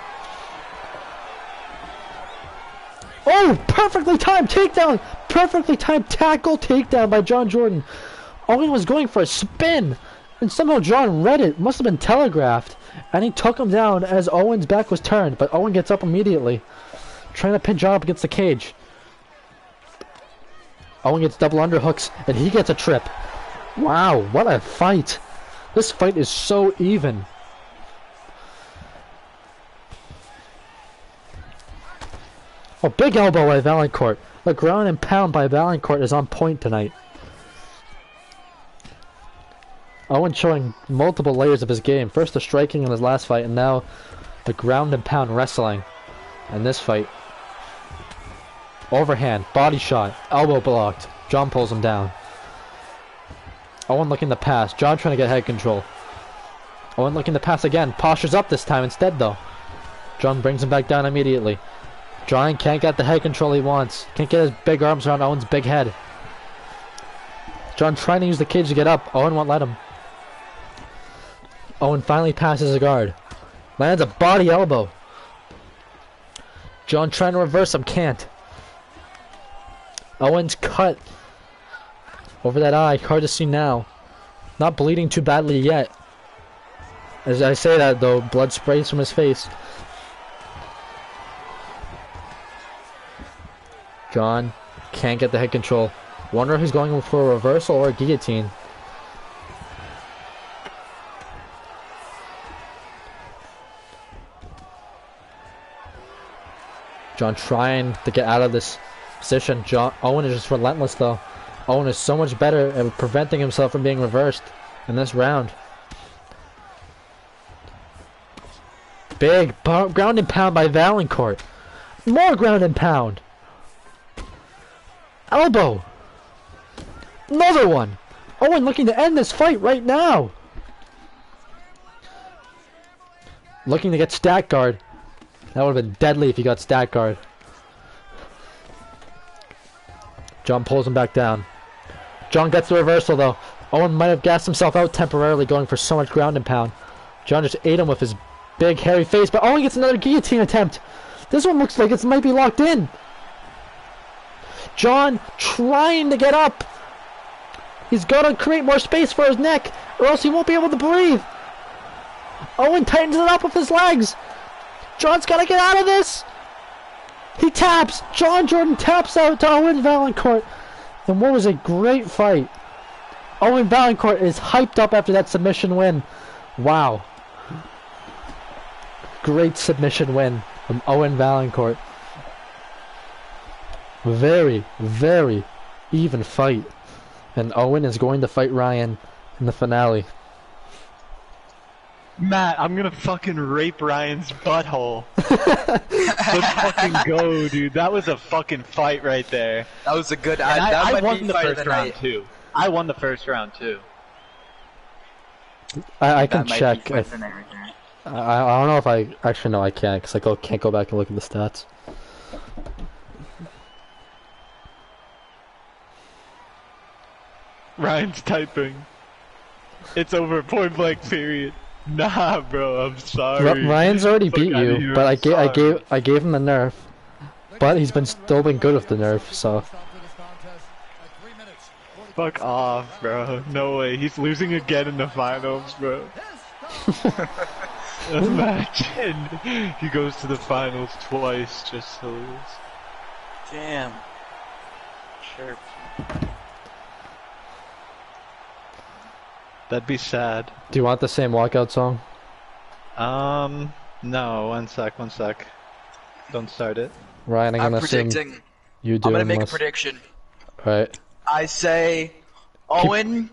Oh, perfectly timed takedown! Perfectly timed tackle takedown by John Jordan. Owen was going for a spin, and somehow John read it. Must have been telegraphed. And he took him down as Owen's back was turned, but Owen gets up immediately. Trying to pin John up against the cage. Owen gets double underhooks, and he gets a trip. Wow, what a fight. This fight is so even. Oh, big elbow by Valancourt. The ground and pound by Valancourt is on point tonight. Owen showing multiple layers of his game. First the striking in his last fight, and now the ground and pound wrestling in this fight. Overhand, body shot, elbow blocked. John pulls him down. Owen looking to pass. John trying to get head control. Owen looking to pass again. Postures up this time instead though. John brings him back down immediately. John can't get the head control he wants. Can't get his big arms around Owen's big head. John trying to use the cage to get up. Owen won't let him. Owen finally passes a guard. Lands a body elbow. John trying to reverse him. Can't. Owen's cut over that eye. Hard to see now. Not bleeding too badly yet. As I say that though, blood sprays from his face. John can't get the head control. Wonder if he's going for a reversal or a guillotine. John trying to get out of this position. Owen is just relentless though. Owen is so much better at preventing himself from being reversed in this round. Big ground and pound by Valancourt. More ground and pound. Elbow. Another one. Owen looking to end this fight right now. Looking to get stack guard. That would have been deadly if he got stack guard. John pulls him back down. John gets the reversal though. Owen might have gassed himself out temporarily going for so much ground and pound. John just ate him with his big hairy face, but Owen gets another guillotine attempt. This one looks like it might be locked in. John trying to get up. He's got to create more space for his neck, or else he won't be able to breathe. Owen tightens it up with his legs. John's got to get out of this. He taps. John Jordan taps out to Owen Valancourt. And what was a great fight. Owen Valancourt is hyped up after that submission win. Wow. Great submission win from Owen Valancourt. Very, very even fight. And Owen is going to fight Ryan in the finale. Matt, I'm gonna fucking rape Ryan's butthole. Let's fucking go, dude. That was a fucking fight right there. That was a good. I won the first round too. I won the first round too. I can check. I don't know if I actually no I can't because I can't go back and look at the stats. Ryan's typing. It's over, point blank period. Nah, bro, I'm sorry. Ryan's already beat you, but I gave him the nerf. But he's still been good with the nerf, so. Fuck off, bro. No way. He's losing again in the finals, bro. Imagine he goes to the finals twice just to lose. Damn. Sure. That'd be sad. Do you want the same walkout song? No, one sec. Don't start it. Ryan, I'm gonna assume predicting. you do. I'm gonna make a unless... prediction. Right. I say Owen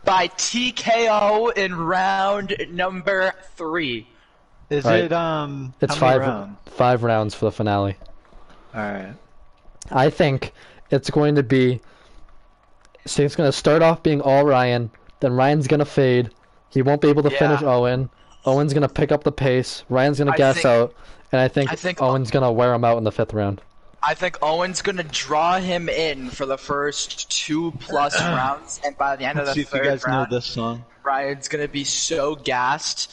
by TKO in round number 3. Is Right. it It's how many rounds? 5 rounds for the finale. Alright. I think it's going to be. So it's going to start off being all Ryan. Then Ryan's going to fade. He won't be able to finish Owen. Owen's going to pick up the pace. Ryan's going to gas out. And I think Owen's going to wear him out in the 5th round. I think Owen's gonna draw him in for the first 2+ rounds, and by the end of the See if you 3rd guys round, know this song. Ryan's gonna be so gassed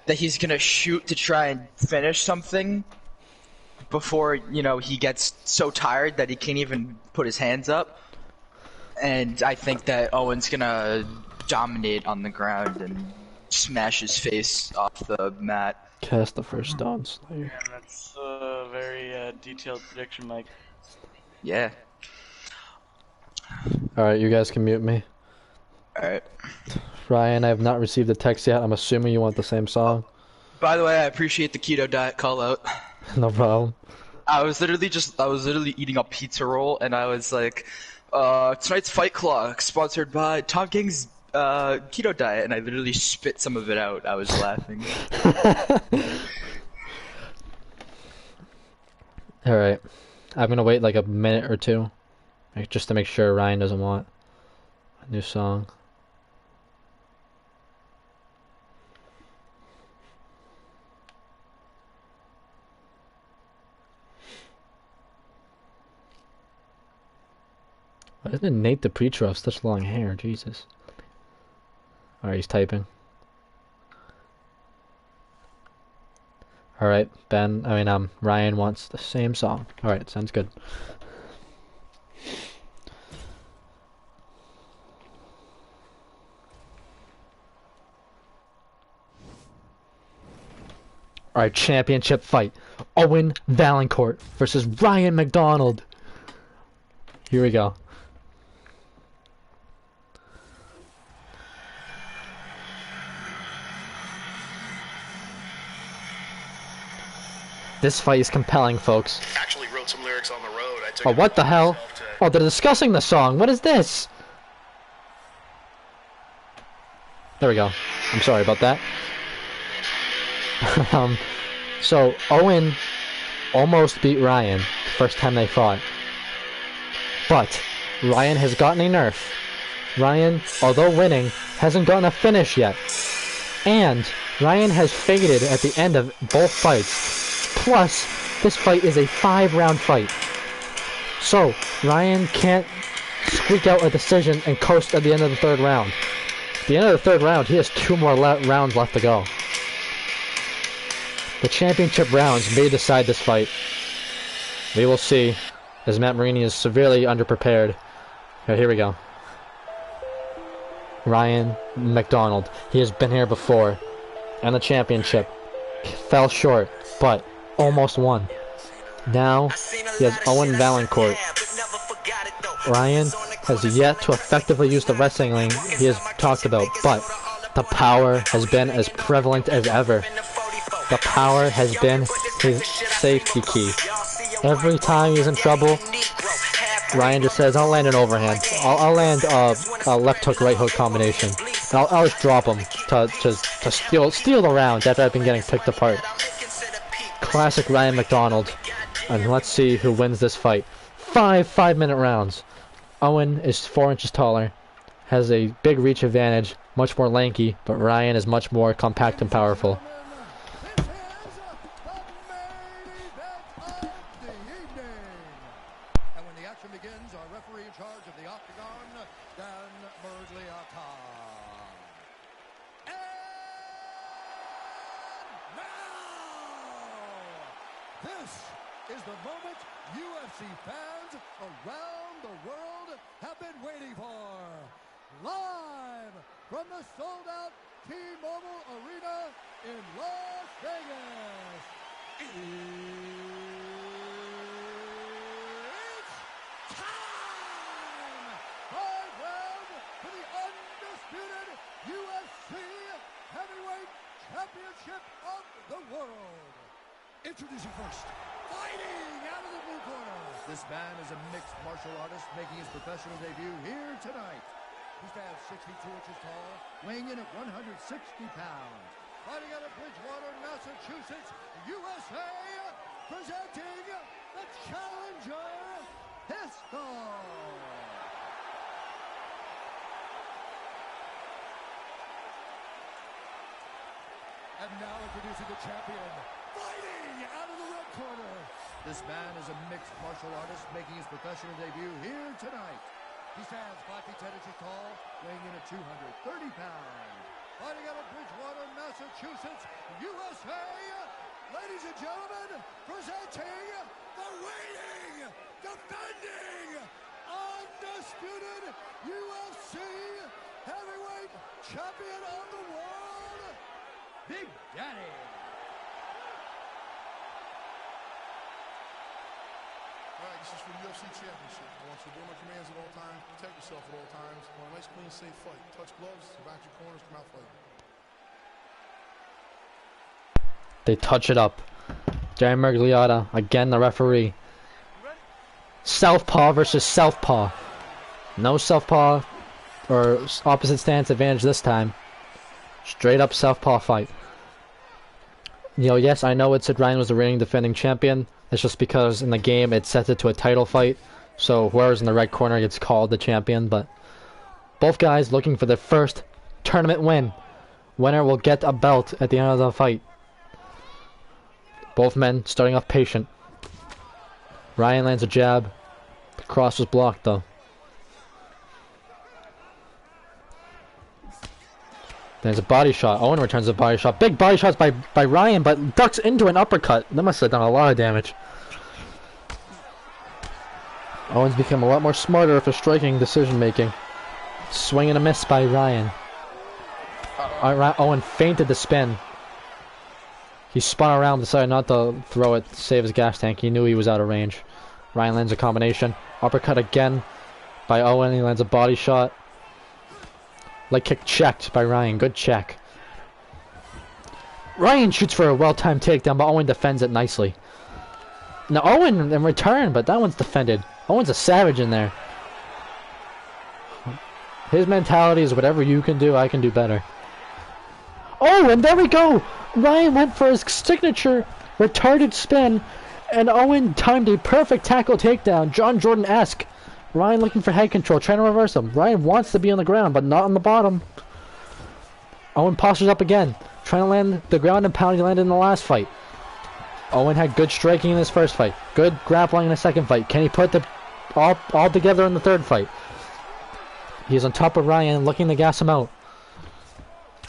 that he's gonna shoot to try and finish something before, you know, he gets so tired that he can't even put his hands up. And I think that Owen's gonna dominate on the ground and smash his face off the mat. Cast the first Dawn Slayer. Yeah, that's a very detailed prediction, Mike. Yeah. Alright, you guys can mute me. Alright. Ryan, I have not received a text yet. I'm assuming you want the same song. By the way, I appreciate the keto diet call out. No problem. I was literally eating a pizza roll, and I was like, tonight's Fight Clock, sponsored by Tom King's keto diet, and I literally spit some of it out. I was laughing. Alright. I'm gonna wait like a minute or two. Just to make sure Ryan doesn't want a new song. Why isn't Nate the Preacher have such long hair? Jesus. Alright, he's typing. Alright, Ryan wants the same song. Alright, sounds good. Alright, championship fight. Owen Valancourt versus Ryan McDonald. Here we go. This fight is compelling, folks. Actually wrote wrote some lyrics on the road. I took Oh, it what the upon hell? myself to- Oh, they're discussing the song. What is this? There we go. I'm sorry about that. So Owen almost beat Ryan the first time they fought. But Ryan has gotten a nerf. Ryan, although winning, hasn't gotten a finish yet. And Ryan has faded at the end of both fights. Plus, this fight is a 5-round fight. So, Ryan can't squeak out a decision and coast at the end of the 3rd round. At the end of the 3rd round, he has 2 more rounds left to go. The championship rounds may decide this fight. We will see, as Matt Marini is severely underprepared. Here we go. Ryan McDonald. He has been here before. And the championship. Fell short, but almost won. Now, he has Owen Valancourt. Ryan has yet to effectively use the wrestling he has talked about, but the power has been as prevalent as ever. The power has been his safety key. Every time he's in trouble, Ryan just says, I'll land an overhand. I'll land a left hook, right hook combination. And I'll just drop him to steal the round after I've been getting picked apart. Classic Ryan McDonald. And let's see who wins this fight. 5-minute rounds. Owen is 4 inches taller, has a big reach advantage, much more lanky, but Ryan is much more compact and powerful. This is the moment UFC fans around the world have been waiting for. Live from the sold-out T-Mobile Arena in Las Vegas. It's time! 5 rounds for the undisputed UFC Heavyweight Championship of the world. Introducing first, fighting out of the blue corner. This man is a mixed martial artist making his professional debut here tonight. He stands 62 inches tall, weighing in at 160 pounds. Fighting out of Bridgewater, Massachusetts, USA, presenting the challenger, Pistol. And now introducing the champion, fighting out of the red corner. This man is a mixed martial artist making his professional debut here tonight. He stands 5 feet 10 inches tall, weighing in at 230 pounds. Fighting out of Bridgewater, Massachusetts, USA, ladies and gentlemen, presenting the reigning, defending, undisputed UFC heavyweight champion of the world, Big Daddy. All right, this is for the UFC Championship. I want you to do my commands at all times, protect yourself at all times. I want a nice, clean, safe fight. Touch gloves, back your corners, come out fighting. They touch it up. Darren Mergliotta, again the referee. Southpaw versus southpaw. No southpaw or opposite stance advantage this time. Straight up southpaw fight. You know, yes, I know it said Ryan was the reigning defending champion. It's just because in the game it sets it to a title fight. So whoever's in the red corner gets called the champion. But both guys looking for their first tournament win. Winner will get a belt at the end of the fight. Both men starting off patient. Ryan lands a jab. The cross was blocked though. There's a body shot. Owen returns a body shot. Big body shots by Ryan, but ducks into an uppercut. That must have done a lot of damage. Owen's become a lot more smarter for striking decision making. Swing and a miss by Ryan. Owen feinted the spin. He spun around, decided not to throw it to save his gas tank. He knew he was out of range. Ryan lands a combination. Uppercut again by Owen. He lands a body shot. Leg kick checked by Ryan. Good check. Ryan shoots for a well-timed takedown, but Owen defends it nicely. Now Owen in return, but that one's defended. Owen's a savage in there. His mentality is whatever you can do, I can do better. Oh, and there we go! Ryan went for his signature retarded spin, and Owen timed a perfect tackle takedown, John Jordan-esque. Ryan looking for head control, trying to reverse him. Ryan wants to be on the ground, but not on the bottom. Owen postures up again, trying to land the ground and pound he landed in the last fight. Owen had good striking in his first fight, good grappling in the second fight. Can he put the all together in the third fight? He's on top of Ryan, looking to gas him out.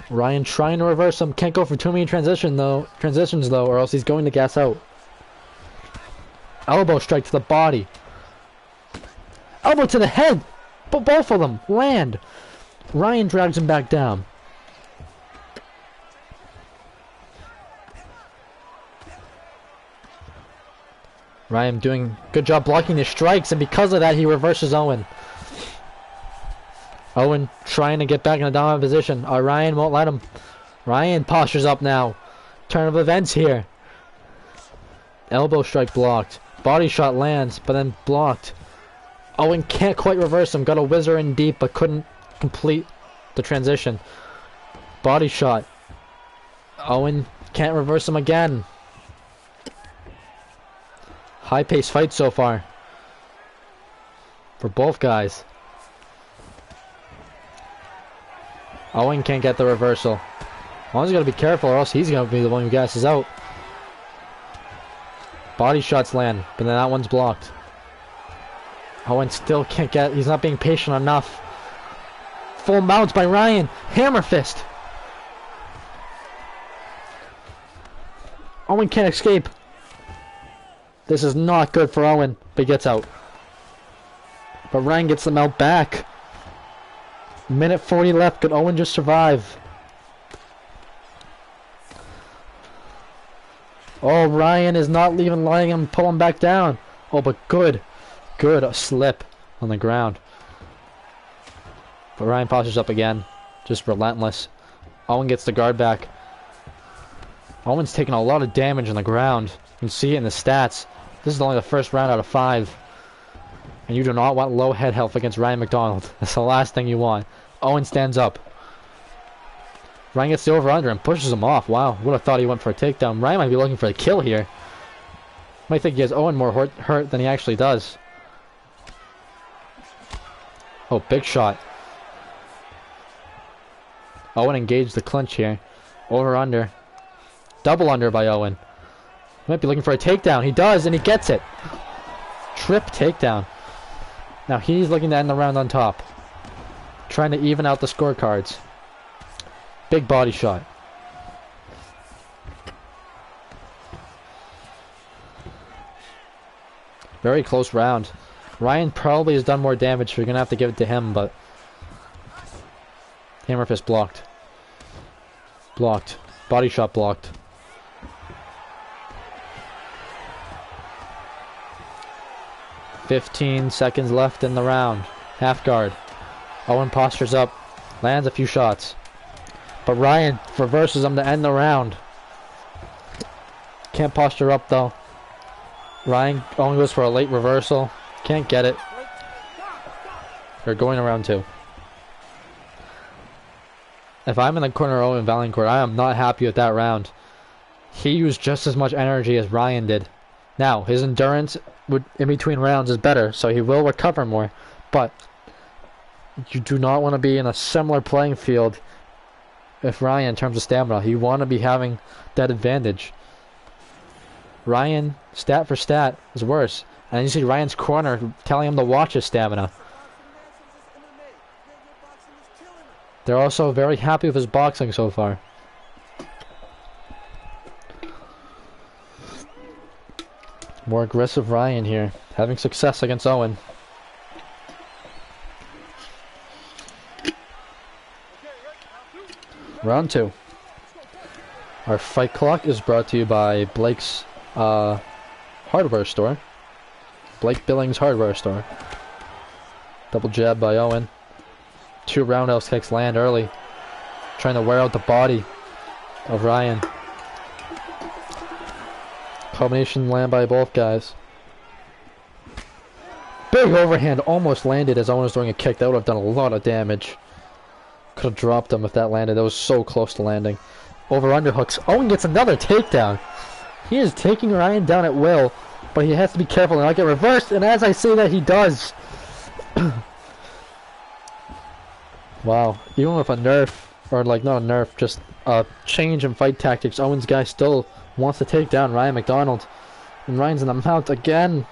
Ryan trying to reverse him, can't go for too many transitions though, or else he's going to gas out. Elbow strike to the body. Elbow to the head! But both of them land! Ryan drags him back down. Ryan doing a good job blocking the strikes, and because of that he reverses Owen. Owen trying to get back in a dominant position. Ryan won't let him. Ryan postures up now. Turn of events here. Elbow strike blocked. Body shot lands, but then blocked. Owen can't quite reverse him. Got a whizzer in deep, but couldn't complete the transition. Body shot. Owen can't reverse him again. High-paced fight so far for both guys. Owen can't get the reversal. Owen's got to be careful, or else he's going to be the one who gasses out. Body shots land, but then that one's blocked. Owen still can't get... He's not being patient enough. Full mounts by Ryan. Hammer fist. Owen can't escape. This is not good for Owen, but he gets out. But Ryan gets the mount back. Minute 40 left. Could Owen just survive? Oh, Ryan is not even letting him pull him back down. Oh, but good. Good. A slip on the ground. But Ryan postures up again. Just relentless. Owen gets the guard back. Owen's taking a lot of damage on the ground. You can see it in the stats. This is only the first round out of 5. And you do not want low head health against Ryan McDonald. That's the last thing you want. Owen stands up. Ryan gets the over-under and pushes him off. Wow, would have thought he went for a takedown. Ryan might be looking for a kill here. Might think he has Owen more hurt than he actually does. Oh, big shot. Owen engaged the clinch here. Over-under. Double under by Owen. Might be looking for a takedown. He does, and he gets it. Trip takedown. Now he's looking to end the round on top. Trying to even out the scorecards. Big body shot. Very close round. Ryan probably has done more damage, so you're going to have to give it to him, but... Hammer fist blocked. Blocked. Body shot blocked. "15 seconds left in the round. Half guard. Owen postures up. Lands a few shots. But Ryan reverses him to end the round. Can't posture up though. Owen goes for a late reversal. Can't get it. They're going to round 2. If I'm in the corner of Owen Valancourt, I am not happy with that round. He used just as much energy as Ryan did. Now, his endurance in between rounds is better, so he will recover more. But you do not want to be in a similar playing field with Ryan in terms of stamina. You want to be having that advantage. Ryan, stat for stat, is worse. And you see Ryan's corner telling him to watch his stamina. They're also very happy with his boxing so far. More aggressive Ryan here, having success against Owen. Round 2. Our fight clock is brought to you by Blake's hardware store. Blake Billings hardware store. Double jab by Owen. 2 roundhouse kicks land early. Trying to wear out the body of Ryan. Combination land by both guys. Big overhand almost landed as Owen was doing a kick. That would have done a lot of damage. Could have dropped him if that landed. That was so close to landing. Over underhooks. Owen gets another takedown. He is taking Ryan down at will, but he has to be careful and not get reversed. And as I say that, he does. Wow. Even with a nerf, or like not a nerf, just a change in fight tactics, Owen's guy still wants to take down Ryan McDonald. And Ryan's in the mount again.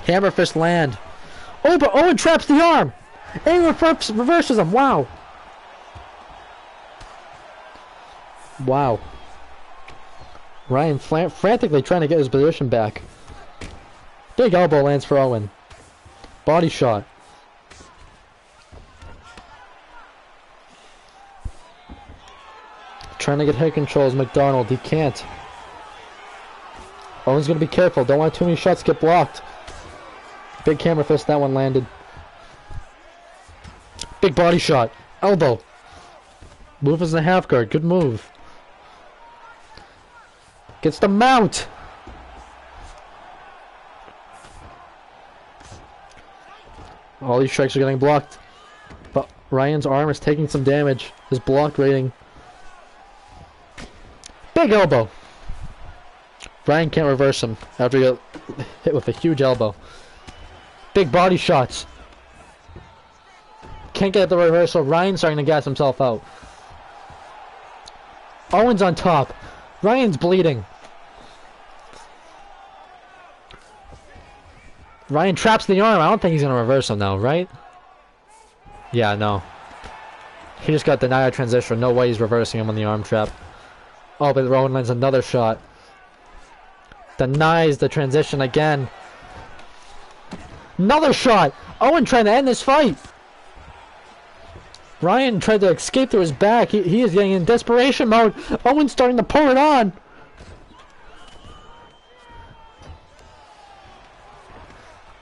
Hammer fist land. Oh, but Owen traps the arm. And reverses him. Wow. Wow. Ryan frantically trying to get his position back. Big elbow lands for Owen. Body shot. Trying to get head control as McDonald. He can't. Owen's going to be careful. Don't want too many shots to get blocked. Big camera fist. That one landed. Big body shot. Elbow. Move as a half guard. Good move. Gets the mount. All these strikes are getting blocked. But Ryan's arm is taking some damage. His block rating. Big elbow. Ryan can't reverse him after he got hit with a huge elbow. Big body shots. Can't get the reversal. Ryan's starting to gas himself out. Owen's on top. Ryan's bleeding. Ryan traps the arm. I don't think he's going to reverse him now, right? Yeah, no. He just got denied a transition. No way he's reversing him on the arm trap. Oh, but Owen lands another shot. Denies the transition again. Another shot! Owen trying to end this fight! Ryan tried to escape through his back. He is getting in desperation mode. Owen's starting to pull it on.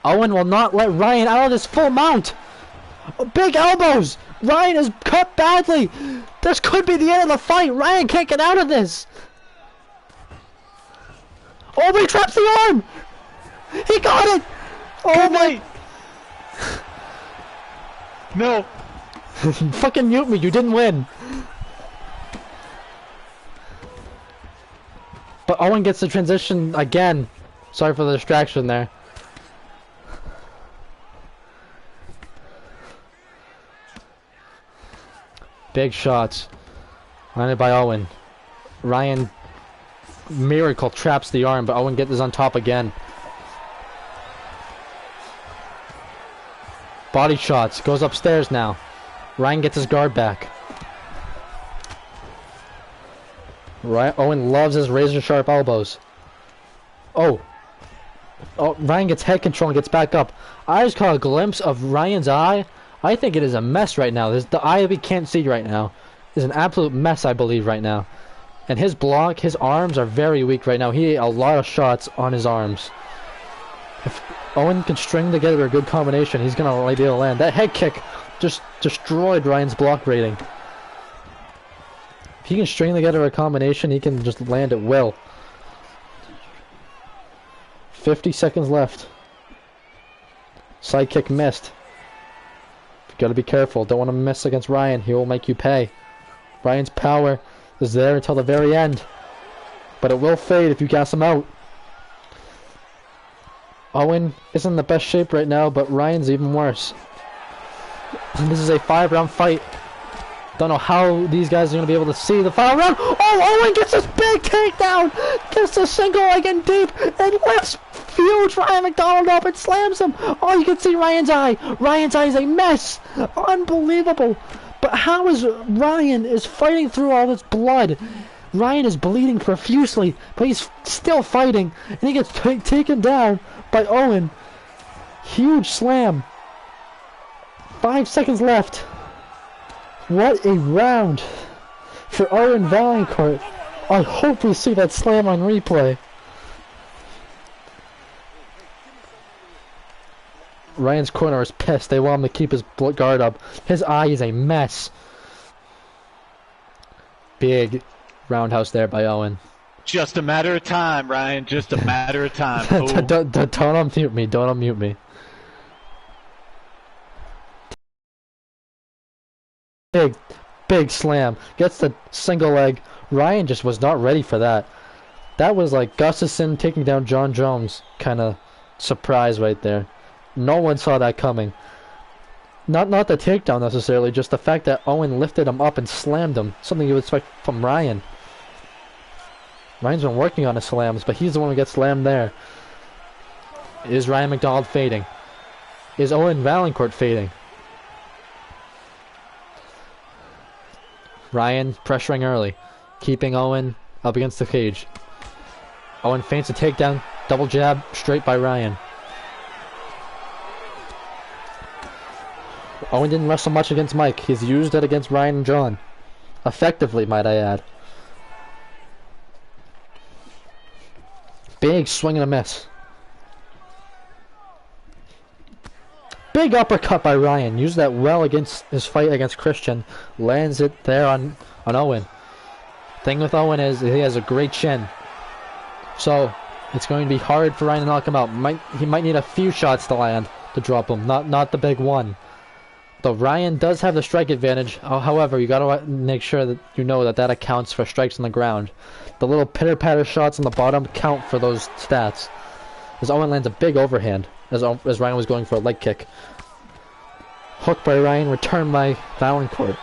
Owen will not let Ryan out of this full mount. Oh, big elbows. Ryan is cut badly. This could be the end of the fight. Ryan can't get out of this. Oh, but he traps the arm. He got it. Oh my. No. Fucking mute me. You didn't win. But Owen gets the transition again. Sorry for the distraction there. Big shots. Landed by Owen. Ryan miracle traps the arm, but Owen gets on top again. Body shots. Goes upstairs now. Ryan gets his guard back. Owen loves his razor sharp elbows. Oh. Oh, Ryan gets head control and gets back up. I just caught a glimpse of Ryan's eye. I think it is a mess right now. The eye we can't see right now is an absolute mess, I believe, right now. And his block, his arms are very weak right now. He ate a lot of shots on his arms. If Owen can string together a good combination, he's going to be able to land. That head kick just destroyed Ryan's block rating. If he can string together a combination, he can just land at will. 50 seconds left. Side kick missed. Gotta be careful. Don't want to miss against Ryan. He will make you pay. Ryan's power is there until the very end. But it will fade if you gas him out. Owen isn't in the best shape right now, but Ryan's even worse. This is a 5-round fight. Don't know how these guys are going to be able to see the final round. Oh, Owen gets this big takedown. Gets a single leg in deep and lifts huge Ryan McDonald up and slams him. Oh, you can see Ryan's eye. Ryan's eye is a mess. Unbelievable. But how is Ryan is fighting through all this blood? Ryan is bleeding profusely, but he's still fighting. And he gets taken down by Owen. Huge slam. 5 seconds left. What a round for Owen Vaillancourt. I hope we see that slam on replay. Ryan's corner is pissed. They want him to keep his guard up. His eye is a mess. Big roundhouse there by Owen. Just a matter of time, Ryan. Just a matter of time. Oh. Don't unmute me. Don't unmute me. Big slam. Gets the single leg. Ryan just was not ready for that. That was like Gustafsson taking down John Jones kind of surprise right there. No one saw that coming. Not the takedown necessarily, just the fact that Owen lifted him up and slammed him. Something you would expect from Ryan. Ryan's been working on his slams, but he's the one who gets slammed there. Is Ryan McDonald fading? Is Owen Valancourt fading? Ryan pressuring early, keeping Owen up against the cage. Owen feints a takedown, double jab, straight by Ryan. Owen didn't wrestle much against Mike. He's used it against Ryan and John. Effectively, might I add. Big swing and a miss. Big uppercut by Ryan. Used that well against his fight against Christian. Lands it there on Owen. Thing with Owen is he has a great chin. So it's going to be hard for Ryan to knock him out. He might need a few shots to land to drop him. Not the big one. Though Ryan does have the strike advantage. However, you got to make sure that you know that accounts for strikes on the ground. The little pitter-patter shots on the bottom count for those stats. As Owen lands a big overhand as Ryan was going for a leg kick. Hook by Ryan, return by Valancourt.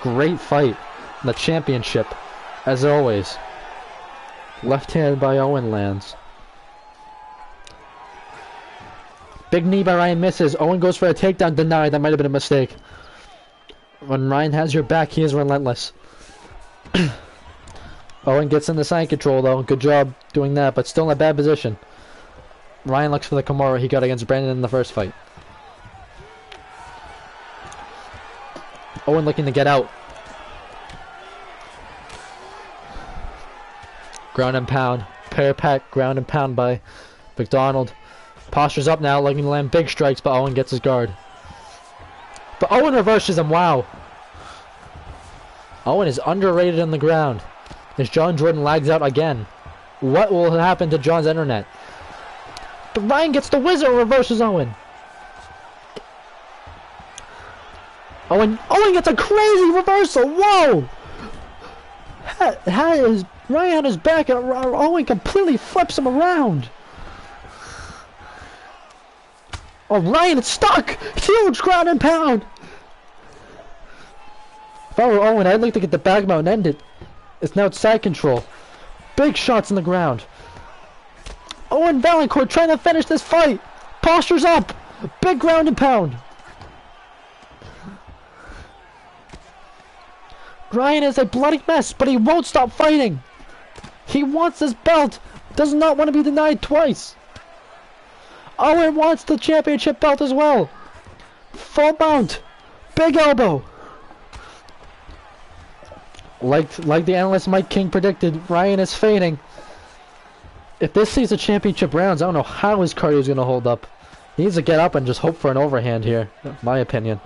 Great fight in the championship, as always. Left hand by Owen lands. Big knee by Ryan misses. Owen goes for a takedown, denied. That might have been a mistake. When Ryan has your back, he is relentless. Owen gets in the side control though. Good job doing that, but still in a bad position. Ryan looks for the Kimura he got against Brandon in the first fight. Owen looking to get out. Ground and pound. Parapat ground and pound by McDonald. Postures up now, looking to land big strikes, but Owen gets his guard. But Owen reverses him, wow. Owen is underrated on the ground. As John Jordan lags out again. What will happen to John's internet? But Ryan gets the wizard, reverses Owen. Owen gets a crazy reversal, whoa! Ryan on his back and Owen completely flips him around. Oh, Ryan is stuck! Huge ground and pound! If I were Owen, I'd like to get the back mount and end it. It's now side control. Big shots on the ground. Owen Valancourt trying to finish this fight. Postures up. Big ground and pound. Ryan is a bloody mess, but he won't stop fighting. He wants this belt. Does not want to be denied twice. Owen wants the championship belt as well. Full mount. Big elbow. Like the analyst Mike King predicted, Ryan is fading. If this sees the championship rounds, I don't know how his cardio is going to hold up. He needs to get up and just hope for an overhand here, in my opinion.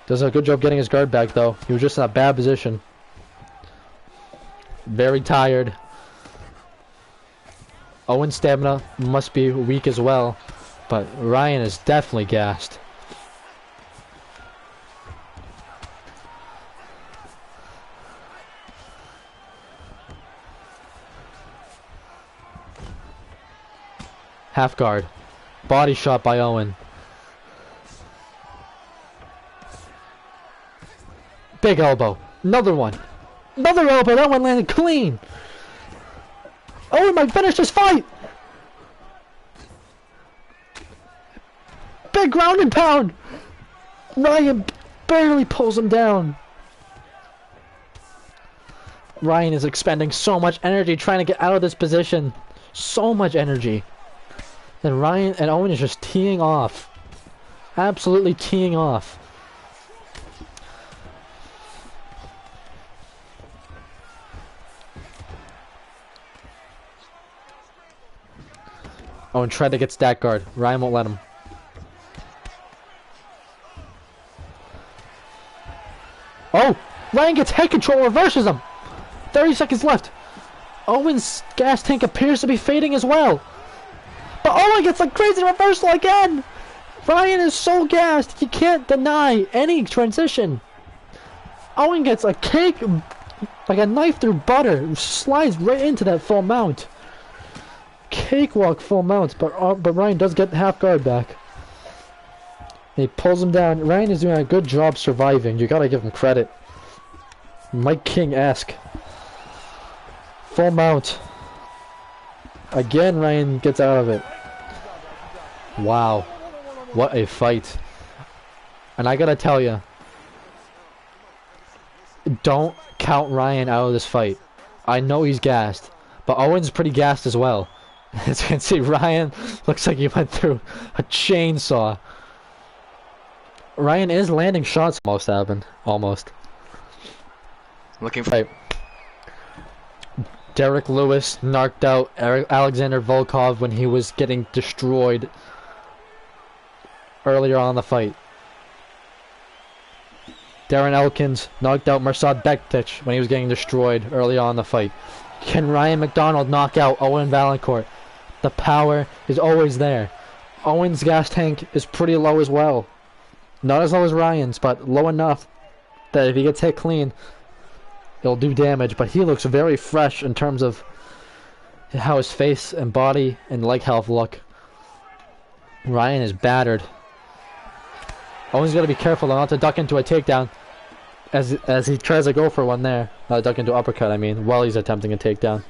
Does a good job getting his guard back, though. He was just in a bad position. Very tired. Owen's stamina must be weak as well, but Ryan is definitely gassed. Half guard. Body shot by Owen. Big elbow. Another one. Another elbow. That one landed clean. Owen might finish this fight. Big ground and pound. Ryan barely pulls him down. Ryan is expending so much energy trying to get out of this position. So much energy. And Ryan and Owen is just teeing off. Absolutely teeing off. Owen tried to get stack guard. Ryan won't let him. Oh! Ryan gets head control, reverses him! 30 seconds left. Owen's gas tank appears to be fading as well. But Owen gets a crazy reversal again! Ryan is so gassed, he can't deny any transition. Owen gets a cake, like a knife through butter, slides right into that full mount. Cakewalk full mounts, but Ryan does get half guard back. He pulls him down. Ryan is doing a good job surviving. You gotta give him credit. Mike King-esque. Full mount. Again, Ryan gets out of it. Wow. What a fight. And I gotta tell you, don't count Ryan out of this fight. I know he's gassed, but Owen's pretty gassed as well. As you can see, Ryan looks like he went through a chainsaw. Ryan is landing shots. Almost happened. Almost. Looking for. Right. Derek Lewis knocked out Alexander Volkov when he was getting destroyed earlier on in the fight. Darren Elkins knocked out Mirsad Bektic when he was getting destroyed early on in the fight. Can Ryan McDonald knock out Owen Valancourt? The power is always there. Owen's gas tank is pretty low as well. Not as low as Ryan's, but low enough that if he gets hit clean, it'll do damage. But he looks very fresh in terms of how his face and body and leg health look. Ryan is battered. Owen's got to be careful not to duck into a takedown as he tries to go for one there. Duck into uppercut, I mean, while he's attempting a takedown.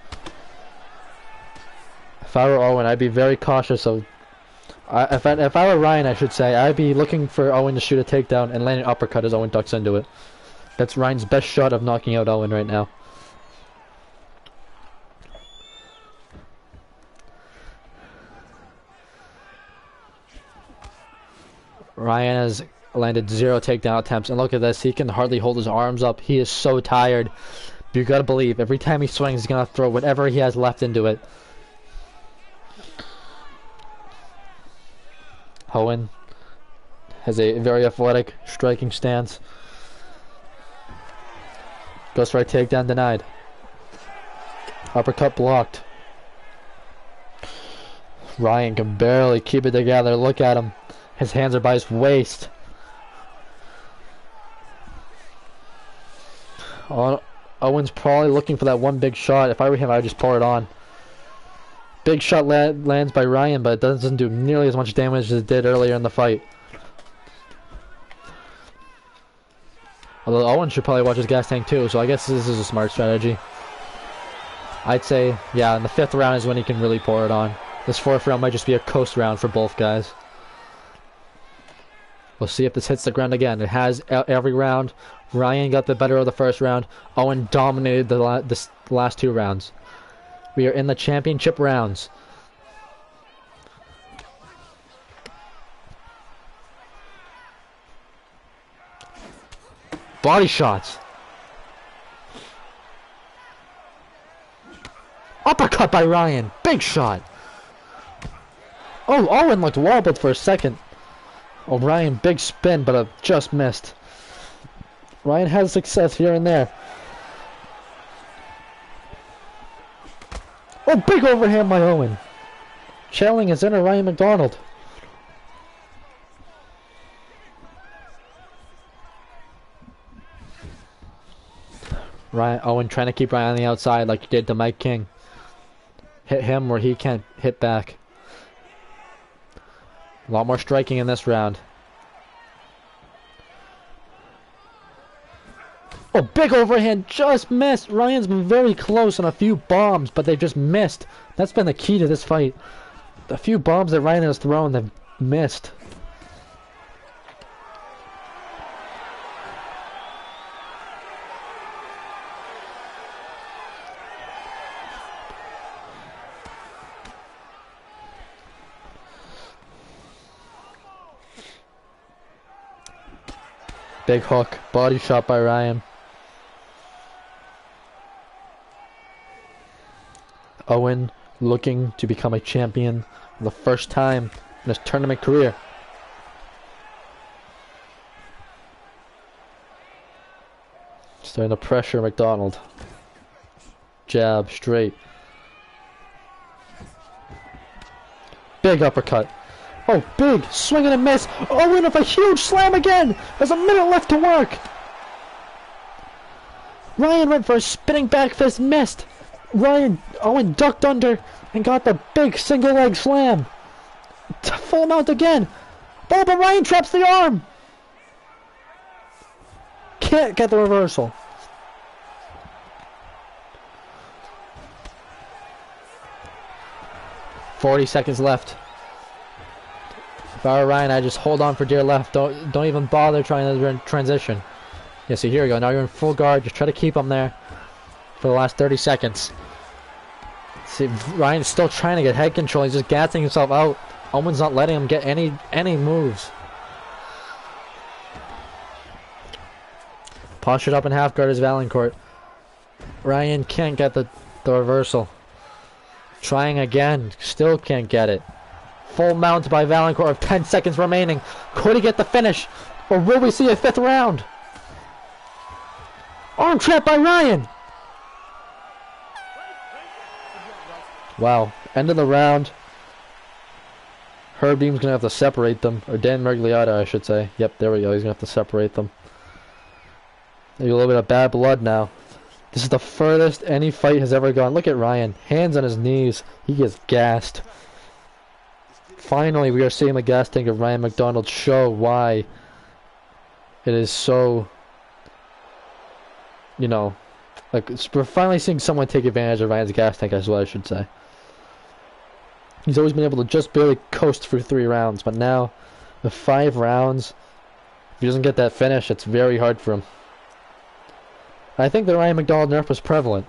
If I were Owen, I'd be very cautious of... If I were Ryan, I should say, I'd be looking for Owen to shoot a takedown and land an uppercut as Owen ducks into it. That's Ryan's best shot of knocking out Owen right now. Ryan has landed 0 takedown attempts, and look at this, he can hardly hold his arms up. He is so tired. You gotta believe, every time he swings, he's gonna throw whatever he has left into it. Owen has a very athletic striking stance. Ghost right takedown denied. Uppercut blocked. Ryan can barely keep it together. Look at him. His hands are by his waist. Owen's probably looking for that one big shot. If I were him, I would just pour it on. Big shot lands by Ryan, but it doesn't do nearly as much damage as it did earlier in the fight. Although Owen should probably watch his gas tank too, so I guess this is a smart strategy. I'd say, yeah, in the 5th round is when he can really pour it on. This 4th round might just be a coast round for both guys. We'll see if this hits the ground again. It has every round. Ryan got the better of the 1st round. Owen dominated the last 2 rounds. We are in the championship rounds. Body shots. Uppercut by Ryan. Big shot. Oh, Owen looked wobbled for a second. Oh, Ryan, big spin, but just missed. Ryan has success here and there. Oh, big overhand by Owen. Channeling his inner Ryan McDonald. Owen trying to keep Ryan on the outside like he did to Mike King. Hit him where he can't hit back. A lot more striking in this round. Oh, big overhand, just missed. Ryan's been very close on a few bombs, but they've just missed. That's been the key to this fight. The few bombs that Ryan has thrown, they've missed. Big hook, body shot by Ryan. Owen looking to become a champion for the first time in his tournament career. Starting to pressure McDonald. Jab, straight. Big uppercut. Oh, big swing and a miss. Owen with a huge slam again. There's a minute left to work. Ryan went for a spinning back fist, missed. Owen ducked under and got the big single leg slam. Full mount again. Oh, but Ryan traps the arm. Can't get the reversal. "40 seconds left. If I were Ryan, I'd just hold on for dear life. Don't even bother trying to transition. Yeah, so here we go. Now you're in full guard. Just try to keep him there for the last 30 seconds. See, Ryan's still trying to get head control. He's just gassing himself out. Owen's not letting him get any moves. Postured up in half guard is Valancourt. Ryan can't get the reversal. Trying again. Still can't get it. Full mount by Valancourt with 10 seconds remaining. Could he get the finish? Or will we see a 5th round? Arm trap by Ryan! Wow. End of the round. Herb Dean's gonna have to separate them. Or Dan Mergliotta, I should say. Yep, there we go. He's gonna have to separate them. Maybe a little bit of bad blood now. This is the furthest any fight has ever gone. Look at Ryan. Hands on his knees. He gets gassed. Finally, we are seeing the gas tank of Ryan McDonald show why it is so, you know, like, we're finally seeing someone take advantage of Ryan's gas tank, is what I should say. He's always been able to just barely coast through 3 rounds, but now, with 5 rounds, if he doesn't get that finish, it's very hard for him. I think the Ryan McDonald nerf was prevalent.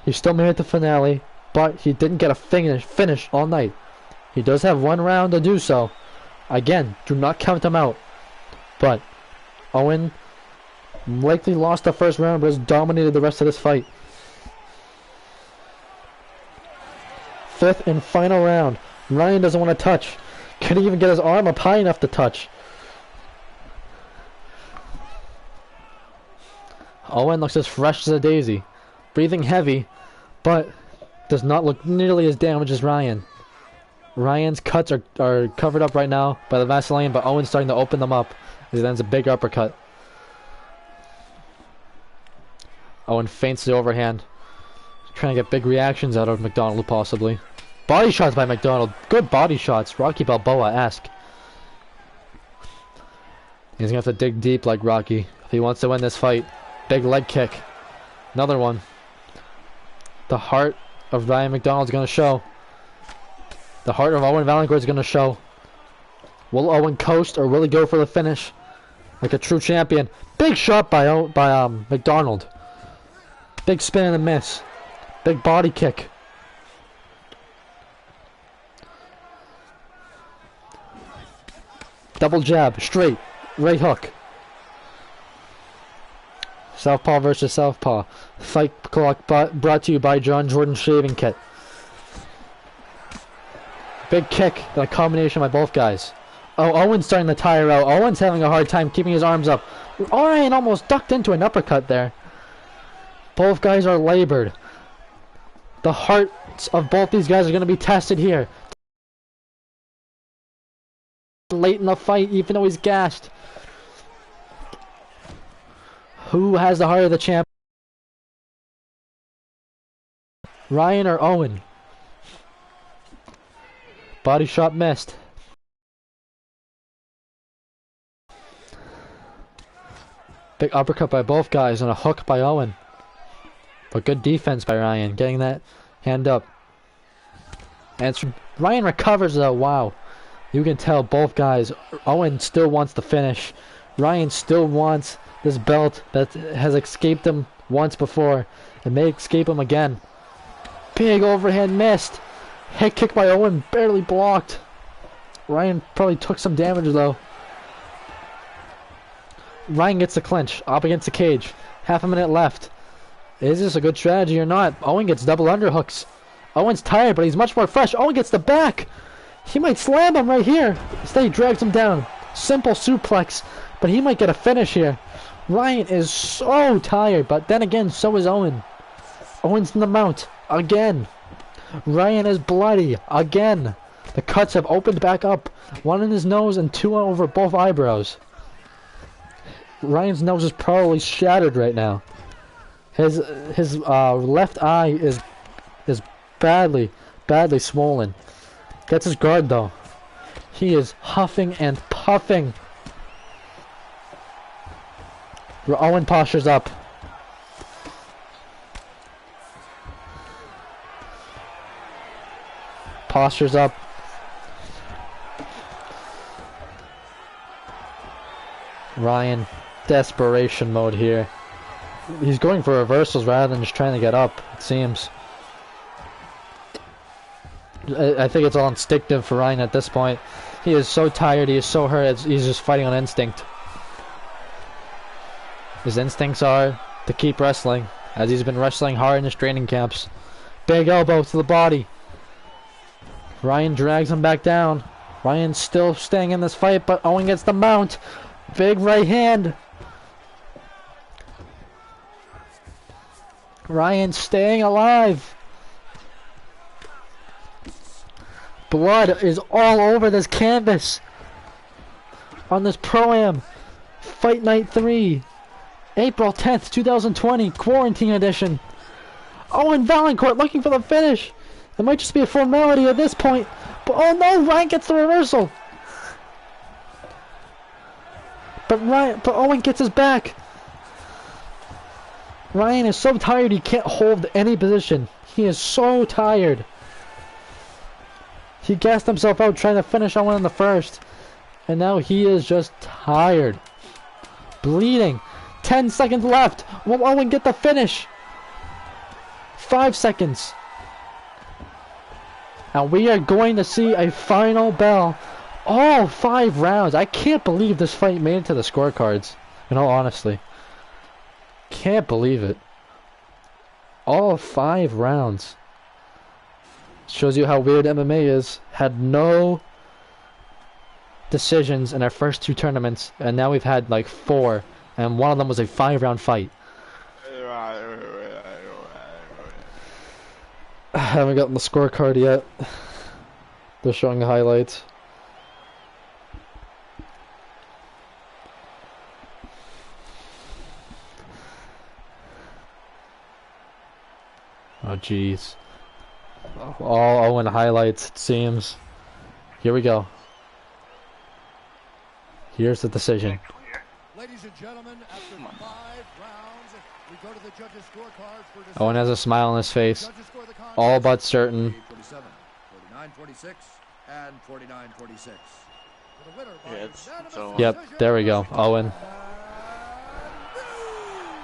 He still made it to finale, but he didn't get a finish all night. He does have 1 round to do so. Again, do not count him out. But Owen likely lost the first round, but has dominated the rest of this fight. 5th and final round. Ryan doesn't want to touch. Can he even get his arm up high enough to touch? Owen looks as fresh as a daisy. Breathing heavy, but does not look nearly as damaged as Ryan. Ryan's cuts are covered up right now by the Vaseline, but Owen's starting to open them up as he lands a big uppercut. Owen feints the overhand. Trying to get big reactions out of McDonald, possibly. Body shots by McDonald. Good body shots. Rocky Balboa-esque. He's going to have to dig deep like Rocky if he wants to win this fight. Big leg kick. Another one. The heart of Ryan McDonald's going to show. The heart of Owen Valancourt is going to show. Will Owen coast or will he go for the finish? Like a true champion. Big shot by McDonald. Big spin and a miss. Big body kick. Double jab. Straight. Right hook. Southpaw versus Southpaw. Fight clock brought to you by John Jordan Shaving Kit. Big kick, a combination by both guys. Oh, Owen's starting to tire out. Owen's having a hard time keeping his arms up. Ryan almost ducked into an uppercut there. Both guys are labored. The hearts of both these guys are going to be tested here. Late in the fight, even though he's gassed. Who has the heart of the champ? Ryan or Owen? Body shot missed. Big uppercut by both guys and a hook by Owen. But good defense by Ryan, getting that hand up. And Ryan recovers though, wow. You can tell both guys, Owen still wants the finish. Ryan still wants this belt that has escaped him once before. It may escape him again. Big overhand missed. Head kick by Owen, barely blocked. Ryan probably took some damage though. Ryan gets the clinch, up against the cage. Half a minute left. Is this a good strategy or not? Owen gets double underhooks. Owen's tired, but he's much more fresh. Owen gets the back. He might slam him right here. Instead, he drags him down. Simple suplex, but he might get a finish here. Ryan is so tired, but then again, so is Owen. Owen's in the mount again. Ryan is bloody again. The cuts have opened back up. One in his nose and two over both eyebrows. Ryan's nose is probably shattered right now. His left eye is badly swollen. Gets his guard though. He is huffing and puffing. Owen postures up. Postures up. Ryan, desperation mode here. He's going for reversals rather than just trying to get up, it seems. I think it's all instinctive for Ryan at this point. He is so tired, he is so hurt, he's just fighting on instinct. His instincts are to keep wrestling, as he's been wrestling hard in his training camps. Big elbow to the body. Ryan drags him back down. Ryan's still staying in this fight, but Owen gets the mount. Big right hand. Ryan staying alive. Blood is all over this canvas. On this Pro-Am. Fight Night 3. April 10th, 2020. Quarantine edition. Owen Valancourt looking for the finish. It might just be a formality at this point. But oh no, Ryan gets the reversal. But Owen gets his back. Ryan is so tired he can't hold any position. He is so tired. He gassed himself out trying to finish Owen in the first. And now he is just tired. Bleeding. 10 seconds left. Will Owen get the finish? 5 seconds. And we are going to see a final bell. All 5 rounds. I can't believe this fight made it to the scorecards. In all honesty. Can't believe it. All 5 rounds. Shows you how weird MMA is. Had no decisions in our first 2 tournaments. And now we've had like 4. And one of them was a 5-round fight. I haven't gotten the scorecard yet. They're showing the highlights. Oh jeez. All Owen highlights, it seems. Here we go. Here's the decision. Ladies and gentlemen, after 5 rounds, we go to the judges' scorecards for decision. Owen has a smile on his face. All but certain. 47, 49-46, and 49-46. So, Yep, there we go. Owen.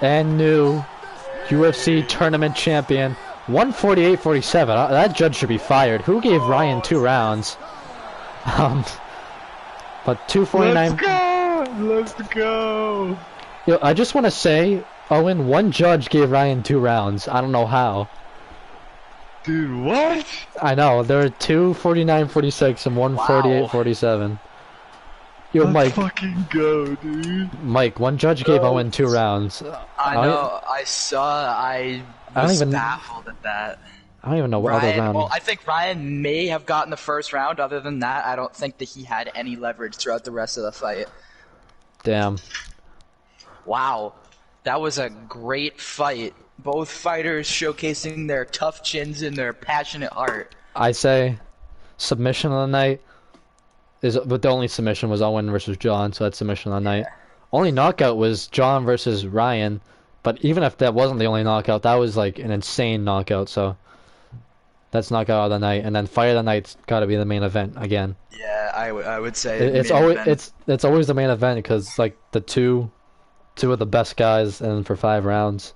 And new UFC tournament champion. 148-47. That judge should be fired. Who gave Ryan 2 rounds? But 249. Let's go! Yo, I just want to say, Owen, one judge gave Ryan 2 rounds. I don't know how. Dude, what? I know, there are 2 49-46 and 1 48-47. Yo, Let's Mike. fucking go, dude. Mike, one judge gave Owen 2 rounds. I know, I saw, I was baffled at that. I don't even know what other round. Well, I think Ryan may have gotten the first round. Other than that, I don't think that he had any leverage throughout the rest of the fight. Damn. Wow. That was a great fight. Both fighters showcasing their tough chins and their passionate heart. I say submission of the night but the only submission was Owen versus John, so that's submission of the night. Only knockout was John versus Ryan, but even if that wasn't the only knockout, that was like an insane knockout, so that's knockout of the night. And then fight of the night's got to be the main event again. Yeah, I would say it's always the main event because like the two of the best guys and for 5 rounds.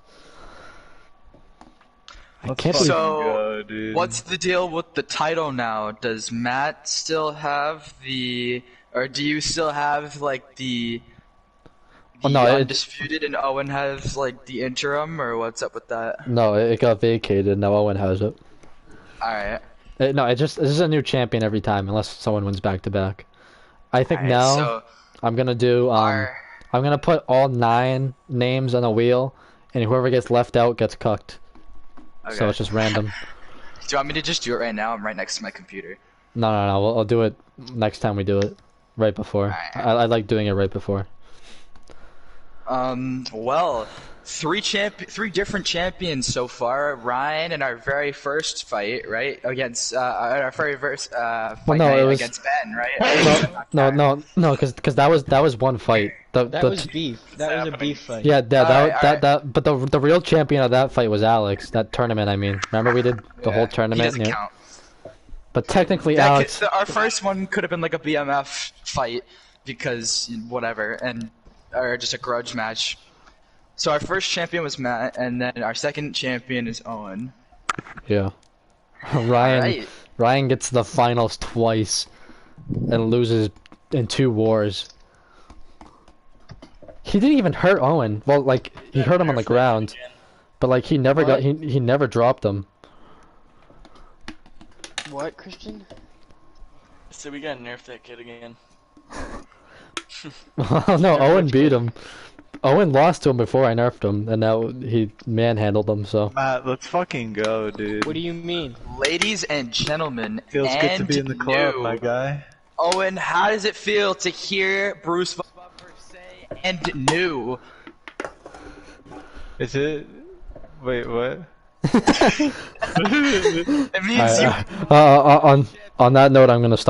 I can't believe. So, what's the deal with the title now? Does Matt still have or do you still have like the undisputed, and Owen has like the interim, or what's up with that? No, it got vacated. Now Owen has it. All right. No, this is a new champion every time, unless someone wins back to back. I think now so I'm gonna do. I'm gonna put all 9 names on a wheel, and whoever gets left out gets cucked. Okay. So it's just random. Do you want me to just do it right now? I'm right next to my computer. No, no, no. I'll do it next time we do it. Right before. I like doing it right before. Well, three different champions so far. Ryan in our very first fight, right, against our very first fight no, it was against Ben, right? No, because that was one fight. That was beef. That was a beef fight. Yeah, but the real champion of that fight was Alex. That tournament, I mean. Remember we did the whole He tournament? doesn't count. But technically, That Alex. our first one could have been like a BMF fight because whatever, and or just a grudge match. So our first champion was Matt, and then our second champion is Owen. Yeah. Ryan. Alright. Ryan gets to the finals twice, and loses in 2 wars. He didn't even hurt Owen. Well, like he hurt him on the ground, but like he never got he never dropped him. What, Christian? So we gotta nerf that kid again. Oh no, Owen beat him. Owen lost to him before I nerfed him, and now he manhandled him. So. Matt, let's fucking go, dude. What do you mean? Ladies and gentlemen, Feels and good to be in the club, new. my guy. Owen, how does it feel to hear Bruce Buffer say "and new"? Is it? Wait, what? It means you. On that note, I'm gonna stop.